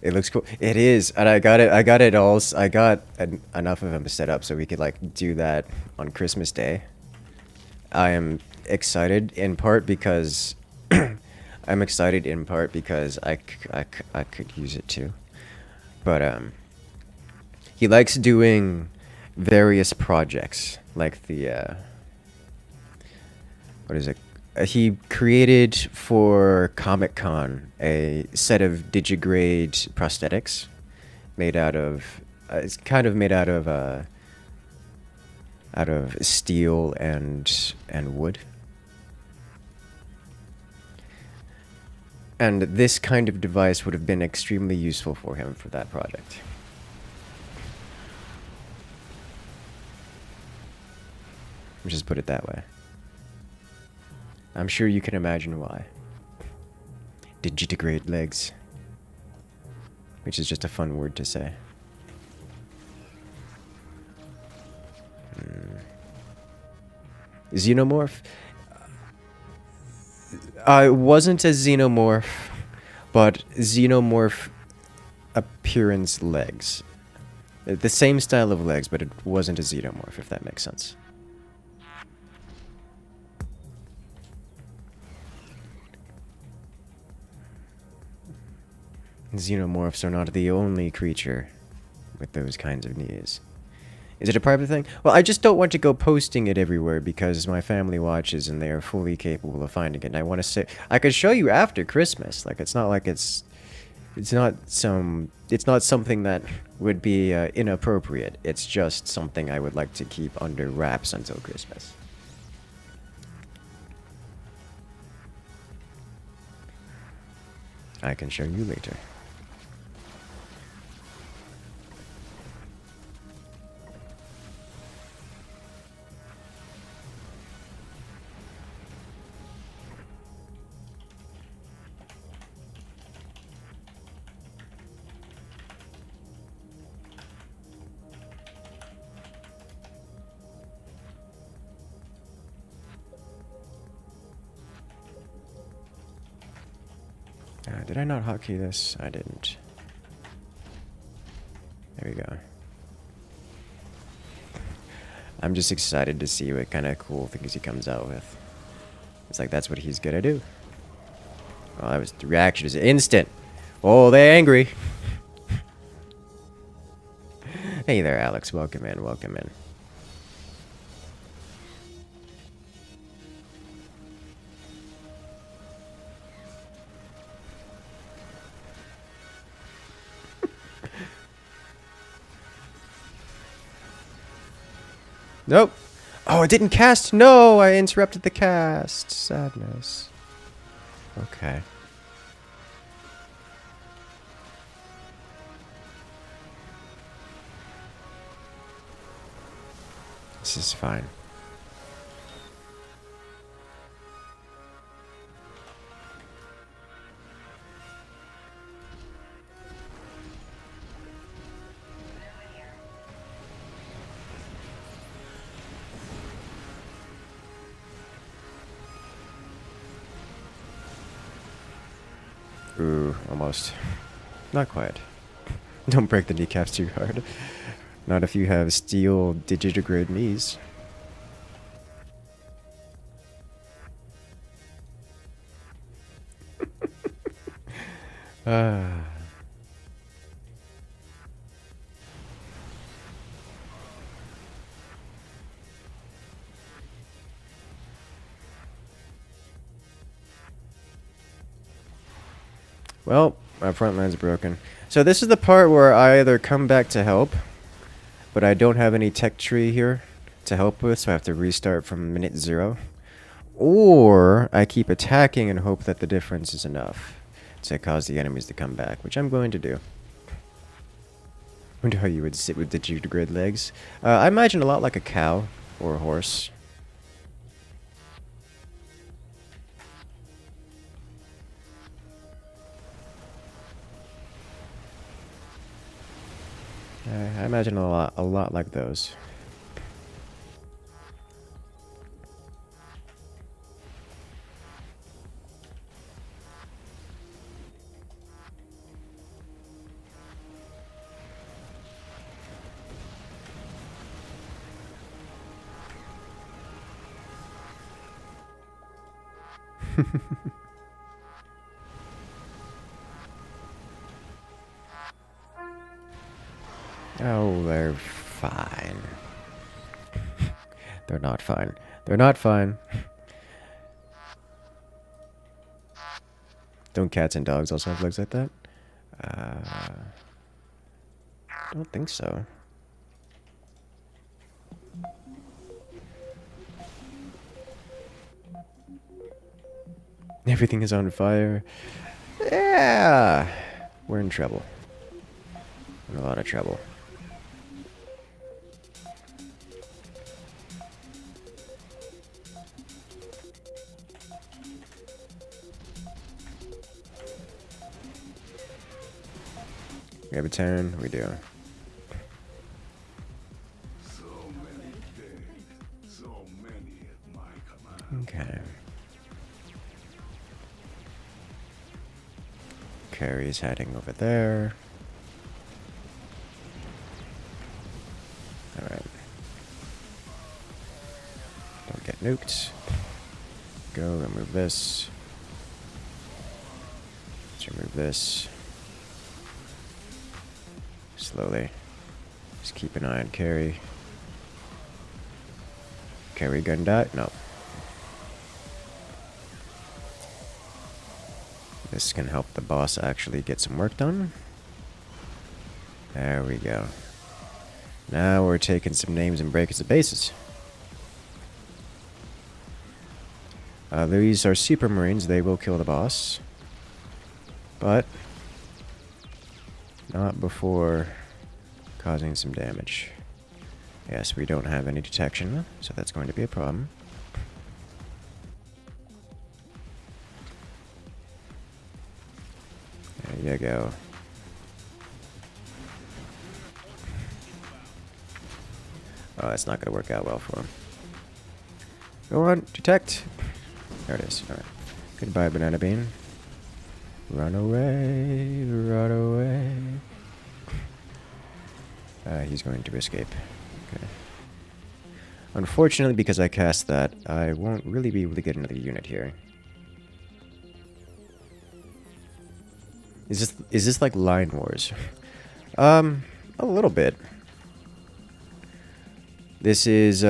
It looks cool. It is, and I got enough of them set up so we could like do that on Christmas Day. I am excited in part because I could use it too. But he likes doing various projects, like the what is it? He created for Comic-Con a set of digigrade prosthetics made out of it's kind of made out of steel and wood. And this kind of device would have been extremely useful for him for that project. Let's just put it that way. I'm sure you can imagine why. Digitigrade legs. Which is just a fun word to say. Xenomorph? It wasn't a xenomorph, but xenomorph appearance legs. The same style of legs, but it wasn't a xenomorph, if that makes sense. Xenomorphs are not the only creature with those kinds of knees. Is it a private thing? Well, I just don't want to go posting it everywhere because my family watches and they are fully capable of finding it. And I want to say, I could show you after Christmas. Like, it's not like it's not something that would be inappropriate. It's just something I would like to keep under wraps until Christmas. I can show you later. Did I not hotkey this? I didn't. There we go. I'm just excited to see what kind of cool things he comes out with. It's like, that's what he's gonna do. Oh, that was, the reaction is instant. Oh, they're angry. Hey there, Alex. Welcome in, welcome in. Nope. Oh, it didn't cast. No, I interrupted the cast. Sadness. Okay. This is fine. Ooh, almost. Not quite. Don't break the kneecaps too hard. Not if you have steel digitigrade knees. Well, my front line's broken. So this is the part where I either come back to help, but I don't have any tech tree here to help with, so I have to restart from minute 0. Or I keep attacking and hope that the difference is enough to cause the enemies to come back, which I'm going to do. Wonder how you would sit with digitigrade legs. I imagine a lot like a cow or a horse. I imagine a lot like those. Oh, they're fine. They're not fine. They're not fine. Don't cats and dogs also have legs like that? Don't think so. Everything is on fire. Yeah! We're in trouble. In a lot of trouble. We have a turn? We do. So many dead, so many at my command. Okay. Carrie's heading over there. Alright. Don't get nuked. Go, remove this. Let's remove this. Slowly. Just keep an eye on Carrie. Carrie gonna die? No. This can help the boss actually get some work done. There we go. Now we're taking some names and breaking some bases. These are super marines. They will kill the boss. But not before causing some damage. Yes, we don't have any detection, so that's going to be a problem. There you go. Oh, that's not going to work out well for him. Go on, detect. There it is. Alright. Goodbye, Banana Bean. Run away, run away. He's going to escape. Okay. Unfortunately, because I cast that, I won't really be able to get another unit here. Is this like Line Wars? A little bit. This is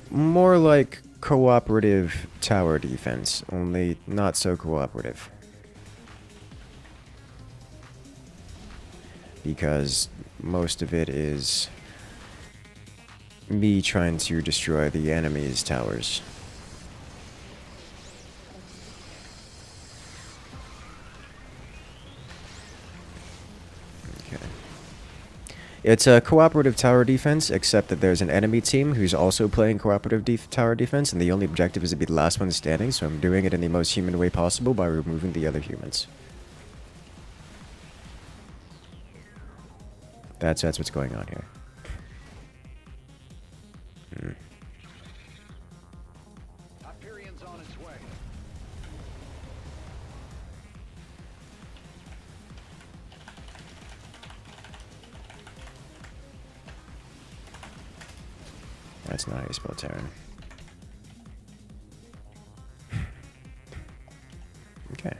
more like cooperative tower defense, only not so cooperative. Because most of it is me trying to destroy the enemy's towers. Okay. It's a cooperative tower defense, except that there's an enemy team who's also playing cooperative tower defense, and the only objective is to be the last one standing, so I'm doing it in the most human way possible by removing the other humans. That's what's going on here. Hyperion's on its way. That's not how you spell Terran. Okay.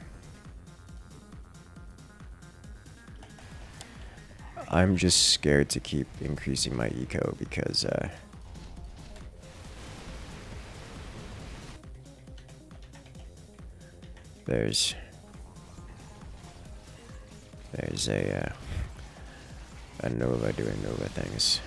I'm just scared to keep increasing my eco because there's a Nova doing Nova things.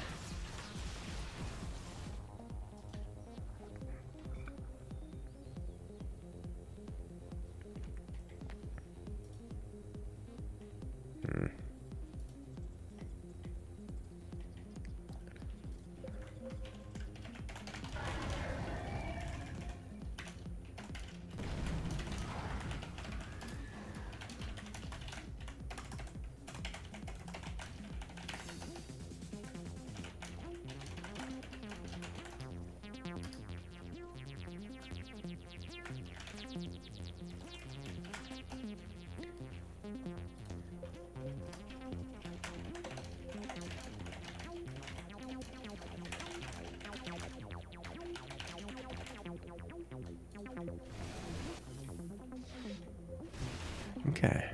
Okay.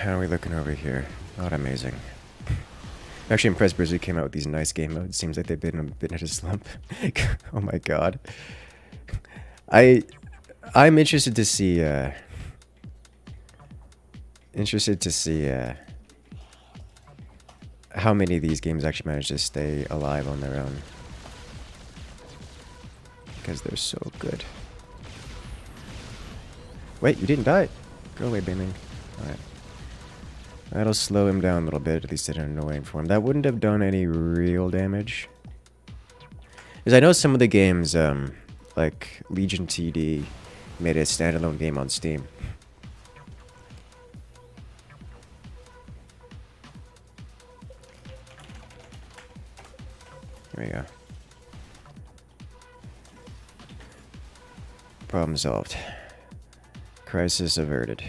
how are we looking over here? Not amazing. I'm actually impressed Blizzard came out with these nice game modes. Seems like they've been a bit at a slump. Oh my god. I'm interested to see how many of these games actually manage to stay alive on their own. Because they're so good. Wait, you didn't die? Go away, Beaming. Alright. That'll slow him down a little bit, at least in an annoying form. That wouldn't have done any real damage. Because I know some of the games, like Legion TD, made a standalone game on Steam. There we go. Problem solved. Crisis averted.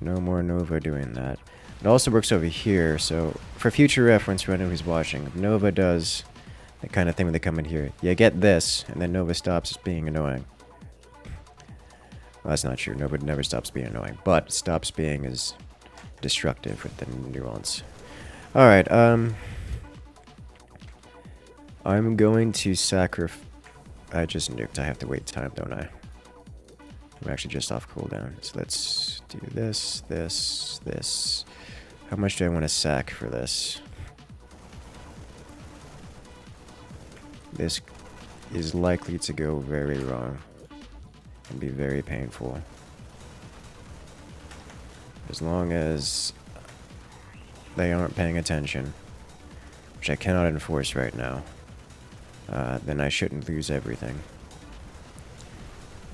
No more Nova doing that. It also works over here, so for future reference for anyone who's watching, if Nova does that kind of thing when they come in here, you get this, and then Nova stops being annoying. Well, that's not true. Nova never stops being annoying, but stops being as destructive with the nuance. Alright, I'm going to sacrifice... I just nuked. I have to wait time, don't I? I'm actually just off cooldown. So let's do this, this, this. How much do I want to sack for this? This is likely to go very wrong and be very painful. As long as they aren't paying attention, which I cannot enforce right now, then I shouldn't lose everything.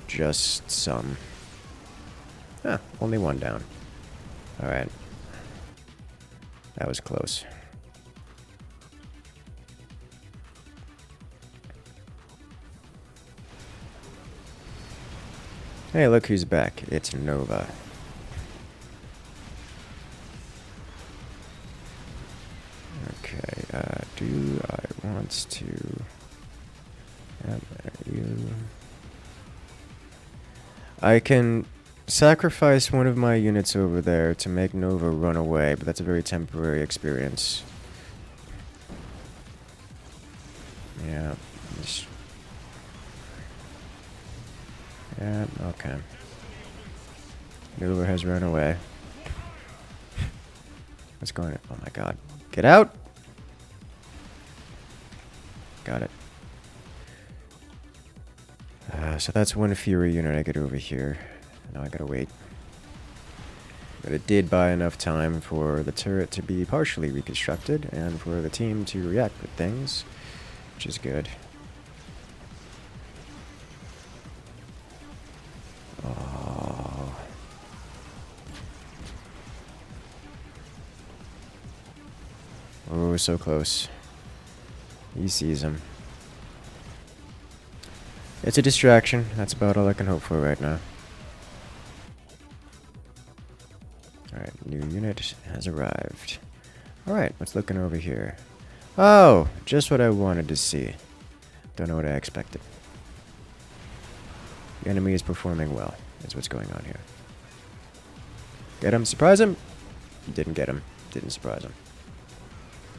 Just some. Ah, only one down. Alright. That was close. Hey, look who's back. It's Nova. Okay, do I want to... I can sacrifice one of my units over there to make Nova run away, but that's a very temporary experience. Yeah. Yeah, okay. Nova has run away. What's going on? Oh my god. Get out! Got it. So that's one Fury unit I get over here. Now I gotta wait. But it did buy enough time for the turret to be partially reconstructed and for the team to react with things, which is good. Oh. Oh, so close. He sees him. It's a distraction. That's about all I can hope for right now. Alright, new unit has arrived. Alright, what's looking over here? Oh, just what I wanted to see. Don't know what I expected. The enemy is performing well, is what's going on here. Get him, surprise him! Didn't get him, didn't surprise him.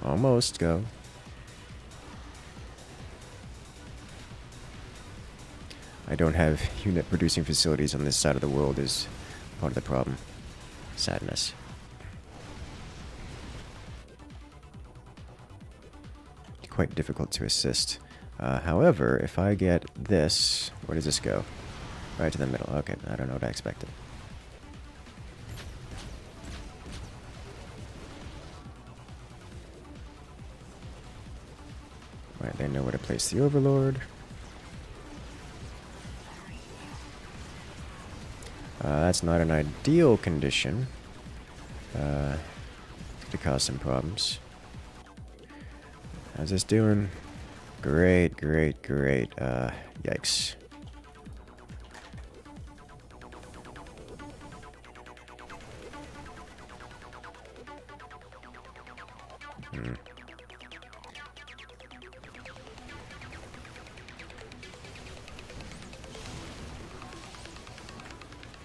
Almost, go. I don't have unit producing facilities on this side of the world is part of the problem. Sadness. Quite difficult to assist. However, if I get this... Where does this go? Right to the middle. Okay, I don't know what I expected. Right, they know where to place the Overlord. That's not an ideal condition. Could cause some problems. How's this doing? Great, great, great. Yikes.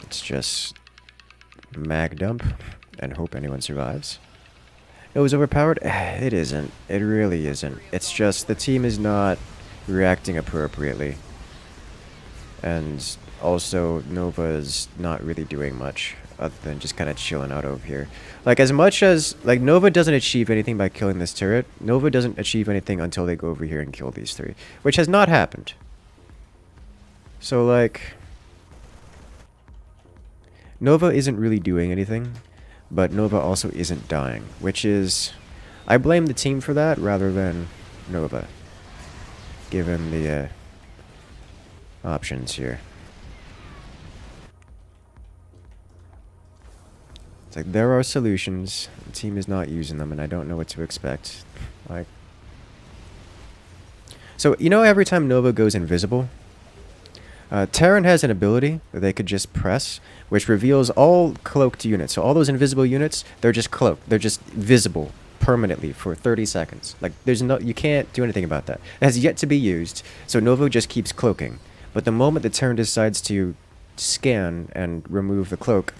It's just mag dump and hope anyone survives. It was overpowered? It isn't. It really isn't. It's just the team is not reacting appropriately. And also, Nova is not really doing much other than just kind of chilling out over here. Like, as much as... Like, Nova doesn't achieve anything by killing this turret. Nova doesn't achieve anything until they go over here and kill these three. Which has not happened. So, like... Nova isn't really doing anything. But Nova also isn't dying. Which is... I blame the team for that rather than Nova. Given the... options here. It's like there are solutions. The team is not using them, and I don't know what to expect. Like, so you know, every time Nova goes invisible, Terran has an ability that they could just press, which reveals all cloaked units. So all those invisible units, they're just cloaked. They're just visible permanently for 30 seconds. Like, there's no, you can't do anything about that. It has yet to be used. So Nova just keeps cloaking. But the moment the Terran decides to scan and remove the cloak,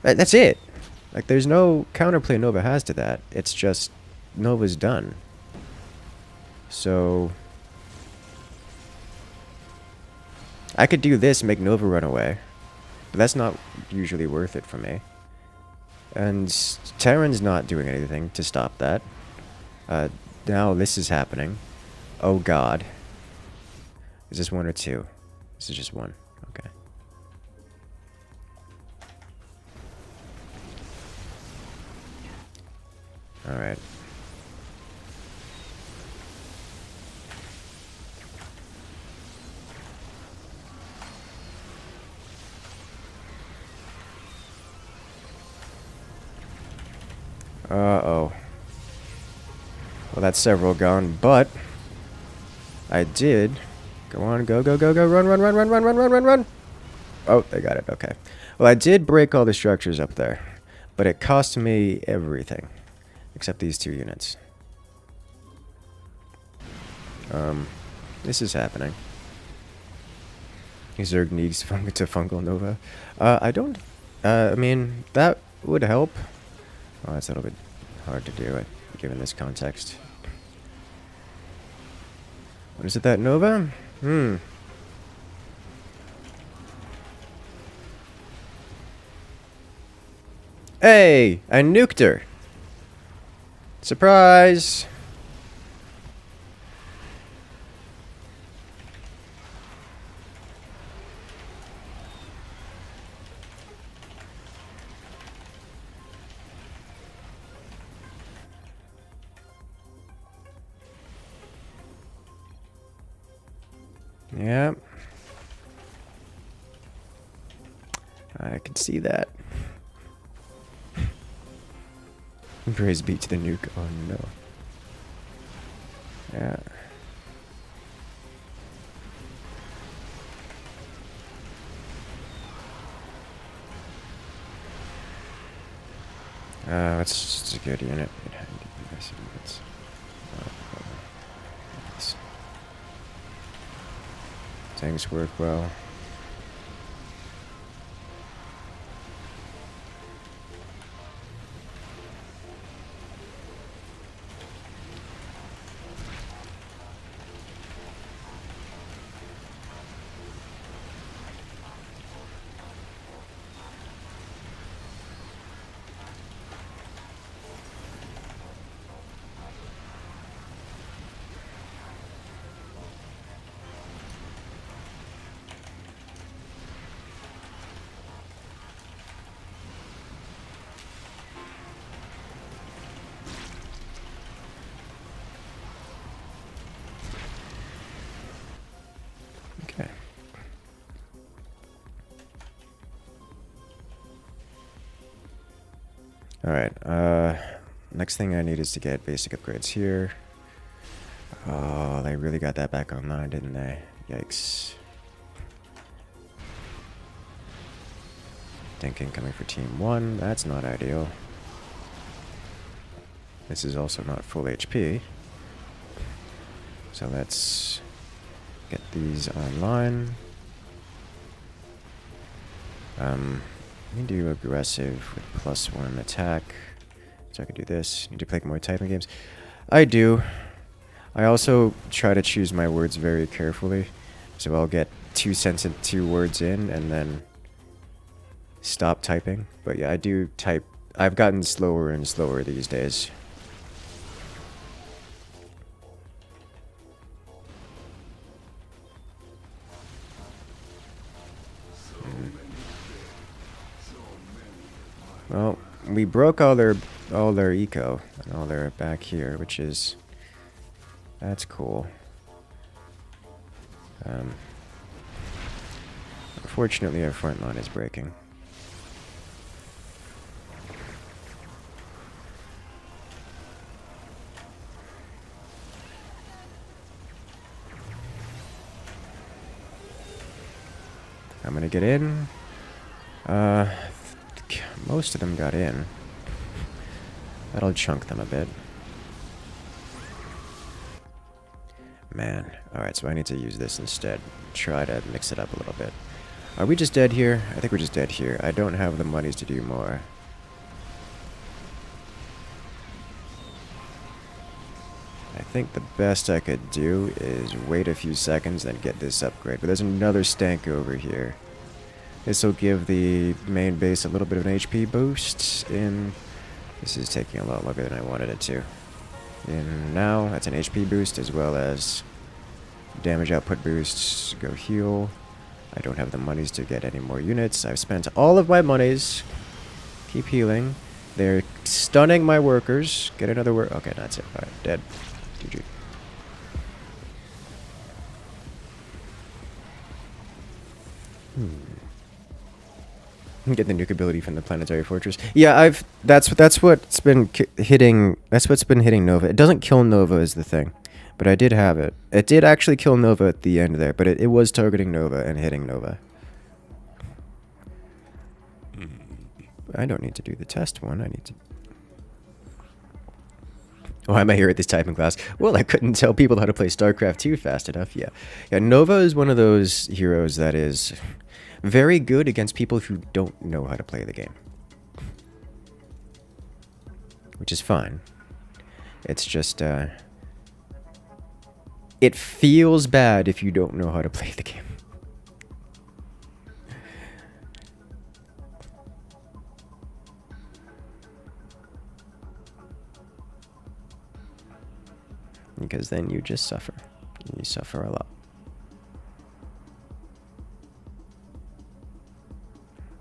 that's it. Like, there's no counterplay Nova has to that. It's just Nova's done. So I could do this and make Nova run away, but that's not usually worth it for me. And Terran's not doing anything to stop that. Now this is happening. Oh god. Is this one or two? This is just one. Okay. Alright. Uh-oh. Well, that's several gone, but I did... Go on, go, go, go, go, run, run, run, run, run, run, run, run, run! Oh, they got it, okay. Well, I did break all the structures up there, but it cost me everything, except these two units. This is happening. Zerg needs to fungal Nova. I don't, I mean, that would help. Oh, that's a little bit hard to do, given this context. What is it, that Nova? Hey! I nuked her! Surprise! Yep. I can see that. Praise be to the nuke. Oh no. Yeah. It's a good unit. Things work well. Okay. Alright, next thing I need is to get basic upgrades here. Oh, they really got that back online, didn't they? Yikes. Thinking coming for team 1, that's not ideal. This is also not full HP. So let's get these online. Let me do aggressive with +1 attack. So I can do this. Need to play more typing games. I do. I also try to choose my words very carefully. So I'll get 2 sentences, 2 words in, and then stop typing. But yeah, I do type. I've gotten slower and slower these days. Well, we broke all their eco and all their back here, which is that's cool. Unfortunately, our front line is breaking. I'm gonna get in. Most of them got in. That'll chunk them a bit. Man. Alright, so I need to use this instead. Try to mix it up a little bit. Are we just dead here? I think we're just dead here. I don't have the monies to do more. I think the best I could do is wait a few seconds, then get this upgrade. But there's another stank over here. This will give the main base a little bit of an HP boost in... This is taking a lot longer than I wanted it to. And now, that's an HP boost as well as damage output boosts. Go heal. I don't have the monies to get any more units. I've spent all of my monies. Keep healing. They're stunning my workers. Get another work. Okay, that's it. Alright, dead. GG. Get the nuke ability from the planetary fortress. Yeah, that's what's been hitting. That's what's been hitting Nova. It doesn't kill Nova is the thing, but I did have it. It did actually kill Nova at the end there, but it was targeting Nova and hitting Nova. I don't need to do the test one. I need to. Why am I here at this typing class? Well, I couldn't tell people how to play StarCraft II fast enough. Yeah, Nova is one of those heroes that is very good against people who don't know how to play the game. Which is fine. It's just, it feels bad if you don't know how to play the game. Because then you just suffer. You suffer a lot.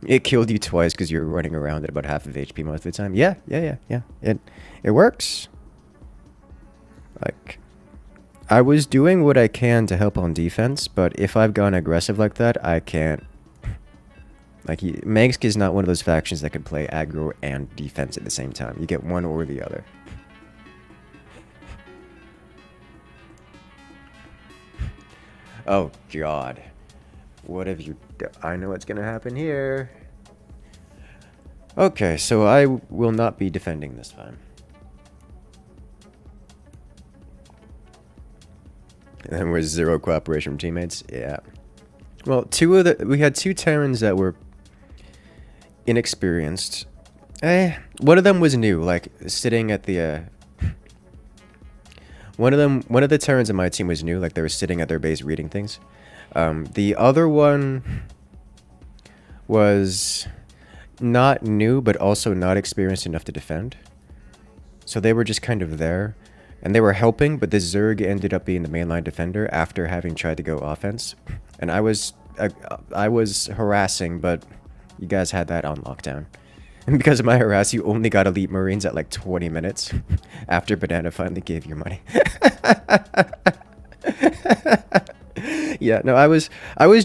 It killed you twice because you were running around at about half of HP most of the time. Yeah. It works. Like, I was doing what I can to help on defense, but if I've gone aggressive like that, I can't. Like, Megsk is not one of those factions that can play aggro and defense at the same time. You get one or the other. Oh, God. What have you done? I know what's going to happen here. Okay, so I will not be defending this time. And with 0 cooperation from teammates? Yeah. Well, we had 2 Terrans that were inexperienced. One of them was new, like, sitting at the, one of the Terrans in my team was new, like, they were sitting at their base reading things. The other one was not new, but also not experienced enough to defend. So they were just kind of there. And they were helping, but this Zerg ended up being the mainline defender after having tried to go offense. And I was harassing, but you guys had that on lockdown. And because of my harass, you only got Elite Marines at like 20 minutes after Banana finally gave you money. Yeah, no, I was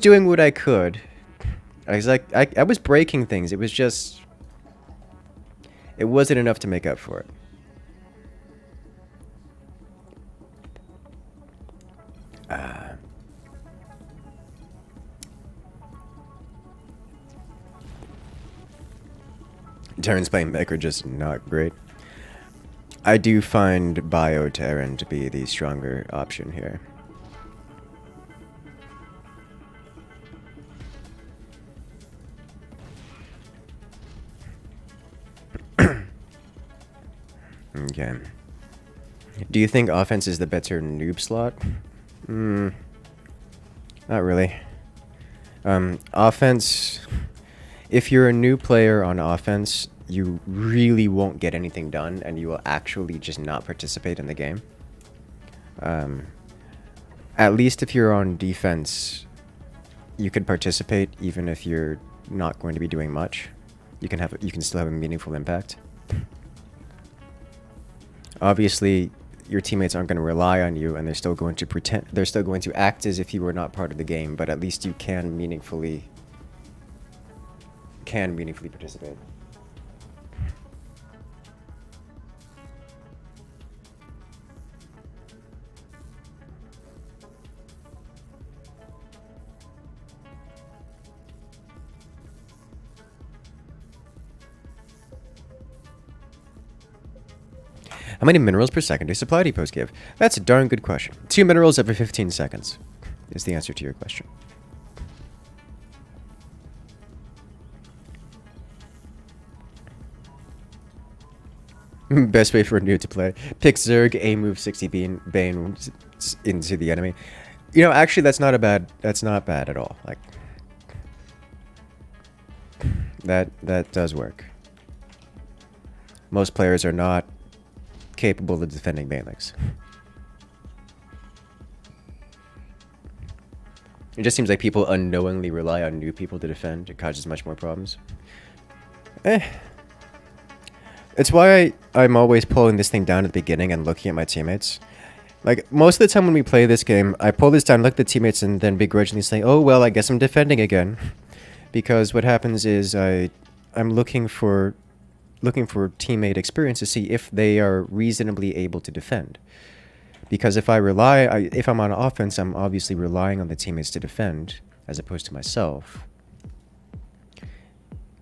doing what I could. I was like, I was breaking things. It was just, it wasn't enough to make up for it. Terrans playing mech are just not great. I do find Bio Terran to be the stronger option here. Okay. Do you think offense is the better noob slot? Not really. Offense, if you're a new player on offense, you really won't get anything done, and you will actually just not participate in the game. At least if you're on defense, you could participate even if you're not going to be doing much. You can still have a meaningful impact. Obviously, your teammates aren't going to rely on you, and they're still going to act as if you were not part of the game, but at least you can meaningfully participate. How many minerals per second do supply depots give? That's a darn good question. 2 minerals every 15 seconds is the answer to your question. Best way for a noob to play. Pick Zerg, A move 60 Bane into the enemy. You know, actually that's not bad at all. Like that does work. Most players are not capable of defending Banelix. It just seems like people unknowingly rely on new people to defend. It causes much more problems. It's why I'm always pulling this thing down at the beginning and looking at my teammates. Like, most of the time when we play this game, I pull this down, look at the teammates, and then begrudgingly say, oh, well, I guess I'm defending again. Because what happens is I'm looking for teammate experience to see if they are reasonably able to defend. Because if I'm on offense, I'm obviously relying on the teammates to defend as opposed to myself.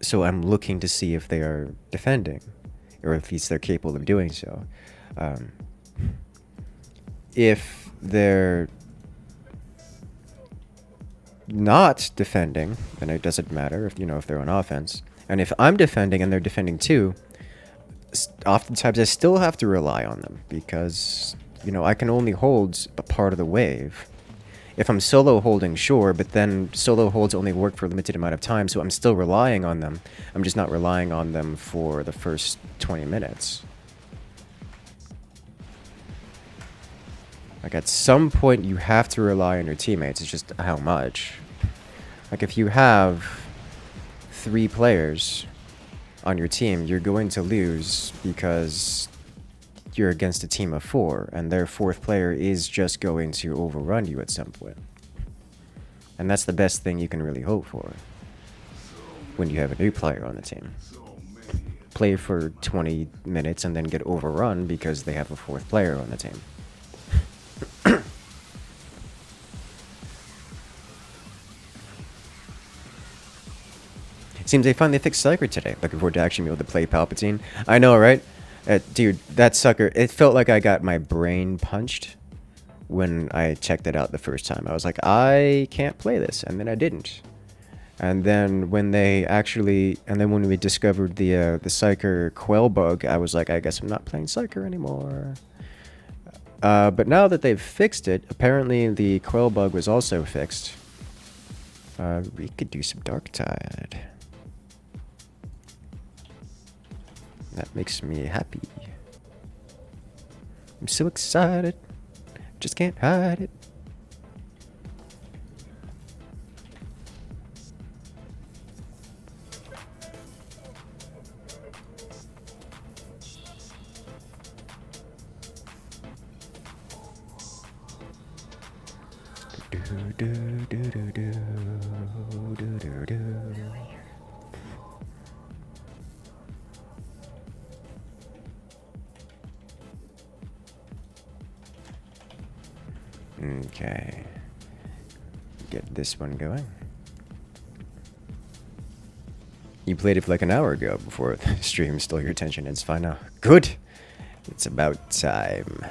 So I'm looking to see if they are defending, or at least they're capable of doing so. If they're not defending, then it doesn't matter if they're on offense. And if I'm defending and they're defending too, oftentimes I still have to rely on them because, I can only hold a part of the wave. If I'm solo holding, sure, but then solo holds only work for a limited amount of time, so I'm still relying on them. I'm just not relying on them for the first 20 minutes. Like, at some point, you have to rely on your teammates. It's just how much. Like, if you have 3 players on your team, you're going to lose because you're against a team of 4, and their 4th player is just going to overrun you at some point. And that's the best thing you can really hope for when you have a new player on the team. Play for 20 minutes and then get overrun because they have a 4th player on the team. Seems they finally fixed Psyker today. Looking forward to actually being able to play Palpatine. I know, right? Dude, that sucker, it felt like I got my brain punched when I checked it out the first time. I was like, I can't play this, and then I didn't. And then when we discovered the Psyker Quell bug, I was like, I guess I'm not playing Psyker anymore. But now that they've fixed it, apparently the Quell bug was also fixed. We could do some Dark Tide. That makes me happy. I'm so excited. Just can't hide it. Do do do do do do do do. Okay. Get this one going. You played it for like an hour ago before the stream stole your attention. It's fine now. Good. It's about time.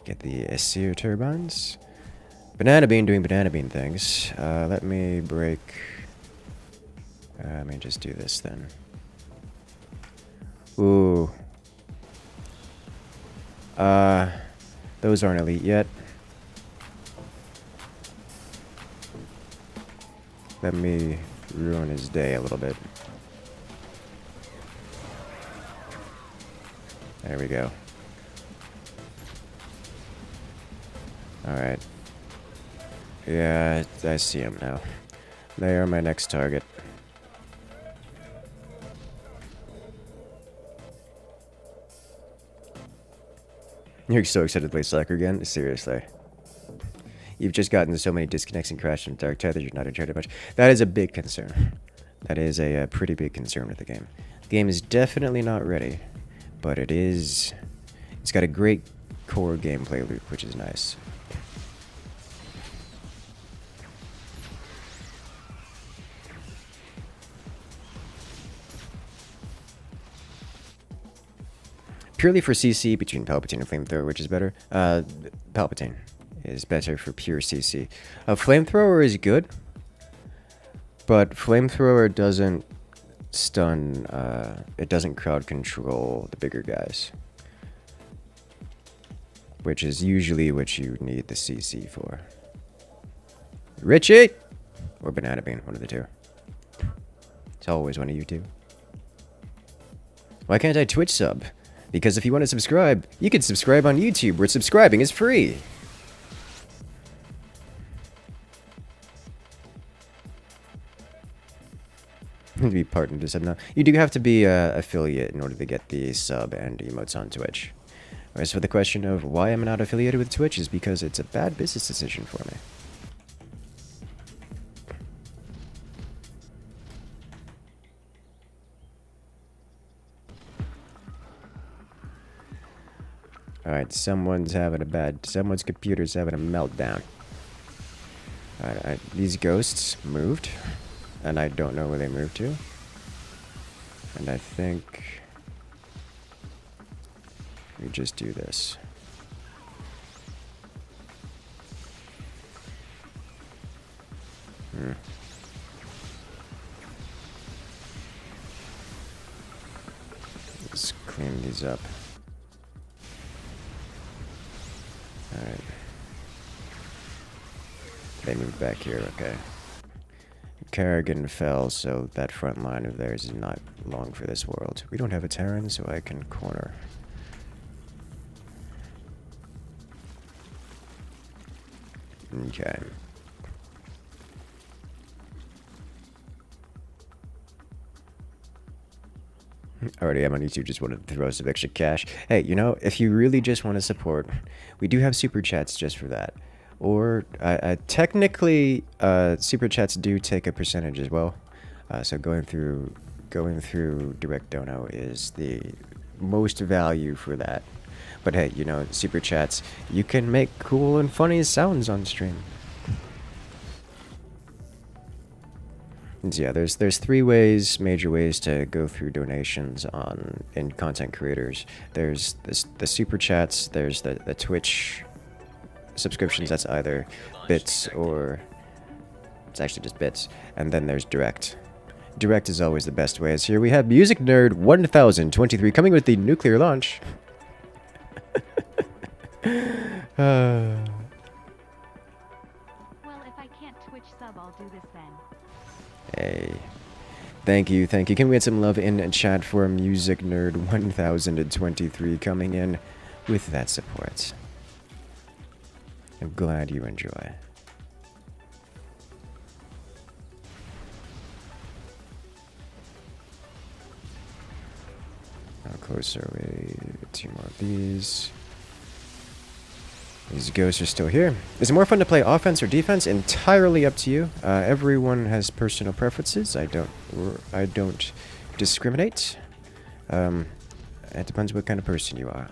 Get the Seer turbines. Banana Bean doing banana bean things. Let me break... let me just do this then. Ooh. Those aren't elite yet. Let me ruin his day a little bit. There we go. Alright. Yeah, I see him now. They are my next target. You're so excited to play soccer again? Seriously. You've just gotten so many disconnects and crashed in dark chat that you're not enjoying it much. That is a big concern. That is a pretty big concern with the game. The game is definitely not ready, but it is... It's got a great core gameplay loop, which is nice. Purely for CC between Palpatine and Flamethrower, which is better? Palpatine is better for pure CC. Flamethrower is good, but Flamethrower doesn't stun, it doesn't crowd control the bigger guys. Which is usually what you need the CC for. Richie! Or Banana Bean, one of the two. It's always one of you two. Why can't I Twitch sub? Because if you want to subscribe, you can subscribe on YouTube, where subscribing is free. To be partnered to sub now. You do have to be an affiliate in order to get the sub and emotes on Twitch. As for the question of why I'm not affiliated with Twitch is because it's a bad business decision for me. Alright, someone's computer's having a meltdown. Alright, these ghosts moved, and I don't know where they moved to. And I think we just do this. Let's clean these up. Alright. They moved back here, okay. Kerrigan fell, so that front line of theirs is not long for this world. We don't have a Terran, so I can corner. Okay. Already I'm on YouTube, just wanted to throw some extra cash. Hey, you know, if you really just want to support, we do have super chats just for that. Or, technically, super chats do take a percentage as well. So going through direct dono is the most value for that. But hey, you know, super chats, you can make cool and funny sounds on stream. And so yeah, there's three major ways to go through donations in content creators. There's the super chats, there's the Twitch subscriptions, that's either bits or it's actually just bits, and then there's direct. Direct is always the best way. As here we have Music Nerd 1023 coming with the nuclear launch. Well, if I can't Twitch sub, I'll do this then. Hey. Thank you. Can we get some love in chat for Music Nerd 1023 coming in with that support? I'm glad you enjoy. How close are we? Two more of these. These ghosts are still here. Is it more fun to play offense or defense? Entirely up to you. Everyone has personal preferences. I don't discriminate. It depends what kind of person you are.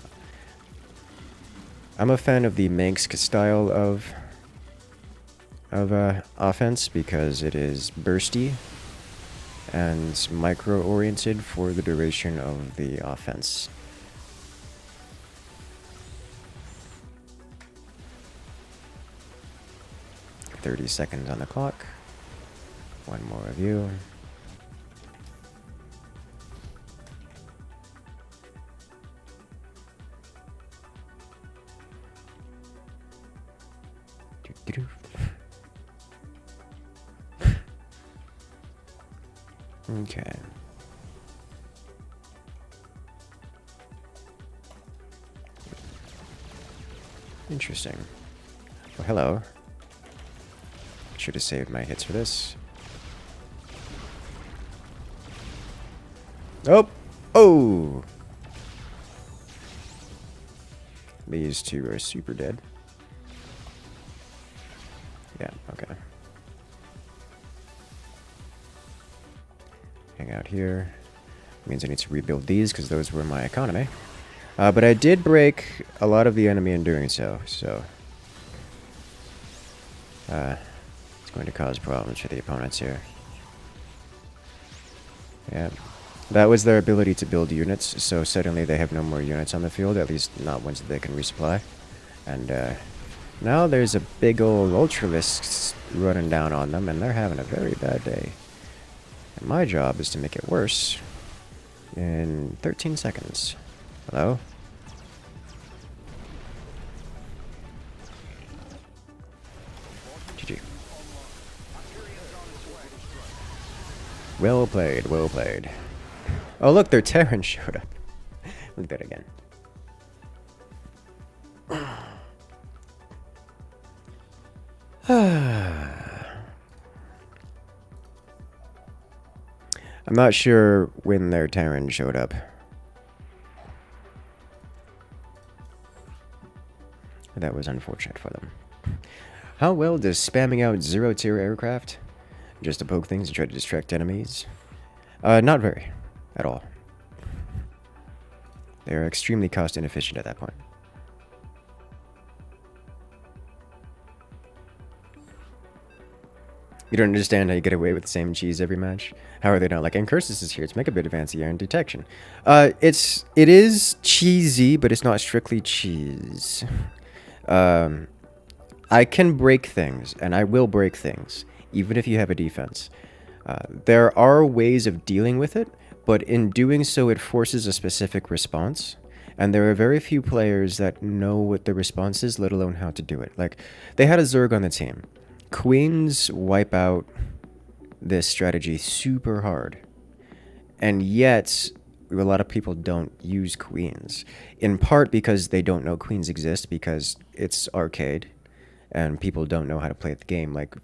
I'm a fan of the Manx style of offense because it is bursty and micro-oriented for the duration of the offense. 30 seconds on the clock. One more of you. Doo-doo-doo. Okay. Interesting. Well, hello. Should have saved my hits for this. Oh! Oh! These two are super dead. Yeah, okay. Hang out here. Means I need to rebuild these because those were my economy. But I did break a lot of the enemy in doing so, it's going to cause problems for the opponents here. Yeah. That was their ability to build units, so suddenly they have no more units on the field, at least not ones that they can resupply. And now there's a big old Ultralisk running down on them, and they're having a very bad day. And my job is to make it worse in 13 seconds. Hello? GG. Well played, well played. Oh look, their Terran showed up. Look at that again. I'm not sure when their Terran showed up. That was unfortunate for them. How well does spamming out 0-tier aircraft just to poke things and try to distract enemies? Not very. At all. They're extremely cost inefficient at that point. You don't understand how you get away with the same cheese every match? How are they not like Incursus is here to make a bit of anti-air and detection? It is cheesy, but it's not strictly cheese. I can break things, and I will break things, even if you have a defense. There are ways of dealing with it, but in doing so, it forces a specific response. And there are very few players that know what the response is, let alone how to do it. Like, they had a Zerg on the team. Queens wipe out this strategy super hard. And yet, a lot of people don't use queens. In part because they don't know queens exist, because it's arcade. And people don't know how to play the game, like,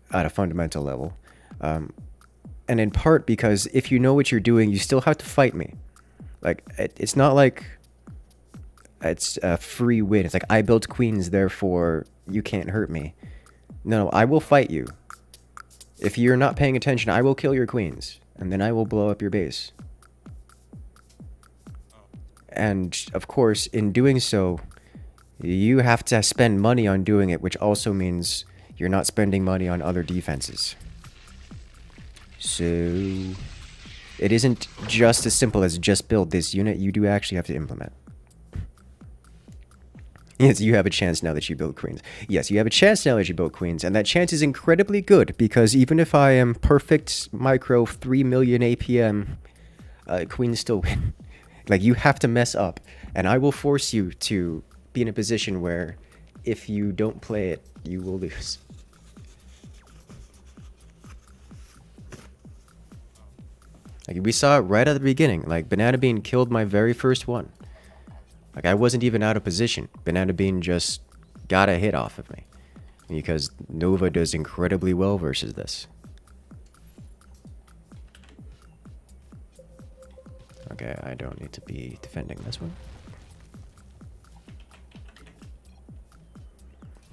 at a fundamental level. And in part because if you know what you're doing, you still have to fight me. Like, it's not like it's a free win. It's like, I built queens, therefore you can't hurt me. No, I will fight you. If you're not paying attention, I will kill your queens. And then I will blow up your base. And, of course, in doing so, you have to spend money on doing it, which also means you're not spending money on other defenses. So, it isn't just as simple as just build this unit. You do actually have to implement. Yes, you have a chance now that you build queens. Yes, you have a chance now that you build queens, and that chance is incredibly good, because even if I am perfect micro 3 million APM, queens still win. Like, you have to mess up, and I will force you to be in a position where if you don't play it, you will lose. Like, we saw it right at the beginning. Like, Banana Bean killed my very first one. Like, I wasn't even out of position. Banana Bean just got a hit off of me. Because Nova does incredibly well versus this. Okay, I don't need to be defending this one.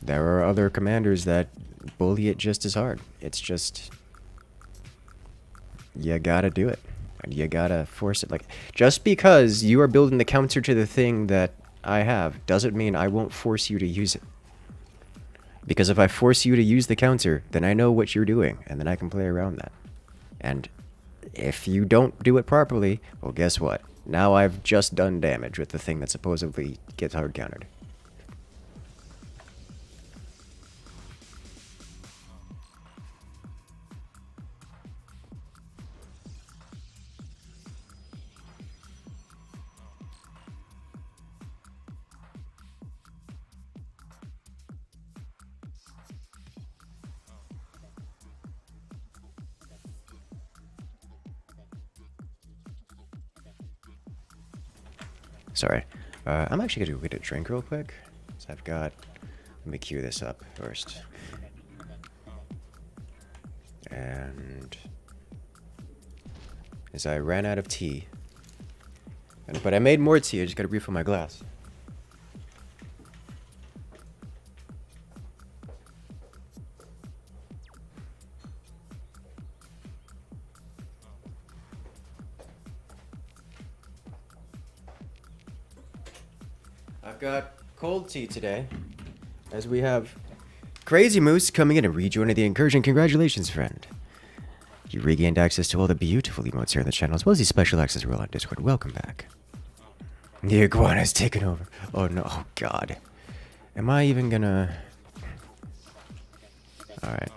There are other commanders that bully it just as hard. It's just, you gotta do it. And you gotta force it. Like, just because you are building the counter to the thing that I have doesn't mean I won't force you to use it. Because if I force you to use the counter, then I know what you're doing, and then I can play around that. And if you don't do it properly, well, guess what? Now I've just done damage with the thing that supposedly gets hard countered. Sorry. I'm actually gonna go get a drink real quick. So I've got. Let me cue this up first. And as I ran out of tea, but I made more tea. I just gotta refill my glass. I've got cold tea today, as we have Crazy Moose coming in and rejoining the incursion. Congratulations, friend. You regained access to all the beautiful emotes here on the channel, as well as the special access role on Discord. Welcome back. The iguana's taken over. Oh no, oh god. Am I even gonna... Alright.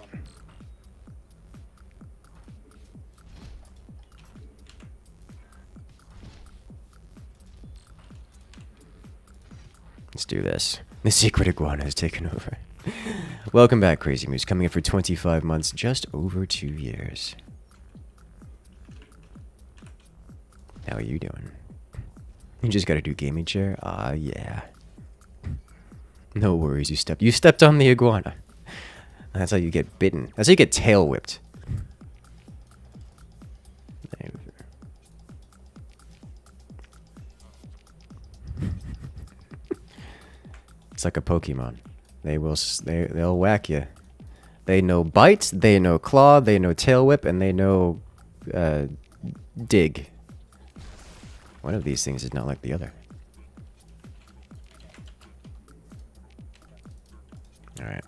Let's do this. The secret iguana has taken over. Welcome back, Crazy Moose. Coming in for 25 months, just over 2 years. How are you doing? You just gotta do gaming chair? Ah, yeah. No worries, you stepped on the iguana. That's how you get bitten. That's how you get tail whipped. It's like a Pokemon. They'll whack you. They know bite, they know claw, they know tail whip, and they know dig. One of these things is not like the other. All right.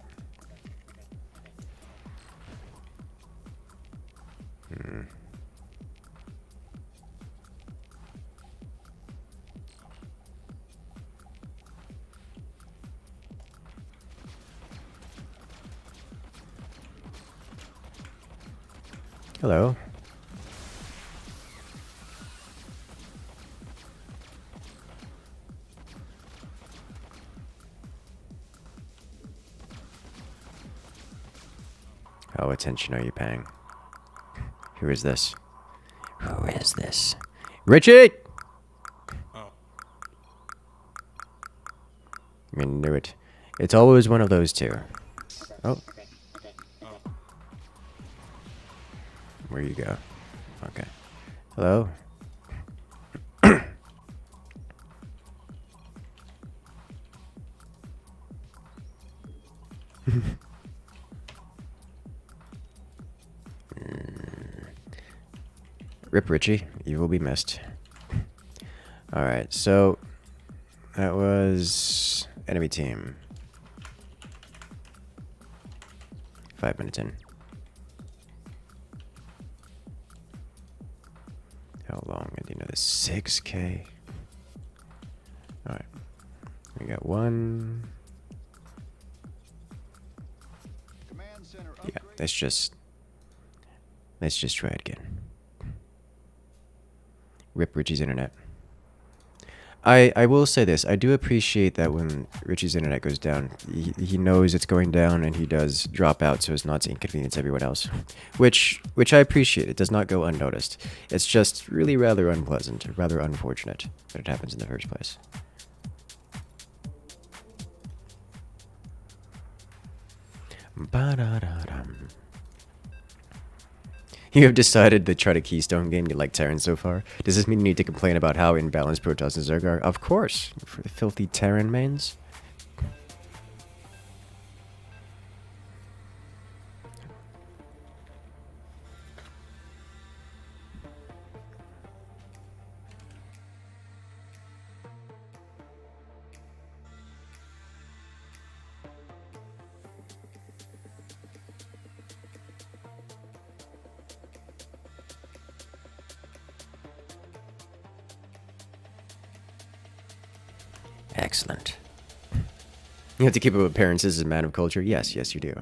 Hello. How attention are you paying? Who is this? Who is this? Richard! Oh. I knew it. It's always one of those two. Oh. Where you go? Okay. Hello? Rip Richie, you will be missed. Alright, so that was enemy team. 5 minutes in. How long? Do you know this? 6K. Alright. We got one. Command center Yeah, upgrade. let's just try it again. Rip Richie's internet. I will say this. I do appreciate that when Richie's internet goes down, he knows it's going down and he does drop out so as not to inconvenience everyone else. Which I appreciate. It does not go unnoticed. It's just really rather unpleasant, rather unfortunate that it happens in the first place. Ba-da-da-dum. You have decided to try to Keystone game. You like Terran so far. Does this mean you need to complain about how imbalanced Protoss and Zerg are? Of course. For the filthy Terran mains. Excellent. You have to keep up appearances as a man of culture? Yes, yes you do.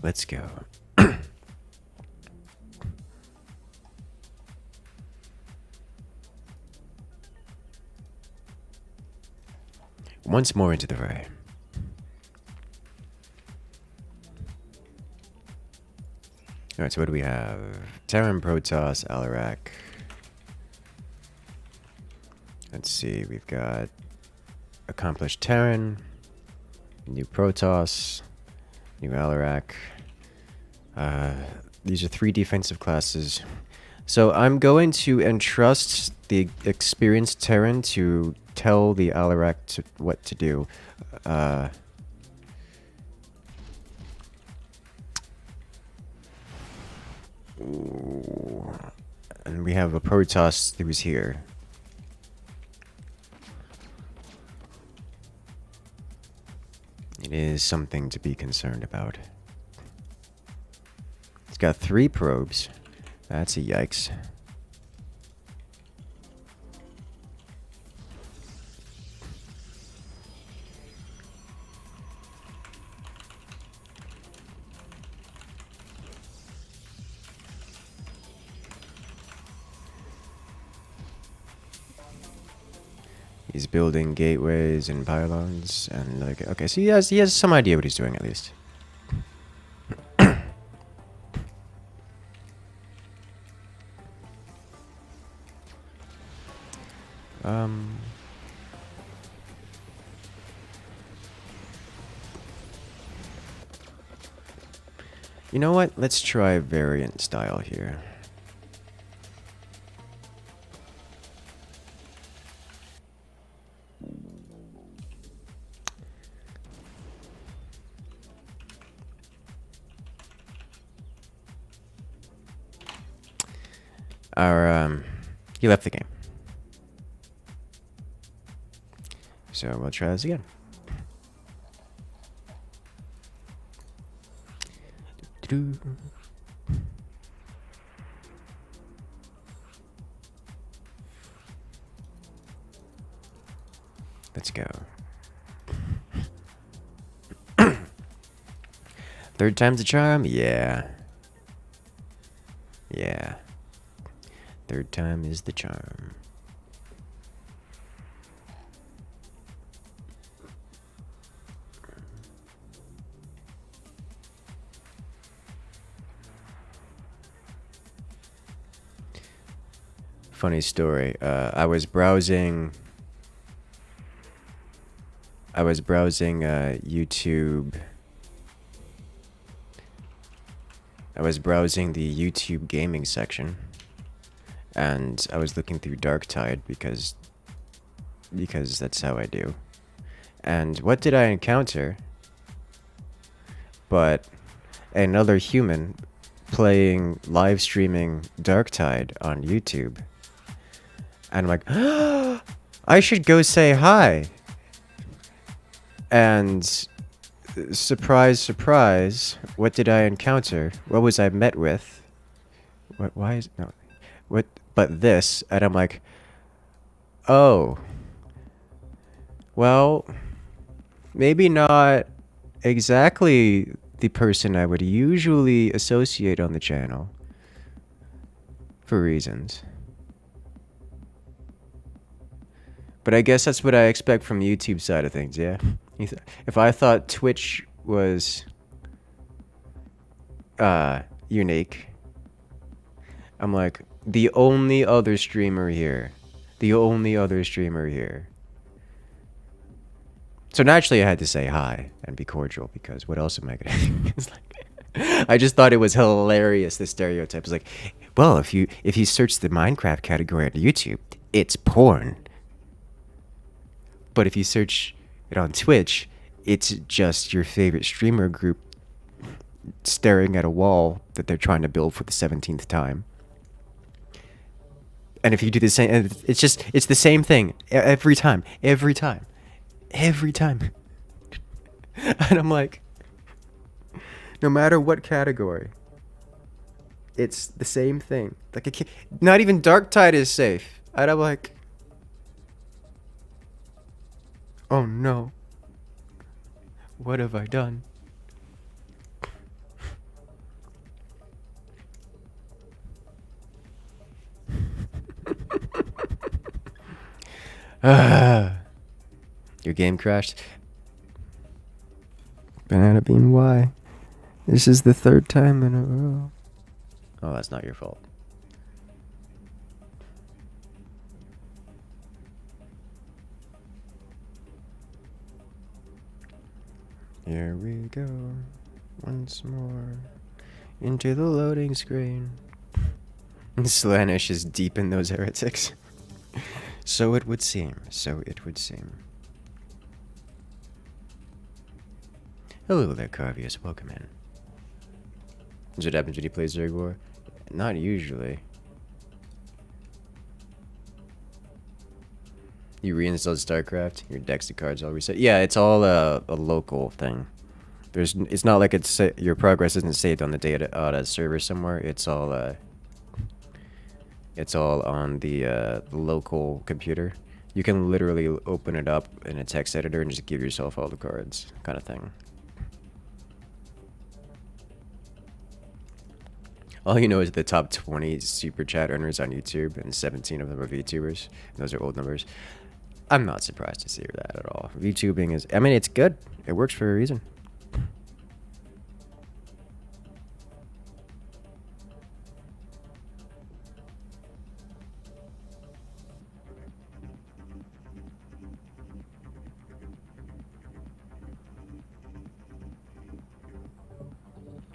Let's go. once more into the fray. Alright, so what do we have? Terran, Protoss, Alarak. Let's see, we've got Accomplished Terran, new Protoss, new Alarak. These are 3 defensive classes. So I'm going to entrust the experienced Terran to tell the Alarak what to do. Ooh. And we have a Protoss who's here. It is something to be concerned about. It's got 3 probes. That's a yikes. He's building gateways and pylons and like, okay, so he has some idea what he's doing at least. You know what? Let's try variant style here. He left the game. So we'll try this again. Let's go. Third time's the charm? Yeah. Yeah. Third time is the charm. Funny story. I was browsing YouTube. I was browsing the YouTube gaming section, and I was looking through Darktide because that's how I do. And what did I encounter? But another human playing, live streaming Darktide on YouTube. And I'm like, I should go say hi. And surprise, surprise, what did I encounter? What was I met with? What? Why is no? What? But this, and I'm like, oh. Well, maybe not exactly the person I would usually associate on the channel. For reasons. But I guess that's what I expect from the YouTube side of things, yeah? If I thought Twitch was unique, I'm like, the only other streamer here. The only other streamer here. So naturally I had to say hi and be cordial, because what else am I gonna do? It's like, I just thought it was hilarious, this stereotype. It's like, well, if you search the Minecraft category on YouTube, it's porn. But if you search it on Twitch, it's just your favorite streamer group staring at a wall that they're trying to build for the 17th time. And if you do the same, it's the same thing every time. And I'm like, no matter what category, it's the same thing. Like, not even Darktide is safe. And I'm like, oh no. What have I done? You're game crashed. Banana Bean, why? This is the third time in a row. Oh, that's not your fault. Here we go, once more, into the loading screen. Slaanesh is deep in those heretics. So it would seem, so it would seem. Hello there, Carvius, welcome in. Is what happens when you play Zerg War? Not usually. You reinstalled StarCraft, your decks of cards all reset. Yeah, it's all a local thing. It's not like your progress isn't saved on the data on a server somewhere. It's all on the local computer. You can literally open it up in a text editor and just give yourself all the cards, kind of thing. All you know is the top 20 super chat earners on YouTube, and 17 of them are VTubers. Those are old numbers. I'm not surprised to see that at all. VTubing is, I mean, it's good. It works for a reason.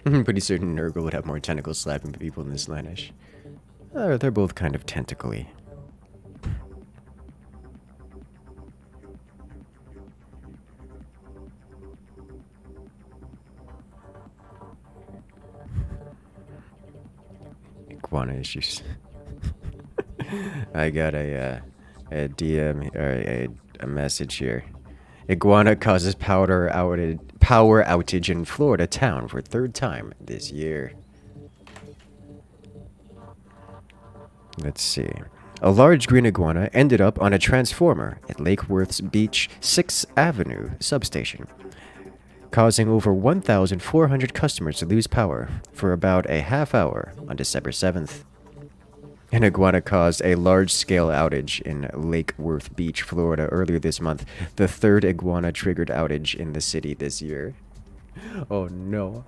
I'm pretty certain Nurgle would have more tentacles slapping people than Slaanesh. They're both kind of tentacly. Iguana issues. I got a DM or a message here. Iguana causes power outage in Florida town for third time this year. Let's see. A large green iguana ended up on a transformer at Lake Worth's Beach 6th Avenue substation, causing over 1,400 customers to lose power for about a half hour on December 7th. An iguana caused a large-scale outage in Lake Worth Beach, Florida earlier this month, the third iguana-triggered outage in the city this year. Oh no.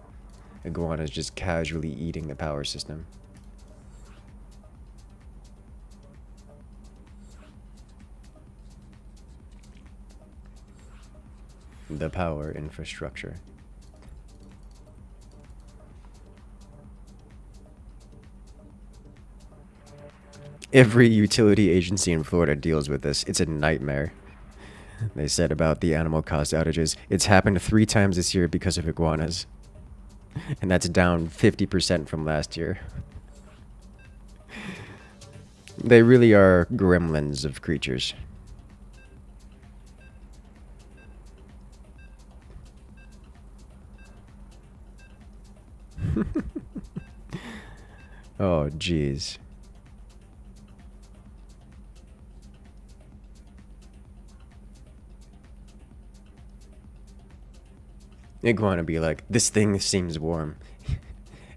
Iguana's just casually eating the power system. The power infrastructure. Every utility agency in Florida deals with this. It's a nightmare. They said about the animal caused outages. It's happened 3 times this year because of iguanas. And that's down 50% from last year. They really are gremlins of creatures. Oh, jeez. Iguana be like, this thing seems warm.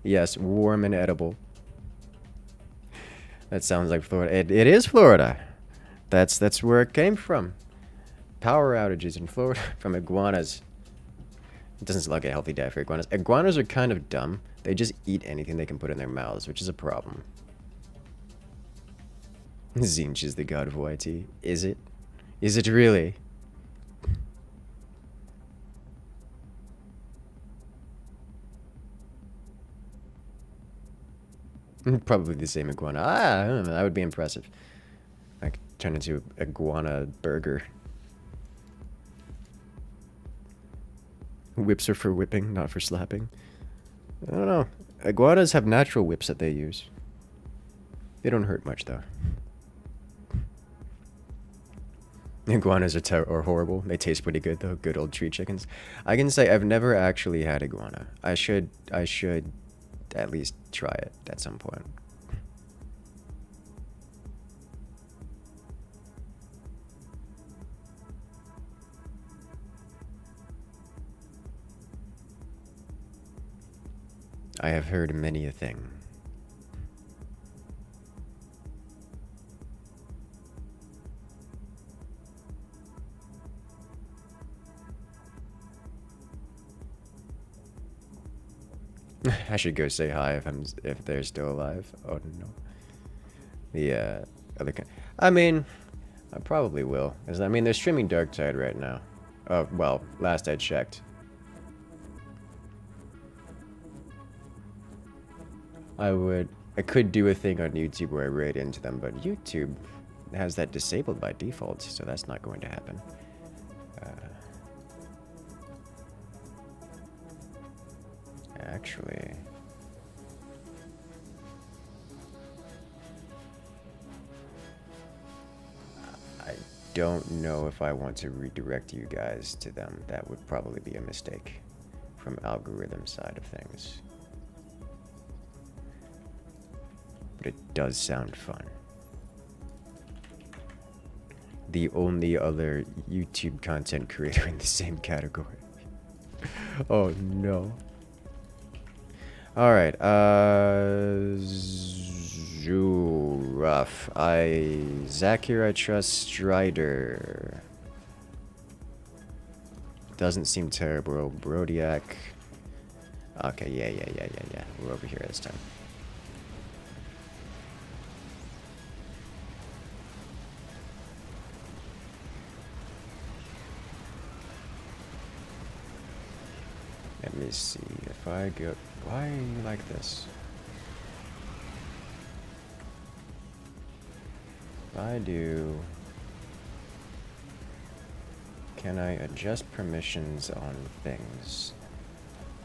Yes, warm and edible. That sounds like Florida. It is Florida. That's where it came from. Power outages in Florida from iguanas. It doesn't seem like a healthy diet for iguanas. Iguanas are kind of dumb. They just eat anything they can put in their mouths, which is a problem. Zinch is the god of YT. Is it? Is it really? Probably the same iguana. I don't know, that would be impressive. Like, turn into iguana burger. Whips are for whipping, not for slapping. I don't know. Iguanas have natural whips that they use. They don't hurt much, though. Iguanas are horrible. They taste pretty good, though. Good old tree chickens. I can say I've never actually had iguana. I should at least try it at some point. I have heard many a thing. I should go say hi if they're still alive. Oh no. The other I mean, I probably will. I mean, they're streaming Darktide right now. Oh, well, last I checked. I could do a thing on YouTube where I raid into them, but YouTube has that disabled by default, so that's not going to happen. Actually... I don't know if I want to redirect you guys to them. That would probably be a mistake from algorithm side of things. But it does sound fun. The only other YouTube content creator in the same category. Oh no. Alright, rough. Zakir, I trust. Strider. Doesn't seem terrible. Brodiak. Okay, yeah. We're over here this time. Let me see if I go. Why are you like this? If I do. Can I adjust permissions on things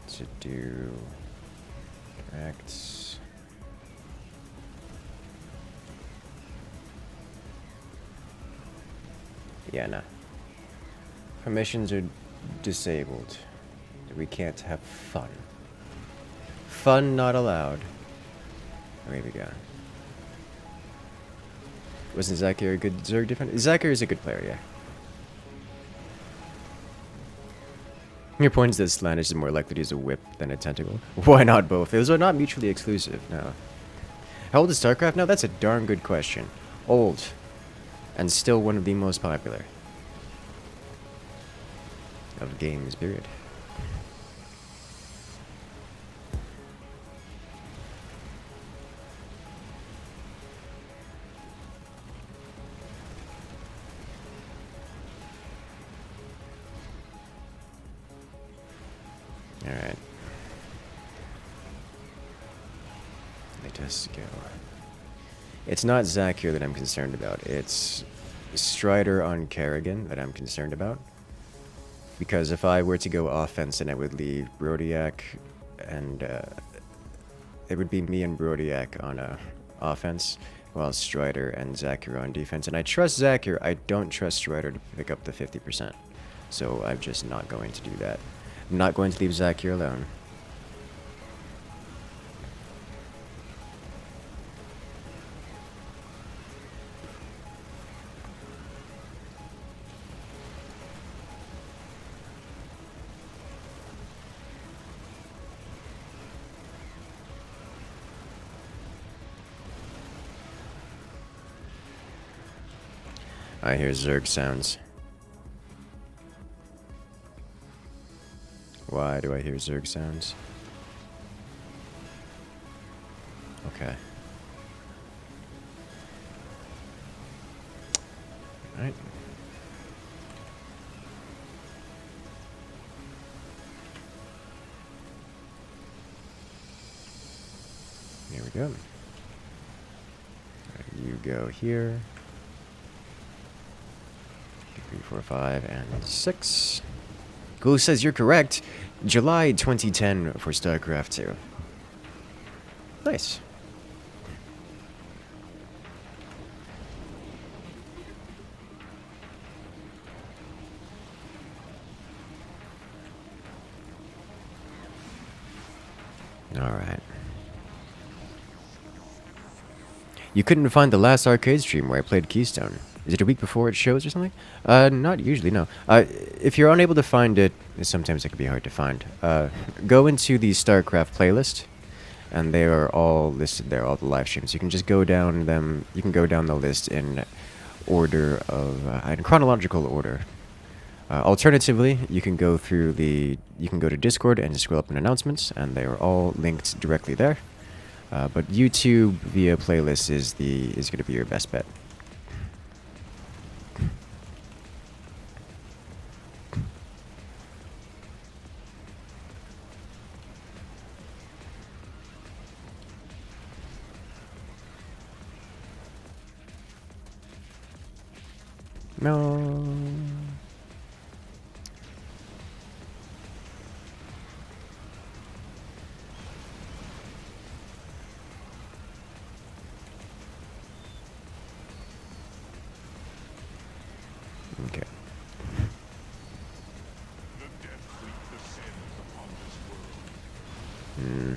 to do correct? Yeah, nah. Permissions are disabled. We can't have fun. Fun not allowed. Away we go. Wasn't Zakir a good Zerg defender? Zakir is a good player, yeah. Your point is that Slanish is more likely to use a whip than a tentacle. Why not both? Those are not mutually exclusive, no. How old is StarCraft now? That's a darn good question. Old. And still one of the most popular. Of games, period. Alright. Let us go. It's not Zakir that I'm concerned about. It's Strider on Kerrigan that I'm concerned about. Because if I were to go offense, then I would leave Brodiak and it would be me and Brodiak on offense, while Strider and Zakir on defense. And I trust Zakir. I don't trust Strider to pick up the 50%. So I'm just not going to do that. I'm not going to leave Zakir alone. I hear Zerg sounds. Why do I hear Zerg sounds? Okay. Alright. Here we go. Right, you go here. 3, 4, 5, and 6. Google says you're correct. July 2010 for StarCraft II. Nice. Alright. You couldn't find the last arcade stream where I played Keystone. Is it a week before it shows or something? Not usually, no. If you're unable to find it, sometimes it can be hard to find. Go into the StarCraft playlist, and they are all listed there, all the live streams. You can just go down them. You can go down the list in order of, in chronological order. Alternatively, you can go to Discord and scroll up in announcements, and they are all linked directly there. But YouTube via playlist is going to be your best bet. No. Okay. The Death Fleet descends upon this world. Hmm.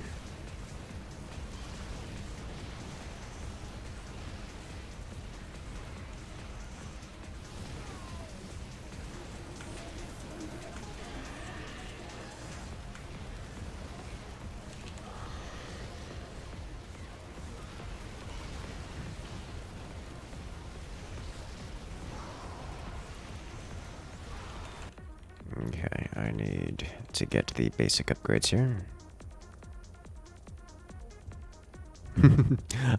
Okay, I need to get the basic upgrades here.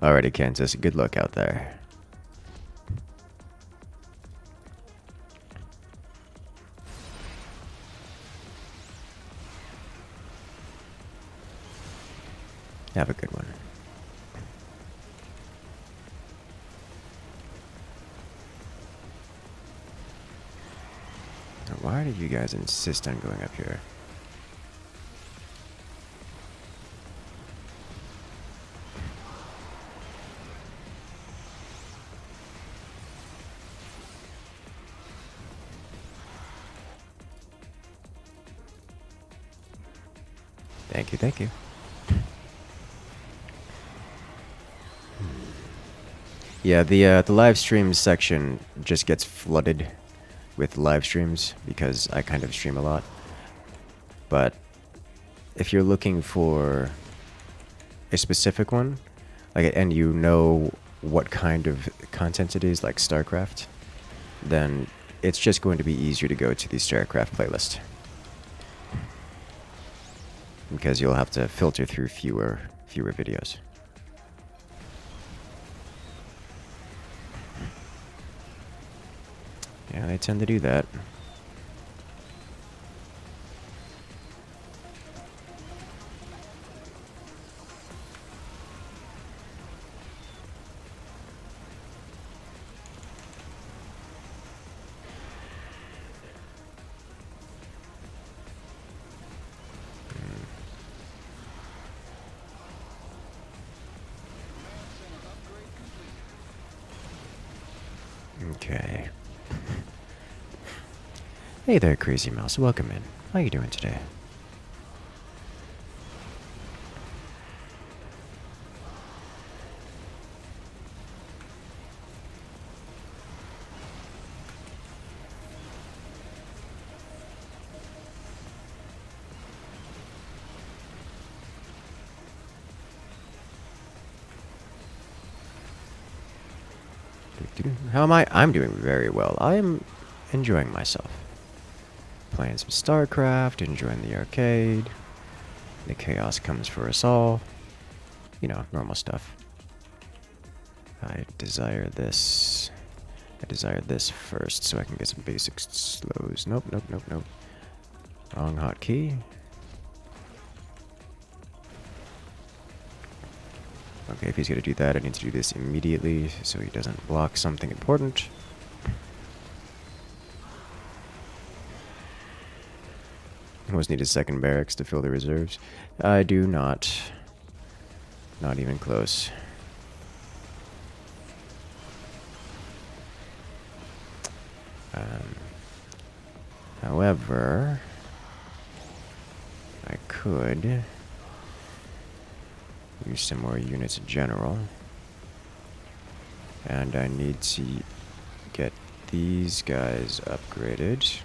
Alrighty, Kansas, good luck out there. Have a good one. Now, why do you guys insist on going up here? Thank you, thank you. Yeah, the live stream section just gets flooded with live streams because I kind of stream a lot. But if you're looking for a specific one, like, and you know what kind of content it is, like StarCraft, then it's just going to be easier to go to the StarCraft playlist. Because you'll have to filter through fewer videos. Yeah, they tend to do that. Okay. Hey there, Crazy Mouse. Welcome in. How you doing today? How am I? I'm doing very well. I am enjoying myself. Playing some StarCraft, enjoying the arcade. The chaos comes for us all. You know, normal stuff. I desire this. I desire this first so I can get some basic slows. Nope, nope, nope, nope. Wrong hotkey. Okay, if he's gonna do that, I need to do this immediately so he doesn't block something important. I almost need a second barracks to fill the reserves. I do not. Not even close. However, I could use some more units in general. And I need to get these guys upgraded.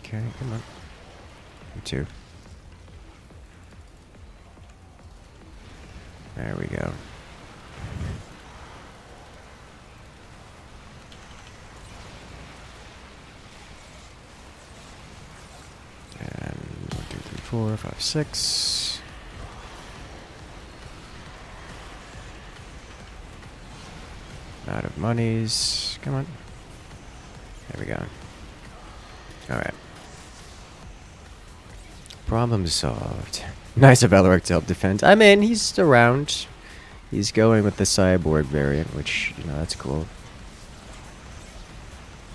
Okay, come on. You too. There we go. And 1, 2, 3, 4, 5, 6. Out of monies. Come on. There we go. Alright. Problem solved. Nice of Elric to help defend. I mean, he's around. He's going with the cyborg variant, which, you know, that's cool.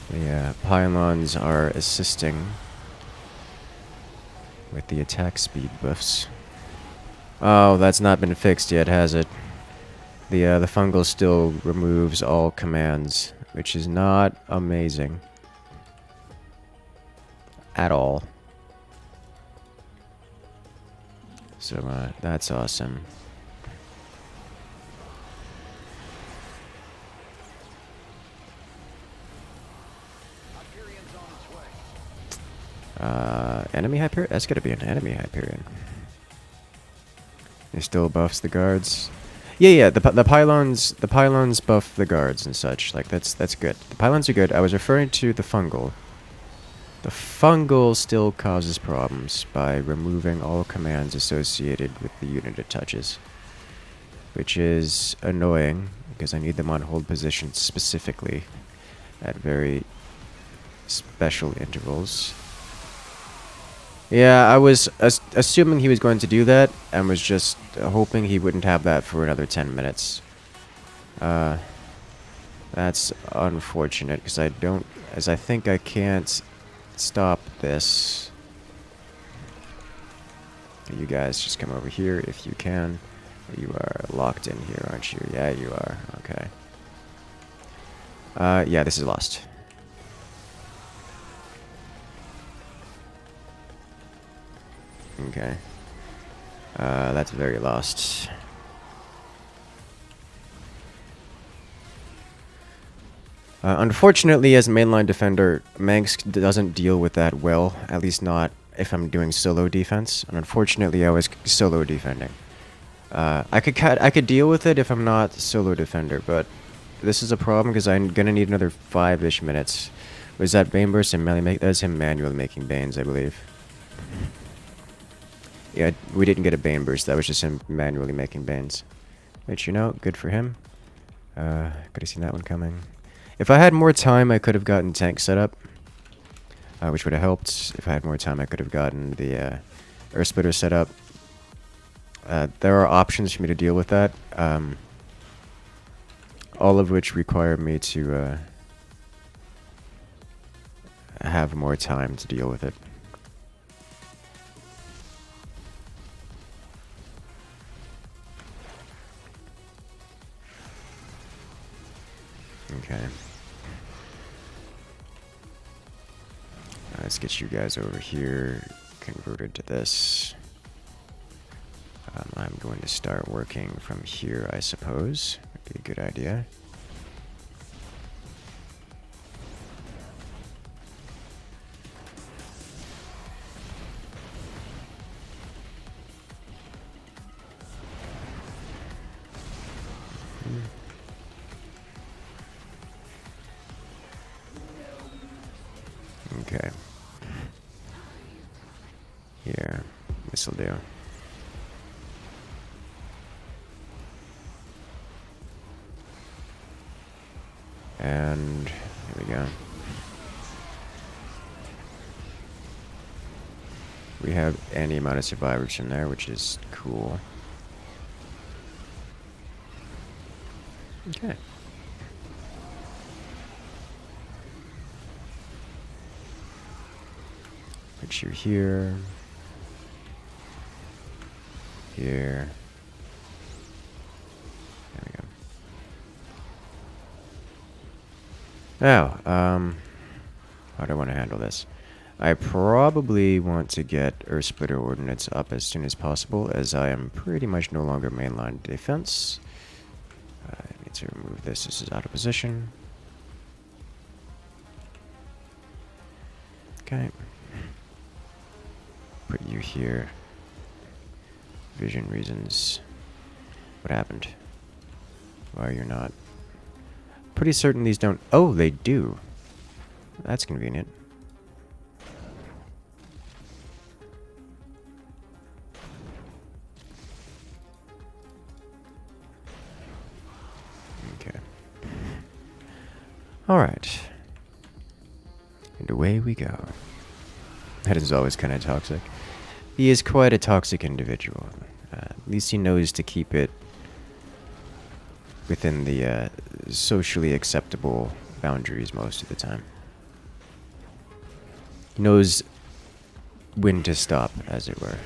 The pylons are assisting with the attack speed buffs. Oh, that's not been fixed yet, has it? The fungal still removes all commands, which is not amazing. At all. So, that's awesome. Enemy Hyperion? That's gotta be an enemy Hyperion. It still buffs the guards. Yeah, the pylons buff the guards and such. Like, that's good. The pylons are good. I was referring to the fungal. The fungal still causes problems by removing all commands associated with the unit it touches. Which is annoying, because I need them on hold positions specifically at very special intervals. Yeah, I was assuming he was going to do that, and was just hoping he wouldn't have that for another 10 minutes. That's unfortunate, because I think I can't stop this. You guys just come over here if you can. You are locked in here, aren't you? Yeah, you are. Okay. Yeah, this is lost. Okay. That's very lost. Unfortunately, as a mainline defender, Manx doesn't deal with that well. At least not if I'm doing solo defense. And unfortunately, I was solo defending. I could deal with it if I'm not solo defender, but this is a problem because I'm gonna need another 5-ish minutes. Was that Bane Burst and melee that was him manually making Banes, I believe. Yeah, we didn't get a Bane Burst, that was just him manually making Banes. Which, you know, good for him. Could have seen that one coming. If I had more time, I could have gotten tank set up, which would have helped. If I had more time, I could have gotten the Earth Splitter set up. There are options for me to deal with that, all of which require me to have more time to deal with it. Okay. Let's get you guys over here converted to this. I'm going to start working from here, I suppose. Would be a good idea. Okay. Here, this'll do. And here we go. We have any amount of survivors in there, which is cool. Okay. Put you here. Here. There we go. Now, how do I want to handle this? I probably want to get Earth Splitter Ordnance up as soon as possible, as I am pretty much no longer mainline defense. I need to remove this. This is out of position. Okay. put you here. Vision reasons. What happened? Why you're not? Pretty certain these don't. Oh, they do. That's convenient. Okay. Alright. And away we go. That is always kind of toxic. He is quite a toxic individual. At least he knows to keep it within the socially acceptable boundaries most of the time. He knows when to stop, as it were.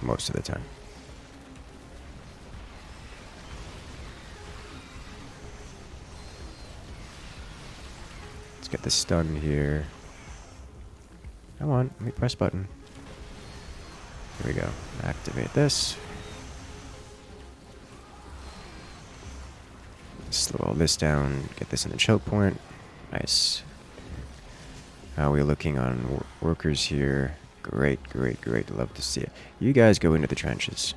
Most of the time. Let's get the stun here. Come on, let me press button. Here we go. Activate this. Slow all this down. Get this in the choke point. Nice. How are we looking on workers here? Great, great, great. Love to see it. You guys go into the trenches.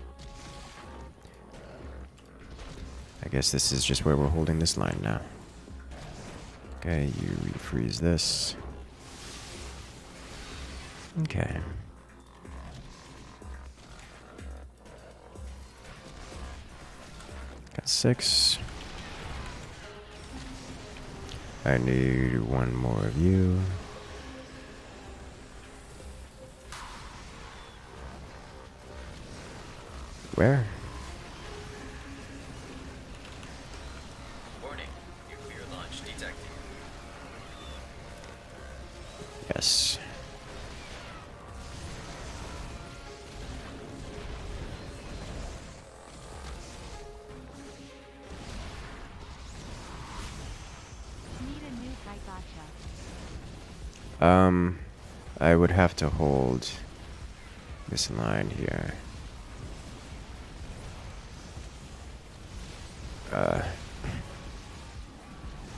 I guess this is just where we're holding this line now. Okay, you refreeze this. Okay. Got 6. I need one more of you. Where? Warning, nuclear launch detected. Yes. Need a nuke, I gotcha. I would have to hold this line here.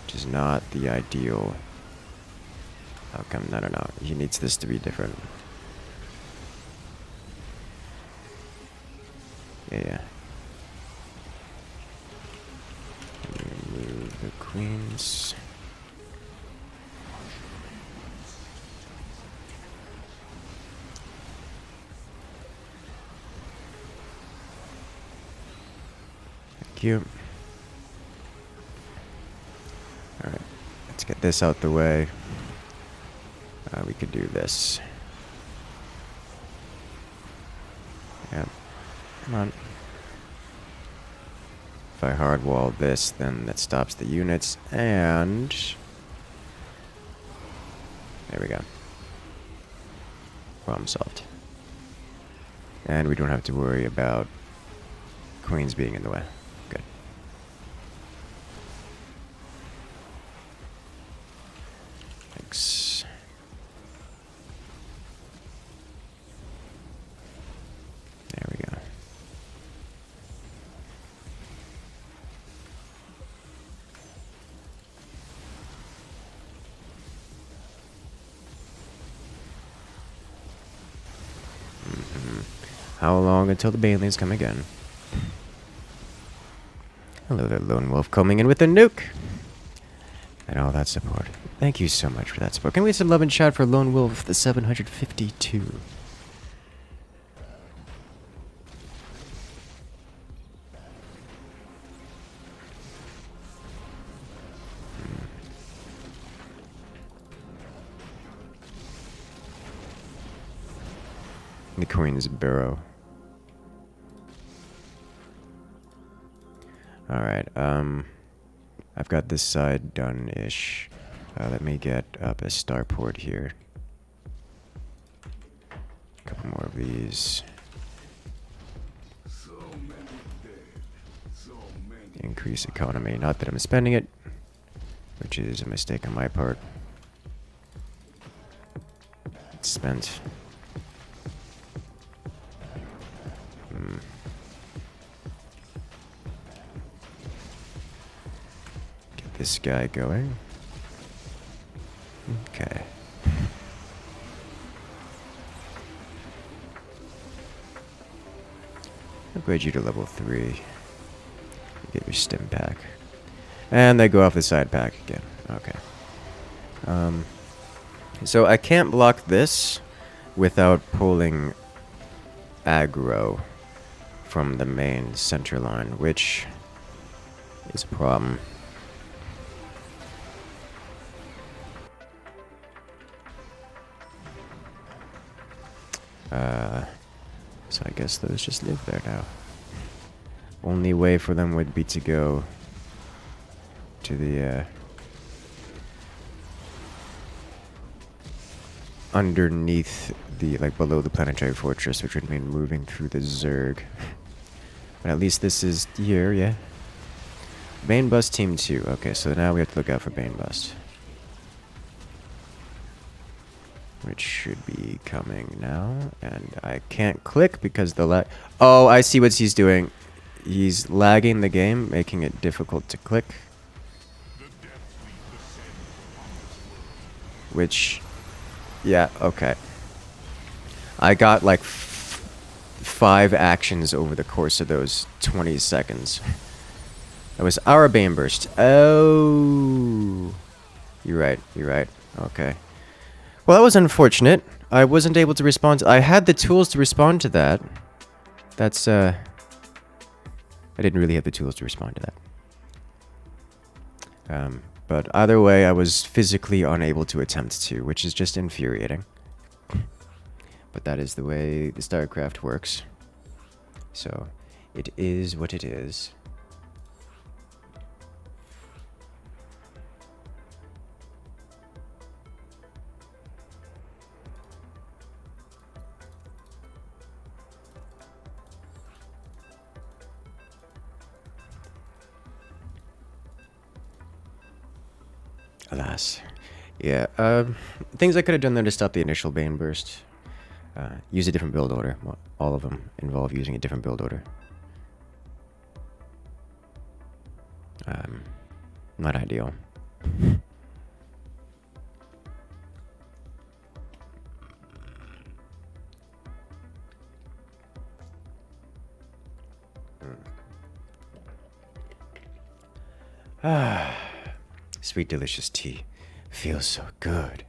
Which is not the ideal outcome. No, no, no. He needs this to be different. Yeah. Remove the queens. Thank you. Alright, let's get this out the way. We could do this. Yep. Come on. If I hardwall this, then that stops the units, and there we go. Problem solved. And we don't have to worry about queens being in the way. Good. Thanks. There we go. How long until the Balians come again? Hello there, Lone Wolf, coming in with a nuke! And all that support. Thank you so much for that support. Can we get some love and chat for Lone Wolf, the 752? The Queen's Barrow. Alright, I've got this side done-ish. Let me get up a starport here. A couple more of these. So many dead. So many. Increase economy. Not that I'm spending it, which is a mistake on my part. It's spent. this guy going. Okay. Upgrade you to level 3. Get your stim pack. And they go off the side pack again. Okay. So I can't block this without pulling aggro from the main center line, which is a problem. So I guess those just live there now. Only way for them would be to go to the underneath the, like, below the planetary fortress, which would mean moving through the Zerg. But at least this is here, yeah. Bane Bust Team 2. Okay, so now we have to look out for Bane Bust. Which should be coming now. And I can't click because the lag... Oh, I see what he's doing. He's lagging the game, making it difficult to click. Which... Yeah, okay. I got like 5 actions over the course of those 20 seconds. That was our Bane Burst. Oh. You're right, you're right. Okay. Well, that was unfortunate. I wasn't able to respond I had the tools to respond to that. That's, I didn't really have the tools to respond to that. But either way, I was physically unable to attempt to, which is just infuriating. But that is the way the StarCraft works. So, it is what it is. Alas. Yeah, things I could have done there to stop the initial Bane Burst. Use a different build order. Well, all of them involve using a different build order. Not ideal. Ah. Sweet, delicious tea. Feels so good.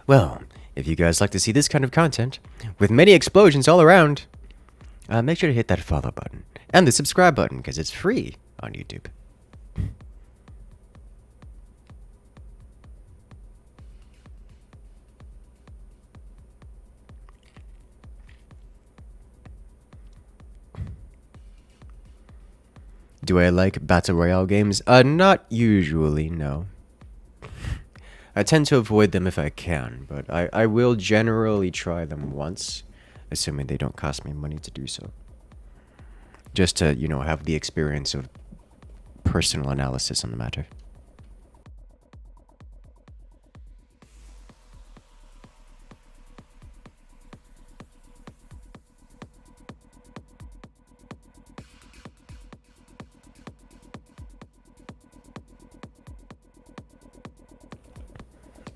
Well, if you guys like to see this kind of content, with many explosions all around, make sure to hit that follow button and the subscribe button, because it's free on YouTube. Do I like Battle Royale games? Not usually, no. I tend to avoid them if I can, but I will generally try them once, assuming they don't cost me money to do so. Just to, you know, have the experience of personal analysis on the matter.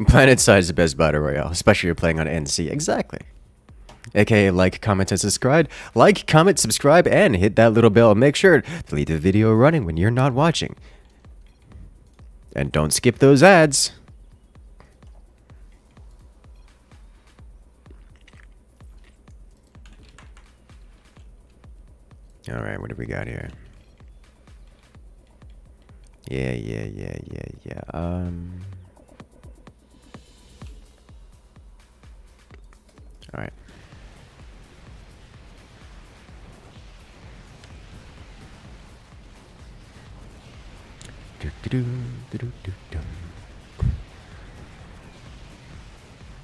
Planet side is the best battle royale, especially if you're playing on NC. Exactly. AKA like, comment, and subscribe. Like, comment, subscribe, and hit that little bell. Make sure to leave the video running when you're not watching. And don't skip those ads. Alright, what do we got here? Yeah. Alright.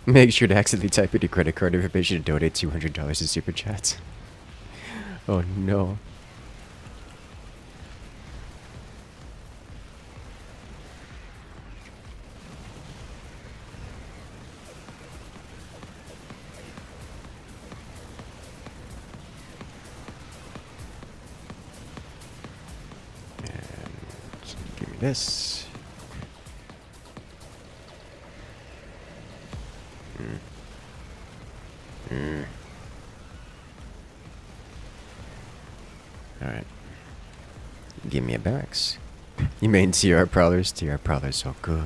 Make sure to accidentally type in your credit card information to donate $200 in super chats. Oh no. Give me this. Alright. Give me a barracks. You main TR Prowlers? TR Prowlers so good.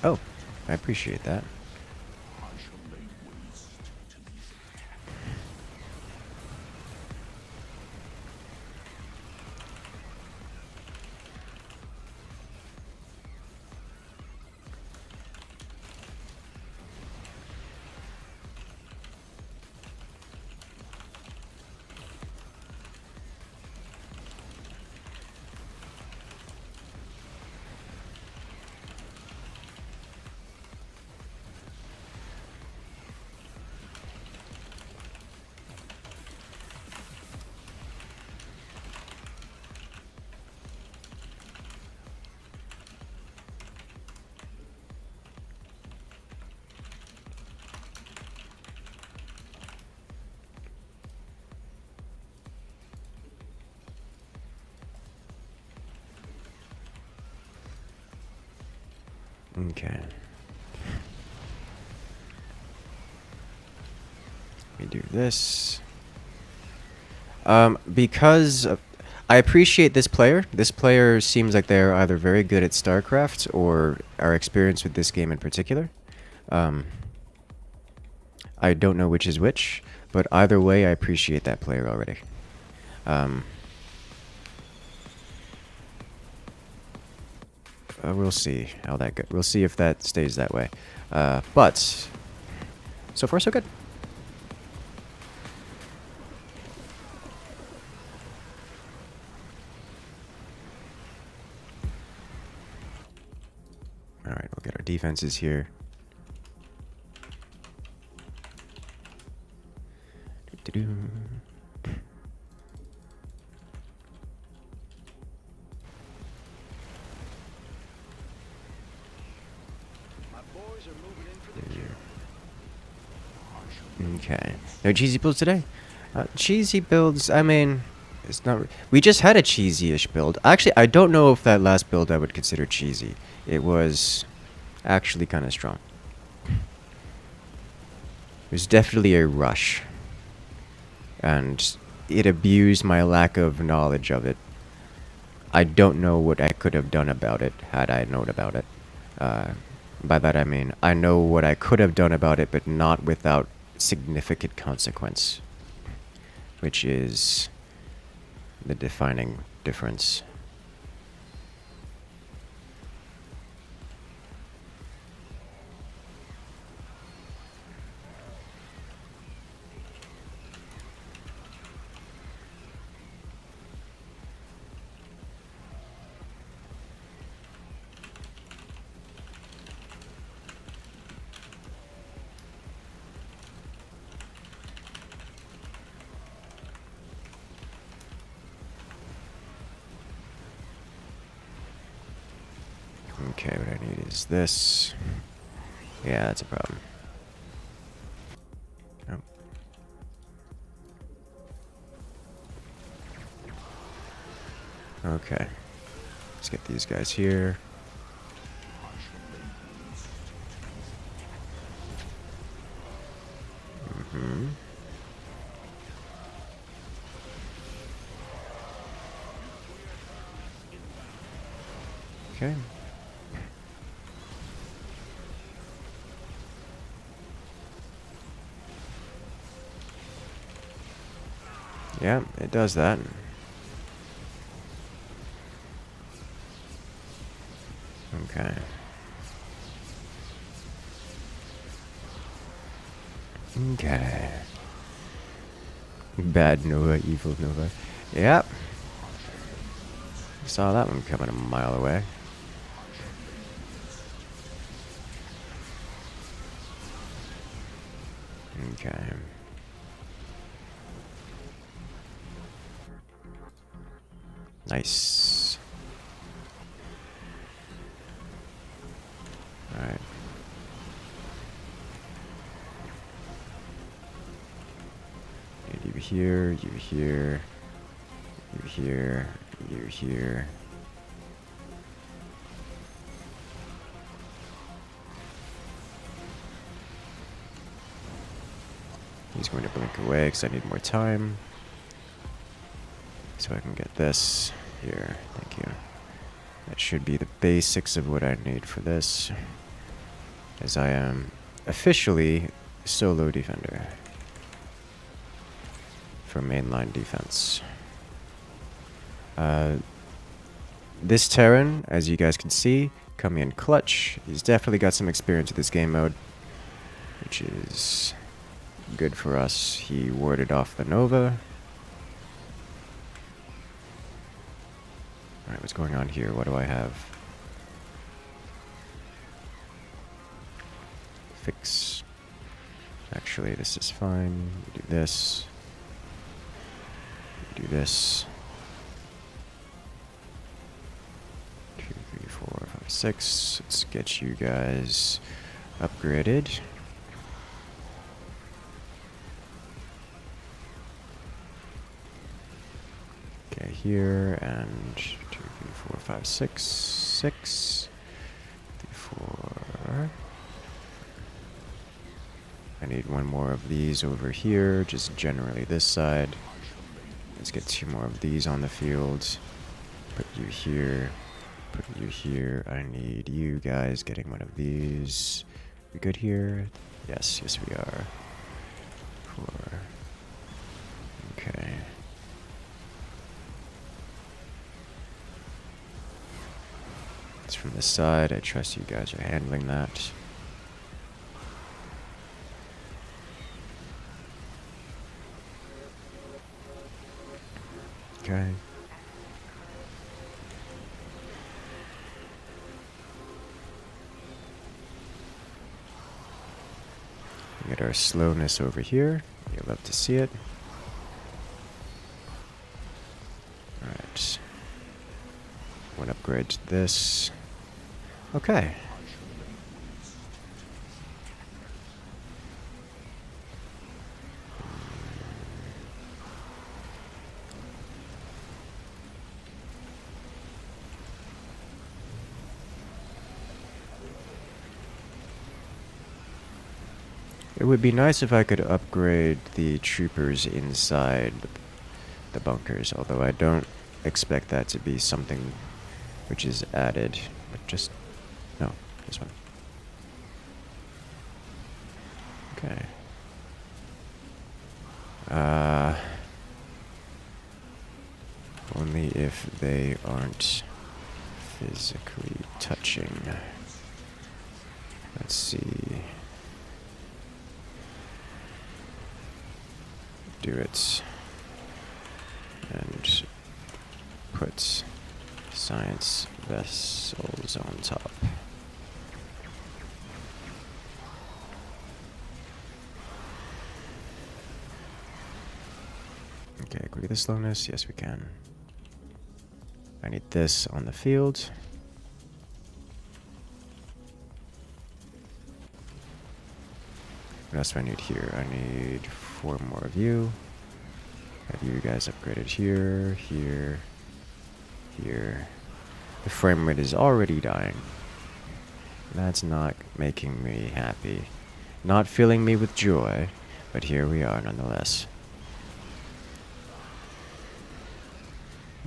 Oh, I appreciate that. Okay. We do this. Because I appreciate this player. This player seems like they're either very good at StarCraft or are experienced with this game in particular. I don't know which is which, but either way, I appreciate that player already. We'll see how that goes. We'll see if that stays that way. But so far, so good. All right, we'll get our defenses here. Do-do-do. My boys are moving in for the kill. Okay. No cheesy builds today? Cheesy builds, I mean, it's not... We just had a cheesy-ish build. Actually, I don't know if that last build I would consider cheesy. It was actually kind of strong. It was definitely a rush. And it abused my lack of knowledge of it. I don't know what I could have done about it had I known about it. By that I mean, I know what I could have done about it, but not without significant consequence. Which is the defining difference. Okay, what I need is this. Yeah, that's a problem. Oh. Okay. Let's get these guys here. Mm-hmm. Okay. Yeah, it does that. Okay. Okay. Bad Nova, evil Nova. Yep. Saw that one coming a mile away. Okay. Nice. Alright. You here, you here, you here, you here. He's going to blink away because I need more time. So I can get this here. Thank you. That should be the basics of what I need for this. As I am officially solo defender for mainline defense. This Terran, as you guys can see, coming in clutch. He's definitely got some experience with this game mode, which is good for us. He warded off the Nova. Alright, what's going on here? What do I have? Fix. Actually, this is fine. We do this. We do this. 2, 3, 4, 5, 6. Let's get you guys upgraded. Okay, here, and 2, 3, 4, 5, 6. 6. 3, 4. I need one more of these over here, just generally this side. Let's get 2 more of these on the field. Put you here. Put you here. I need you guys getting one of these. We good here? Yes, yes we are. 4. Okay. It's from this side. I trust you guys are handling that. Okay. We get our slowness over here. You'll love to see it. Alright. One upgrade to this. Okay. It would be nice if I could upgrade the troopers inside the bunkers, although I don't expect that to be something which is added. But just... no, this one. Okay. Only if they aren't physically touching. Let's see. Do it. And put science vessels on top. Okay, agree the slowness. Yes, we can. I need this on the field. What else do I need here? I need 4 more of you. Have you guys upgraded here, here, here. The frame rate is already dying. That's not making me happy. Not filling me with joy, but here we are nonetheless.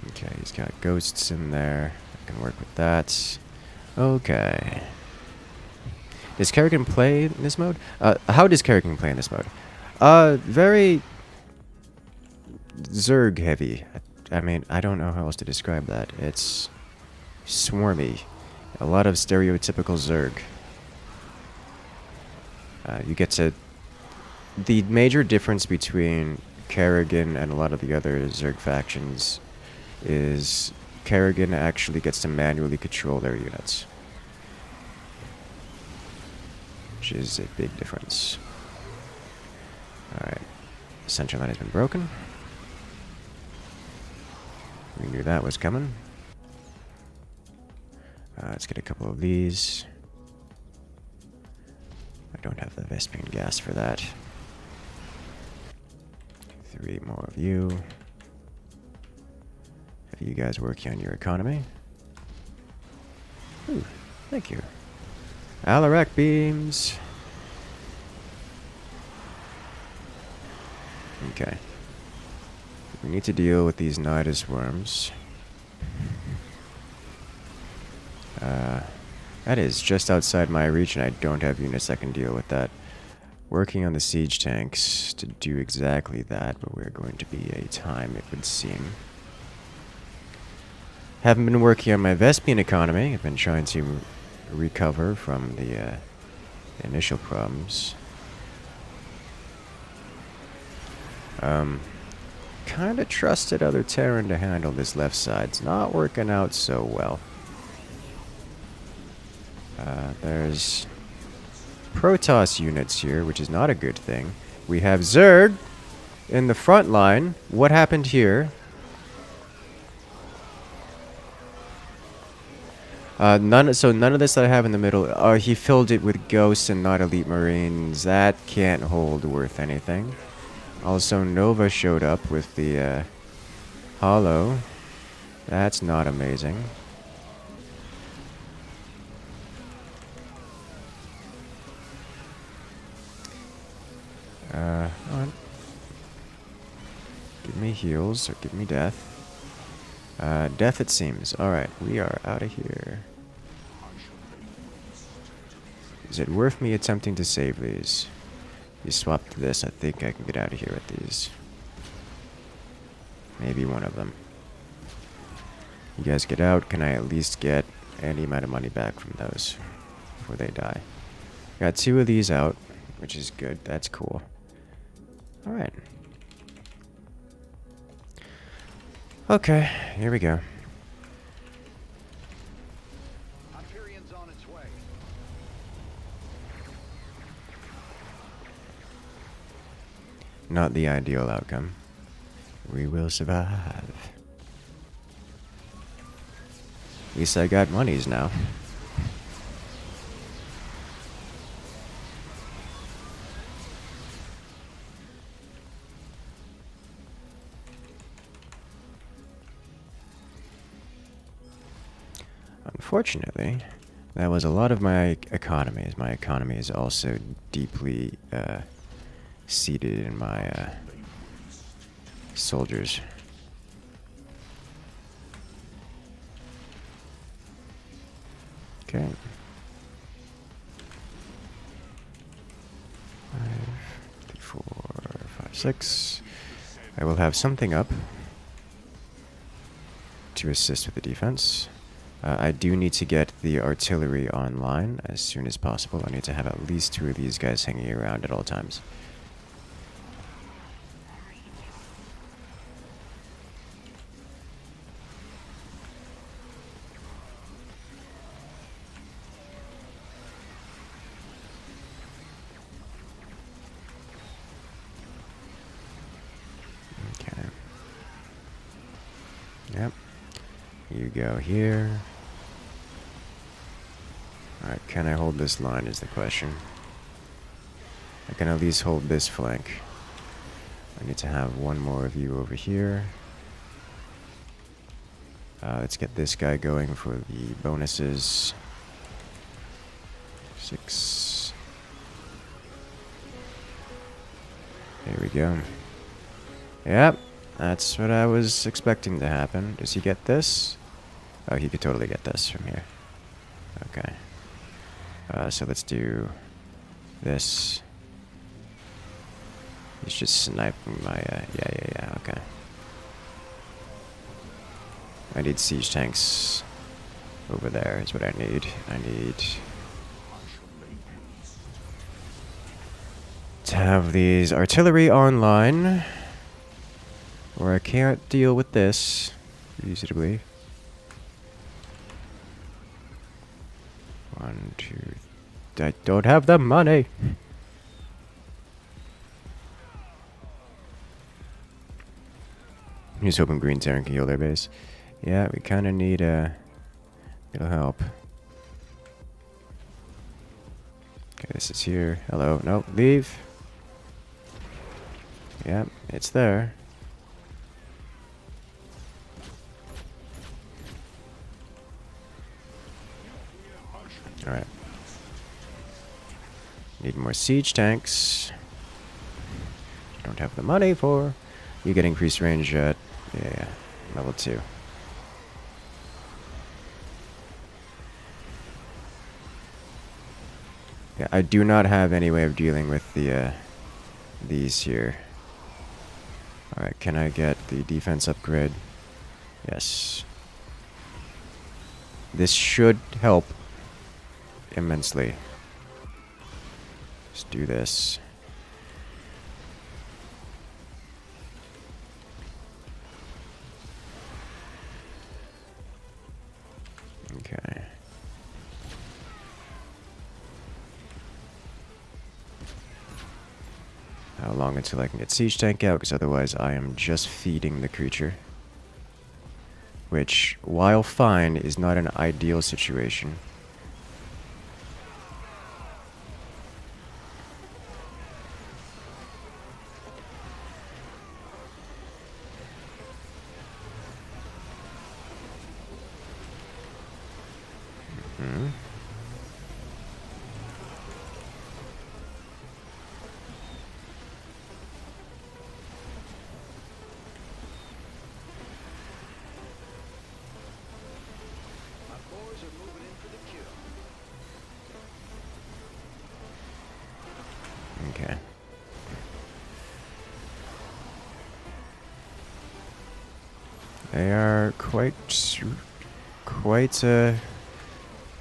Okay, he's got ghosts in there. I can work with that. Okay. Does Kerrigan play in this mode? How does Kerrigan play in this mode? Very Zerg heavy. I mean, I don't know how else to describe that. It's swarmy. A lot of stereotypical Zerg. You get to the major difference between Kerrigan and a lot of the other Zerg factions is Kerrigan actually gets to manually control their units, which is a big difference. Alright, the center line has been broken. We knew that was coming. Let's get a couple of these. I don't have the Vespene gas for that. 3 more of you. Have you guys working on your economy? Ooh, thank you. Alarak beams. Okay. We need to deal with these Nidus worms. That is just outside my reach, and I don't have units that can deal with that. Working on the siege tanks to do exactly that, but we're going to be a time, it would seem. Haven't been working on my Vespene economy. I've been trying to recover from the initial problems. Kind of trusted other Terran to handle this left side. It's not working out so well. There's Protoss units here, which is not a good thing. We have Zerg in the front line. What happened here? None of this that I have in the middle. He filled it with ghosts and not elite marines. That can't hold worth anything. Also, Nova showed up with the Hollow. That's not amazing. On. Give me heals, or give me death. Death it seems. Alright, we are out of here. Is it worth me attempting to save these? You swap to this, I think I can get out of here with these. Maybe one of them. You guys get out, can I at least get any amount of money back from those before they die? Got 2 of these out, which is good, that's cool. Alright. Okay, here we go. Hyperion's on its way. Not the ideal outcome. We will survive. At least I got monies now. Unfortunately, that was a lot of my economies. My economy is also deeply seated in my soldiers. Okay. 5, 3, 4, 5, 6. I will have something up to assist with the defense. I do need to get the artillery online as soon as possible. I need to have at least 2 of these guys hanging around at all times. Okay. Yep. You go here. Alright, can I hold this line is the question. I can at least hold this flank. I need to have 1 more of you over here. Let's get this guy going for the bonuses. 6. There we go. Yep, that's what I was expecting to happen. Does he get this? Oh, he could totally get this from here. Okay. So let's do this. He's just sniping my, yeah, okay. I need siege tanks over there is what I need. I need to have these artillery online, or I can't deal with this reasonably. 1, 2. I don't have the money. He's hoping Green Terran can heal their base. Yeah, we kind of need a little help. Okay, this is here. Hello. No, leave. Yep, it's there. Alright. Need more siege tanks. Don't have the money for. You get increased range at, yeah, level 2. Yeah, I do not have any way of dealing with the these here. Alright, can I get the defense upgrade? Yes. This should help immensely. Let's do this. Okay. How long until I can get siege tank out? Because otherwise I am just feeding the creature. Which, while fine, is not an ideal situation. My boys are moving in for the kill. Okay. They are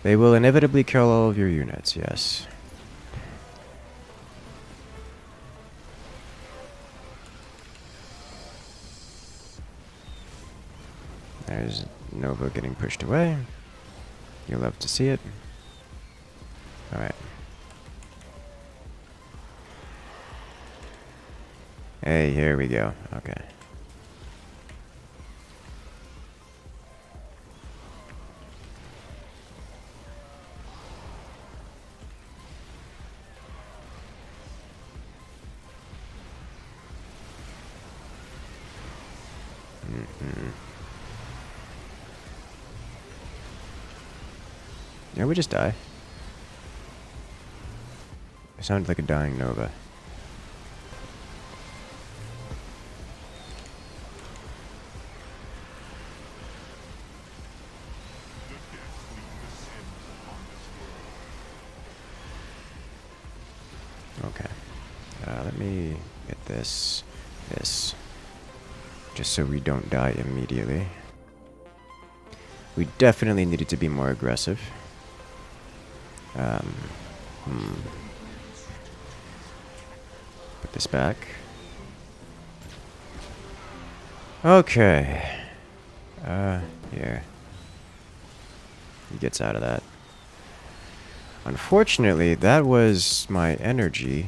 they will inevitably kill all of your units, yes. There's Nova getting pushed away. You'll love to see it. Alright. Hey, here we go. Okay. Yeah, we just die. It sounded like a dying Nova. Okay. Let me get this. Just so we don't die immediately. We definitely needed to be more aggressive. Put this back. Okay. Here. He gets out of that. Unfortunately, that was my energy.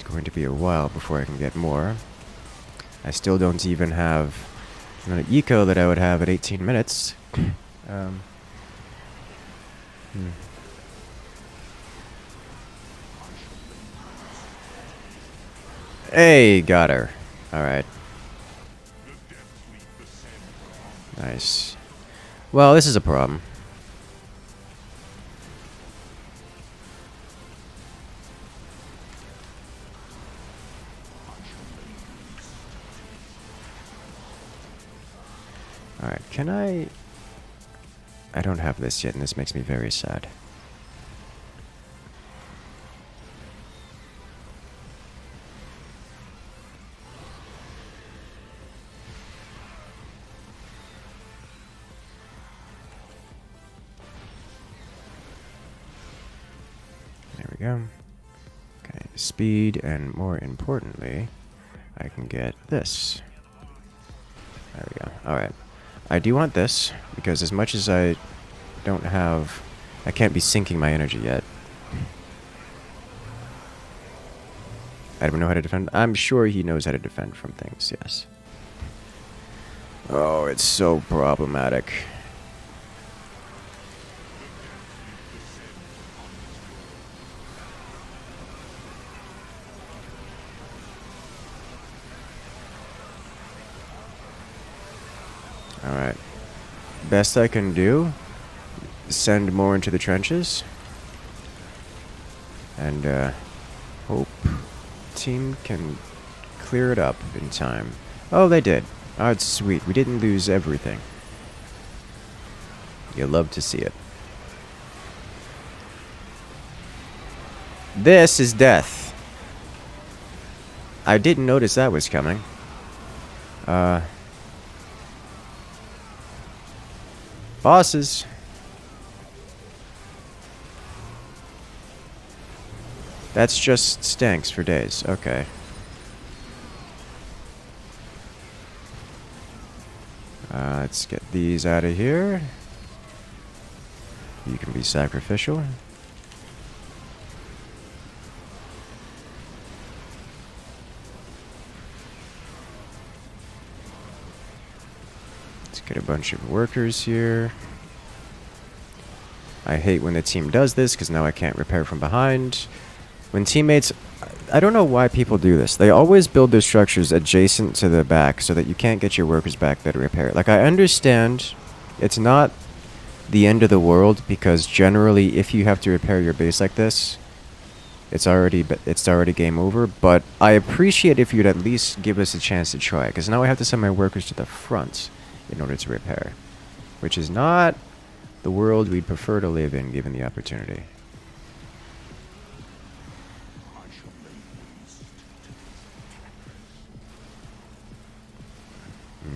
Going to be a while before I can get more. I still don't even have an eco that I would have at 18 minutes. Hey, got her. Alright. Nice. Well, this is a problem. Alright, can I I don't have this yet, and this makes me very sad. There we go. Okay, speed, and more importantly, I can get this. There we go. Alright. I do want this, because as much as I don't have... I can't be sinking my energy yet. I don't know how to defend. I'm sure he knows how to defend from things, yes. Oh, it's so problematic. Alright. Best I can do, send more into the trenches. And, hope team can clear it up in time. Oh, they did. Oh, it's sweet. We didn't lose everything. You love to see it. This is death. I didn't notice that was coming. Bosses. That's just stanks for days. Okay. Let's get these out of here. You can be sacrificial. Let's get a bunch of workers here. I hate when the team does this, because now I can't repair from behind. When teammates... I don't know why people do this. They always build their structures adjacent to the back so that you can't get your workers back there to repair it. Like, I understand it's not the end of the world, because generally if you have to repair your base like this, it's already game over. But I appreciate if you'd at least give us a chance to try, because now I have to send my workers to the front in order to repair, which is not the world we'd prefer to live in given the opportunity.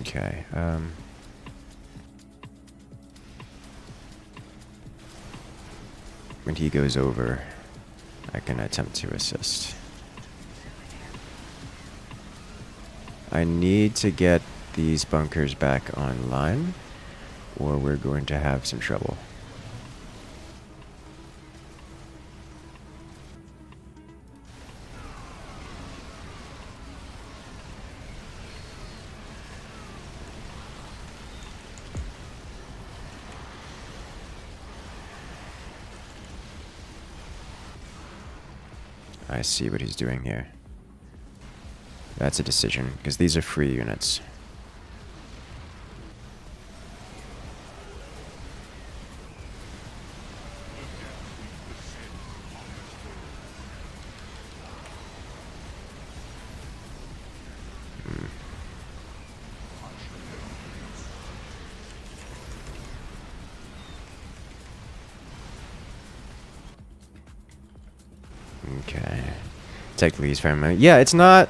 Okay, when he goes over, I can attempt to assist. I need to get these bunkers back online, or we're going to have some trouble. I see what he's doing here. That's a decision, because these are free units. Okay. Technically he's family. Yeah, it's not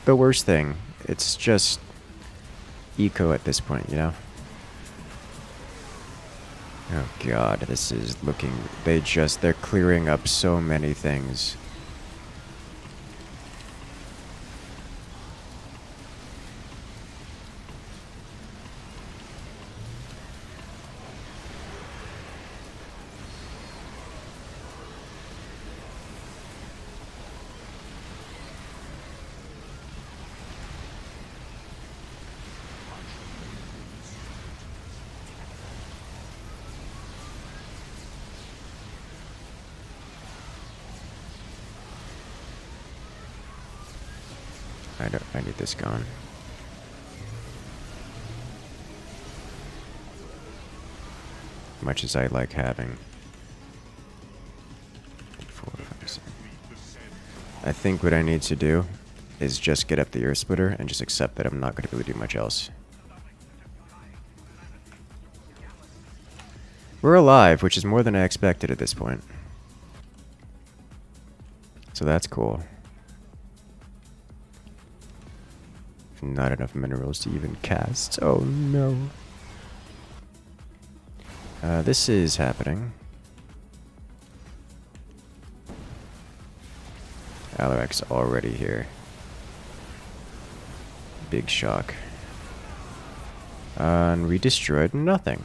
the worst thing. It's just eco at this point, you know? Oh god, this is looking... They're clearing up so many things. I need this gone. Much as I like having 4, 5, 6. I think what I need to do is just get up the earth splitter and just accept that I'm not going to be able to do much else. We're alive, which is more than I expected at this point. So that's cool. Not enough minerals to even cast. Oh no. This is happening. Alarak's already here. Big shock. And we destroyed nothing.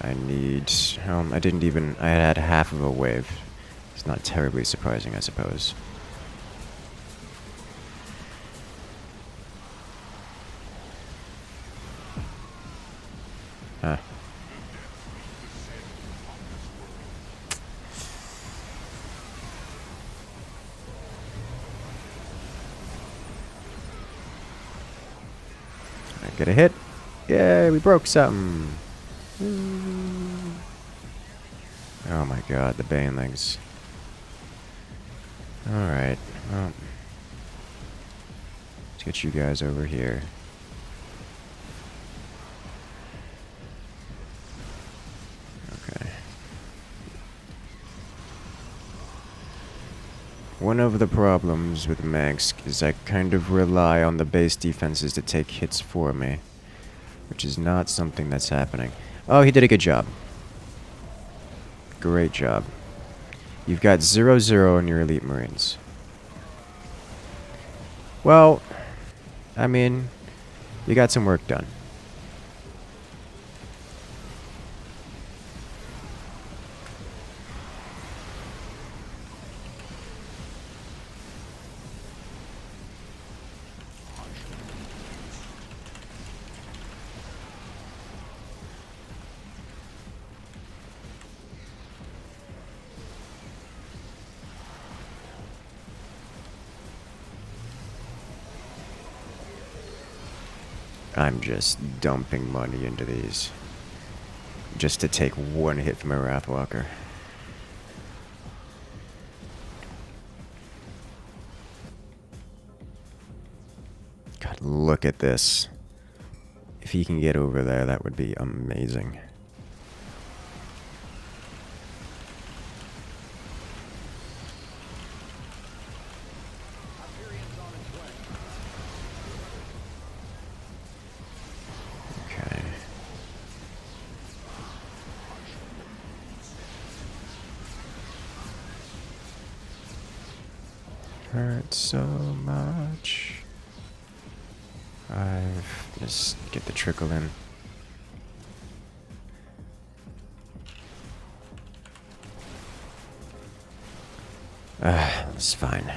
I need... I didn't even... I had half of a wave. It's not terribly surprising, I suppose. Huh. I get a hit. Yay, we broke something. Oh my god, the banelings. Alright, well. Let's get you guys over here. Okay. One of the problems with Mansk is I kind of rely on the base defenses to take hits for me. Which is not something that's happening. Oh, he did a good job. Great job. You've got 0-0 in your elite marines. Well, I mean, you got some work done. I'm just dumping money into these. Just to take one hit from a Wrathwalker. God, look at this. If he can get over there, that would be amazing. Hurt so much. Just get the trickle in. It's fine.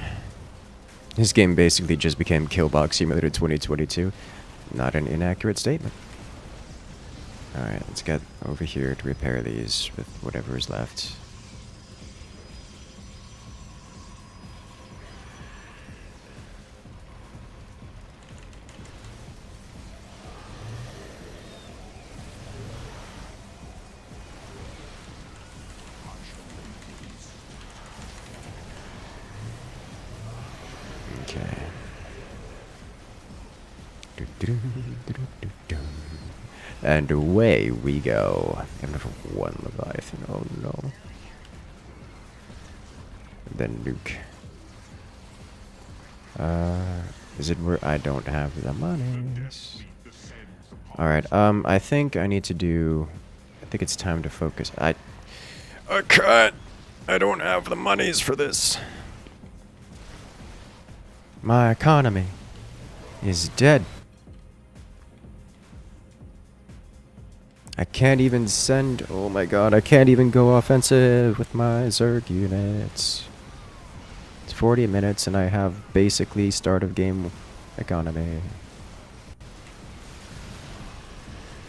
This game basically just became Killbox Simulator 2022. Not an inaccurate statement. Alright, let's get over here to repair these with whatever is left. And away we go. I'm gonna have one Leviathan. Oh no. Then nuke. Is it where I don't have the monies? Alright, I think I need to do... I think it's time to focus. I can't! I don't have the monies for this. My economy is dead. I can't even send... Oh my god, I can't even go offensive with my Zerg units. It's 40 minutes and I have basically start of game economy.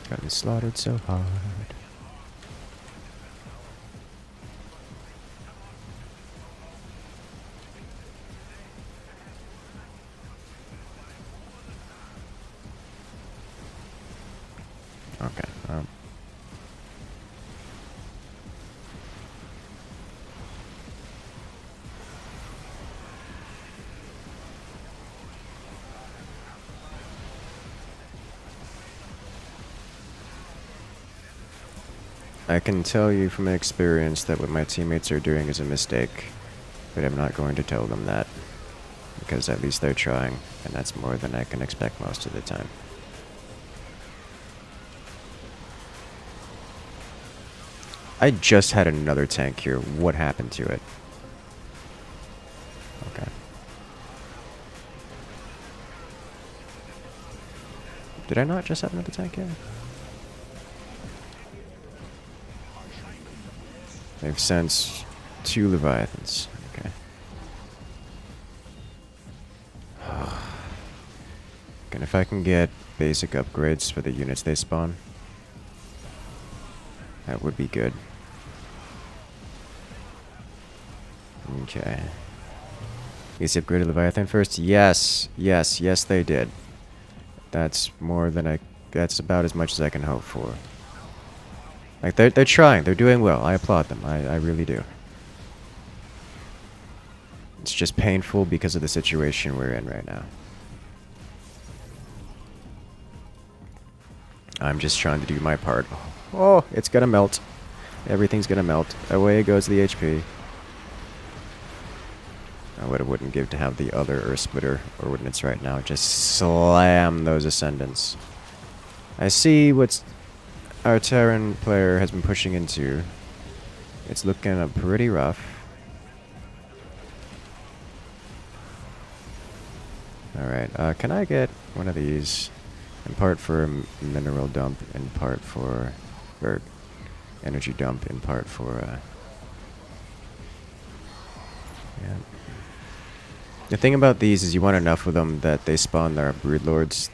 Got me slaughtered so hard. Okay, I can tell you from experience that what my teammates are doing is a mistake, but I'm not going to tell them that, because at least they're trying, and that's more than I can expect most of the time. I just had another tank here. What happened to it? Okay. Did I not just have another tank here? They've sent 2 Leviathans. Okay. And if I can get basic upgrades for the units they spawn, that would be good. Okay. Is upgraded Leviathan first? Yes, yes, yes they did. That's more than that's about as much as I can hope for. Like, they're trying, they're doing well. I applaud them, I really do. It's just painful because of the situation we're in right now. I'm just trying to do my part. Oh, it's gonna melt. Everything's gonna melt. Away goes the HP. What I wouldn't give to have the other Earth Splitter ordnance right now. Just slam those Ascendants. I see what our Terran player has been pushing into. It's looking pretty rough. Alright, can I get one of these? In part for a mineral dump, in part for... or energy dump, in part for... yeah. The thing about these is you want enough of them that they spawn their broodlords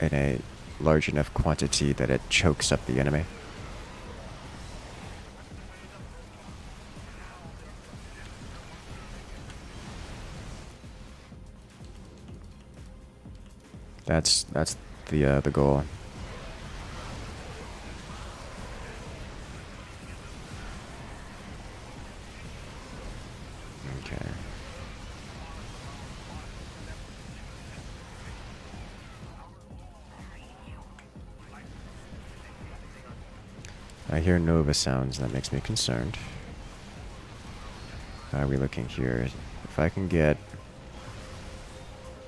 in a large enough quantity that it chokes up the enemy. That's the goal. Okay. I hear Nova sounds, that makes me concerned. How are we looking here? If I can get,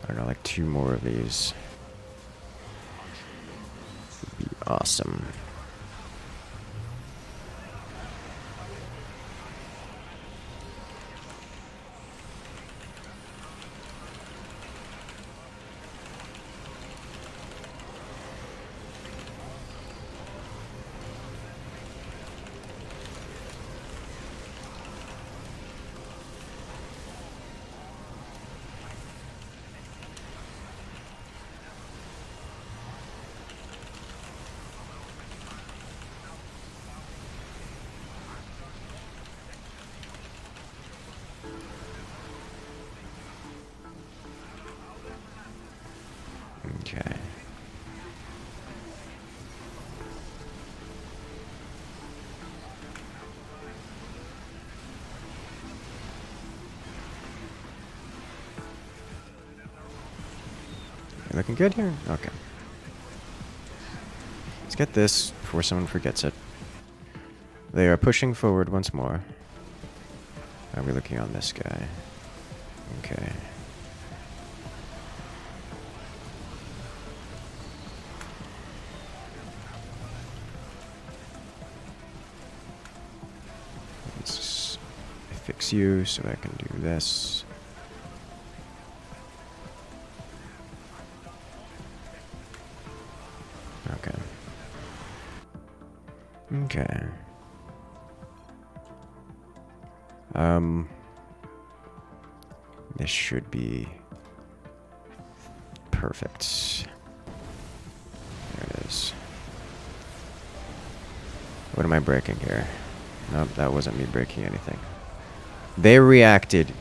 I don't know, like 2 more of these, would be awesome. Okay. You looking good here? Okay. Let's get this before someone forgets it. They are pushing forward once more. How are we looking on this guy? Okay. Let's fix you so I can do this. Okay. Okay. This should be perfect. There it is. What am I breaking here? Nope, that wasn't me breaking anything. They reacted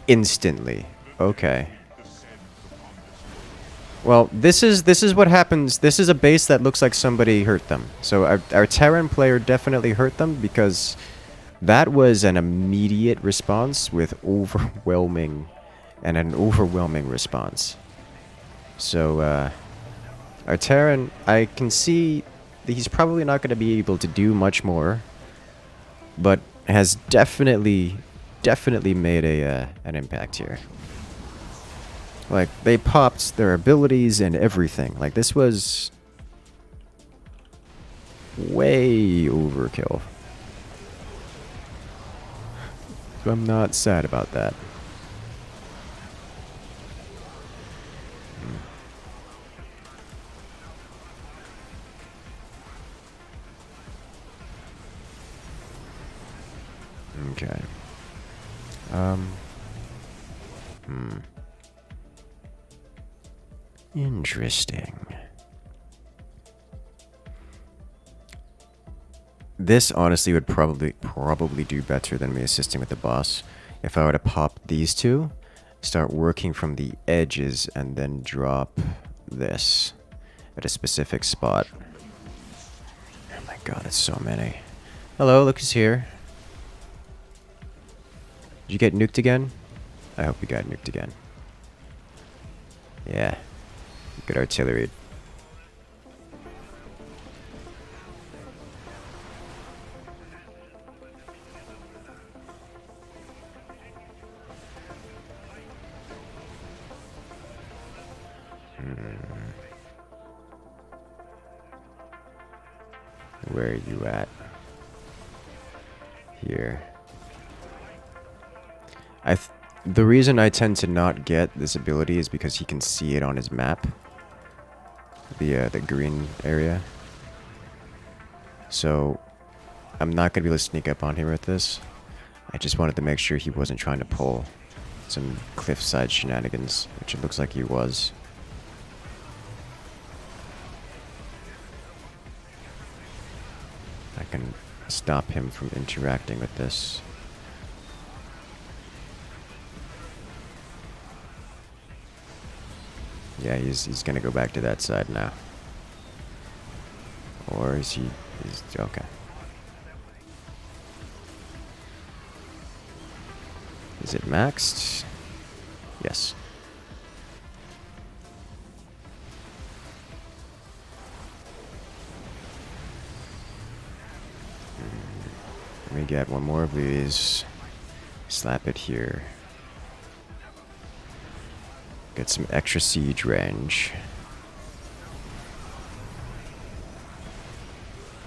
instantly. Okay. Well, this is what happens. This is a base that looks like somebody hurt them. So our Terran player definitely hurt them because that was an immediate response with overwhelming response. So our Terran, I can see he's probably not going to be able to do much more, but has definitely made an impact here. Like, they popped their abilities and everything. Like, this was way overkill. So I'm not sad about that. Okay. Interesting. This honestly would probably do better than me assisting with the boss. If I were to pop these two, start working from the edges, and then drop this at a specific spot. Oh my god, that's so many. Hello, look who's here. Did you get nuked again? I hope you got nuked again. Yeah. Good artillery. Where are you at? Here. The reason I tend to not get this ability is because he can see it on his map. The green area. So I'm not gonna be able to sneak up on him with this. I just wanted to make sure he wasn't trying to pull some cliffside shenanigans, which it looks like he was. I can stop him from interacting with this. Yeah, he's gonna go back to that side now. Or is he? He's okay. Is it maxed? Yes. Let me get one more of these. Slap it here. Get some extra siege range.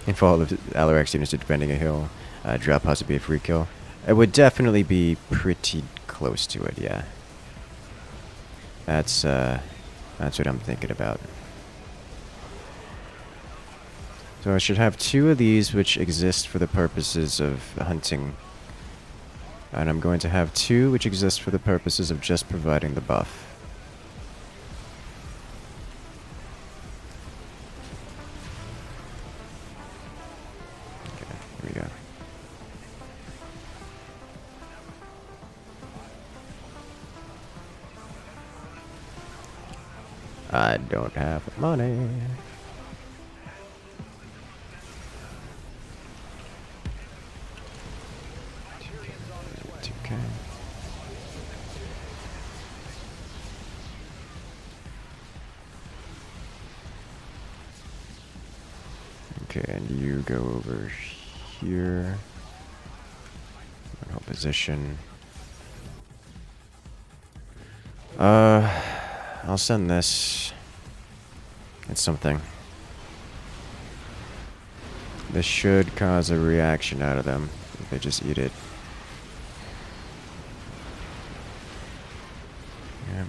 If all of the Alarak students are defending a hill, drop has to be a free kill. It would definitely be pretty close to it, yeah. That's what I'm thinking about. So I should have 2 of these which exist for the purposes of hunting. And I'm going to have 2 which exist for the purposes of just providing the buff. Okay, here we go. I don't have money. Okay. Okay, and you go over here. Hold position. I'll send this. It's something. This should cause a reaction out of them if they just eat it. Yep.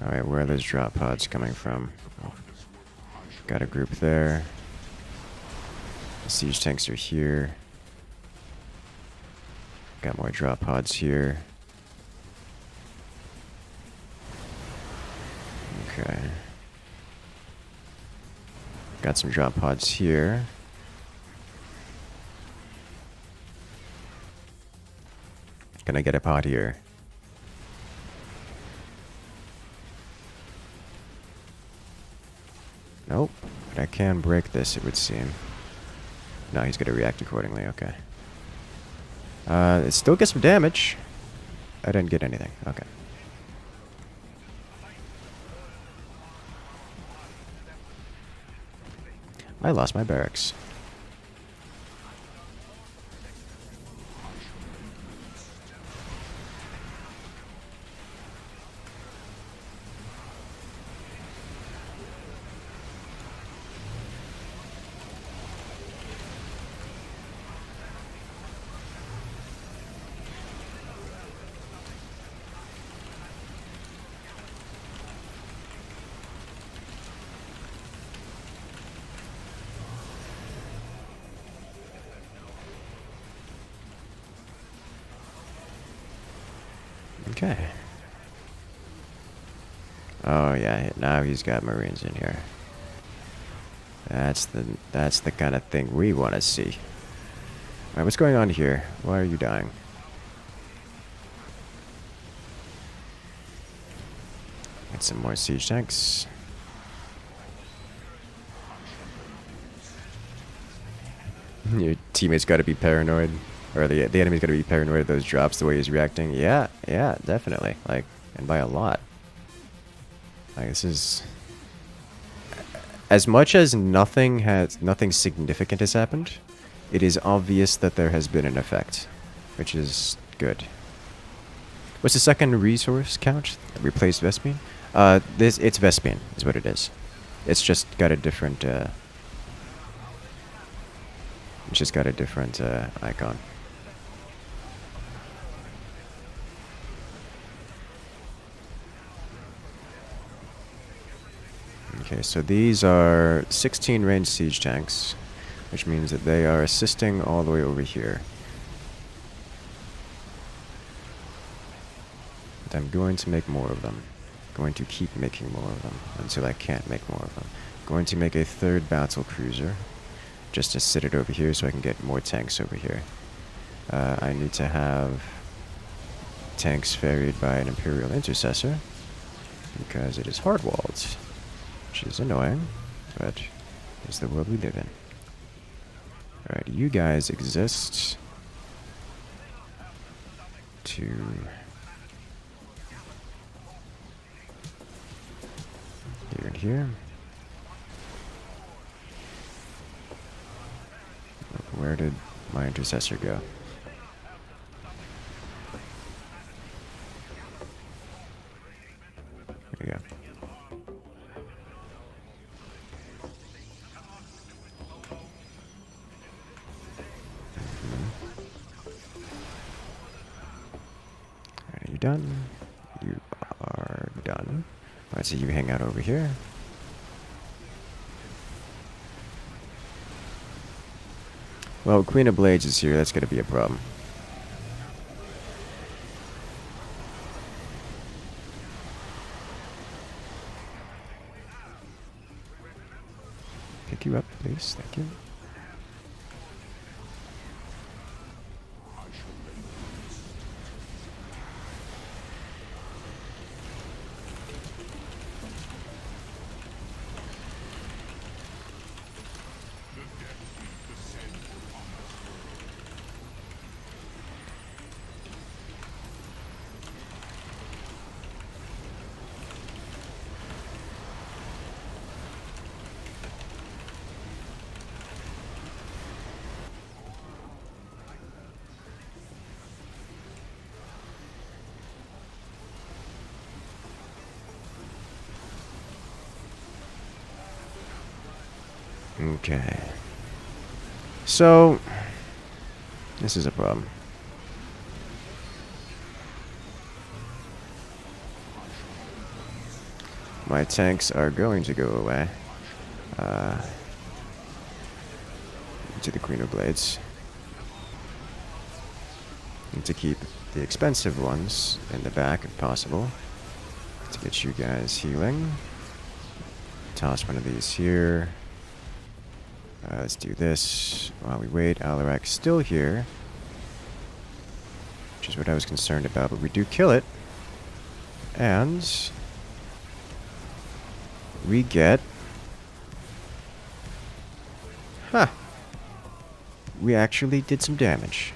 Alright, where are those drop pods coming from? Oh, got a group there. The siege tanks are here. Got more drop pods here. Okay. Got some drop pods here. Can I get a pod here? Nope. But I can break this, it would seem. No, he's gonna react accordingly, okay. It still gets some damage. I didn't get anything, okay. I lost my barracks. Okay. Oh yeah, now he's got Marines in here. That's the kind of thing we want to see. Alright, what's going on here? Why are you dying? Get some more siege tanks. Your teammate's got to be paranoid. Or the enemy's got to be paranoid of those drops, the way he's reacting. Yeah, definitely. Like, and by a lot. Like, this is... As much as nothing significant has happened, it is obvious that there has been an effect, which is good. What's the second resource count? Replace Vespine? It's Vespine, is what it is. It's just got a different, icon. Okay, so these are 16 ranged siege tanks, which means that they are assisting all the way over here. And I'm going to make more of them. Going to keep making more of them until I can't make more of them. Going to make a third battle cruiser, just to sit it over here so I can get more tanks over here. I need to have tanks ferried by an Imperial Intercessor, because it is hard-walled, which is annoying, but it's the world we live in. Alright, you guys exist to... here and here. Where did my intercessor go? There you go. Alright, are you done? You are done. Alright, so you hang out over here. Well, Queen of Blades is here. That's going to be a problem. Pick you up, please. Thank you. Okay. So, this is a problem. My tanks are going to go away. To the Queen of Blades. Need to keep the expensive ones in the back if possible. To get you guys healing. Toss one of these here. Let's do this while we wait. Alarak's still here, which is what I was concerned about, but we do kill it. And we get... Huh. We actually did some damage.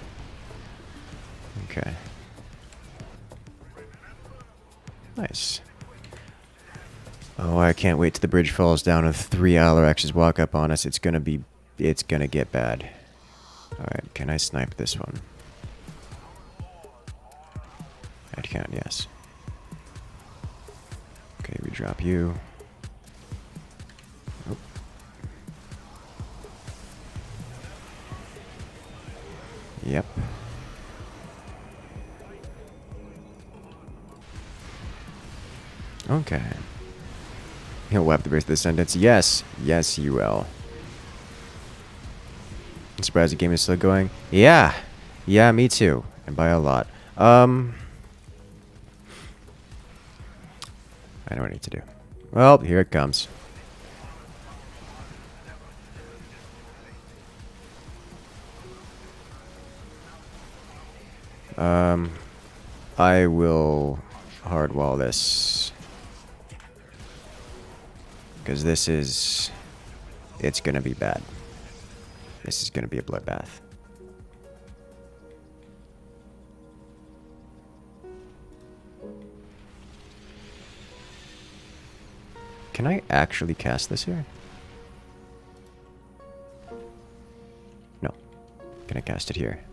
Okay. Nice. Oh, I can't wait till the bridge falls down and 3 Alaraxes walk up on us. It's gonna get bad. Alright, can I snipe this one? I can, yes. Okay, we drop you. Oh. Yep. Okay. He'll wipe the base of the sentence. Yes. Yes, you will. I'm surprised the game is still going. Yeah. Yeah, me too. And by a lot. I know what I need to do. Well, here it comes. I will hardwall this. Because this is... It's gonna be bad. This is gonna be a bloodbath. Can I actually cast this here? No. Can I cast it here?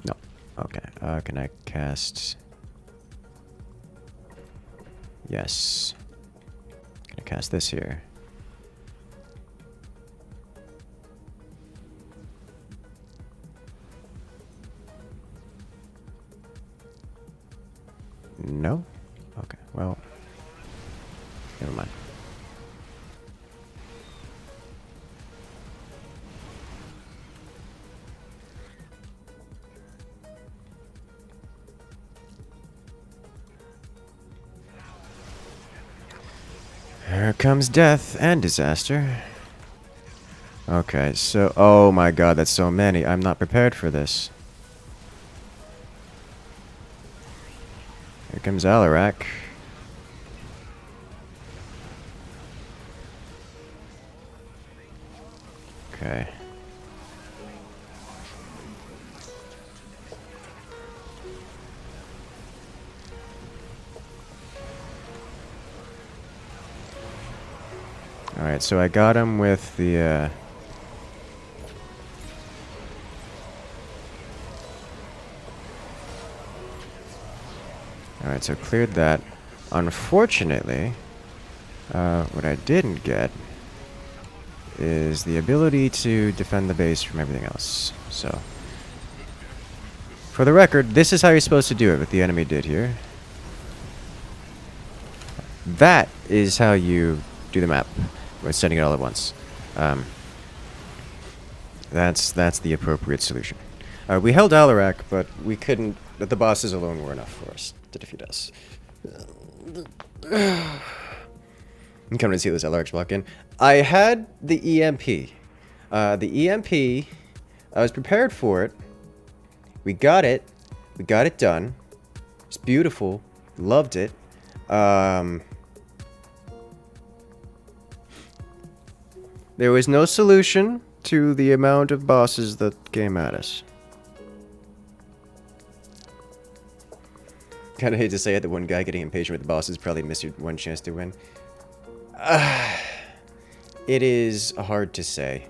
No. Okay. Can I cast... Yes. Can I cast this here? No? Okay, well... Never mind. Here comes death and disaster. Okay, so... Oh my god, that's so many. I'm not prepared for this. Here comes Alarak. Okay. Alright, so I got him with the, Alright, so cleared that. Unfortunately, what I didn't get is the ability to defend the base from everything else. So, for the record, this is how you're supposed to do it, what the enemy did here. That is how you do the map. We're sending it all at once. That's the appropriate solution. We held Alarak, but we couldn't... The bosses alone were enough for us to defeat us. I'm coming to see this Alarak's block in. I had the EMP. The EMP, I was prepared for it. We got it. We got it done. It's beautiful. Loved it. There was no solution to the amount of bosses that came at us. Kind of hate to say it, that one guy getting impatient with the bosses probably missed your one chance to win. It is hard to say.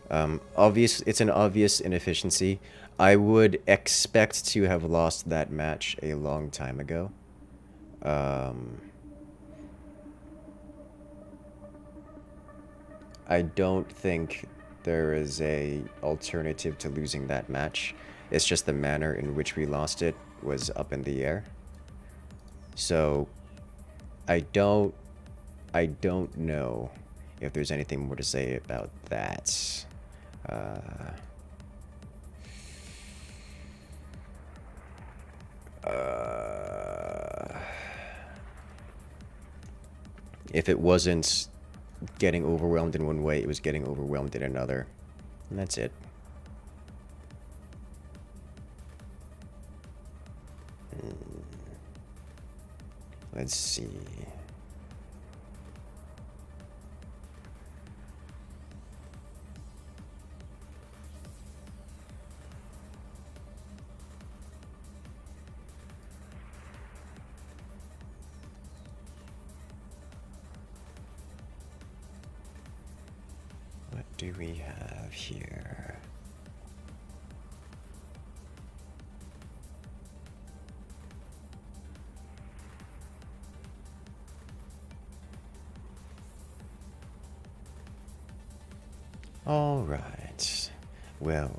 It's an obvious inefficiency. I would expect to have lost that match a long time ago. I don't think there is a alternative to losing that match. It's just the manner in which we lost it was up in the air. So, I don't know if there's anything more to say about that. If it wasn't getting overwhelmed in one way, it was getting overwhelmed in another. And that's it. Let's see. do we have here? All right. Well,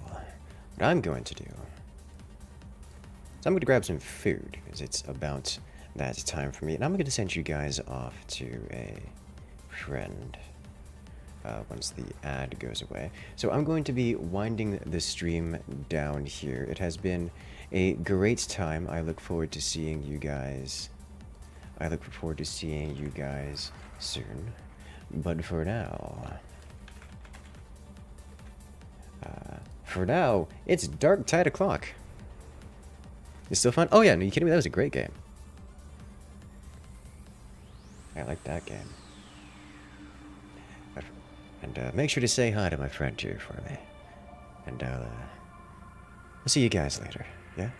what I'm going to do is I'm going to grab some food because it's about that time for me, and I'm going to send you guys off to a friend once the ad goes away. So I'm going to be winding the stream down here. It has been a great time. I look forward to seeing you guys. I look forward to seeing you guys soon. But for now, it's dark tide o'clock. It's still fun. Oh yeah, no, you kidding me? That was a great game. I like that game. And make sure to say hi to my friend here for me. And I'll see you guys later. Yeah?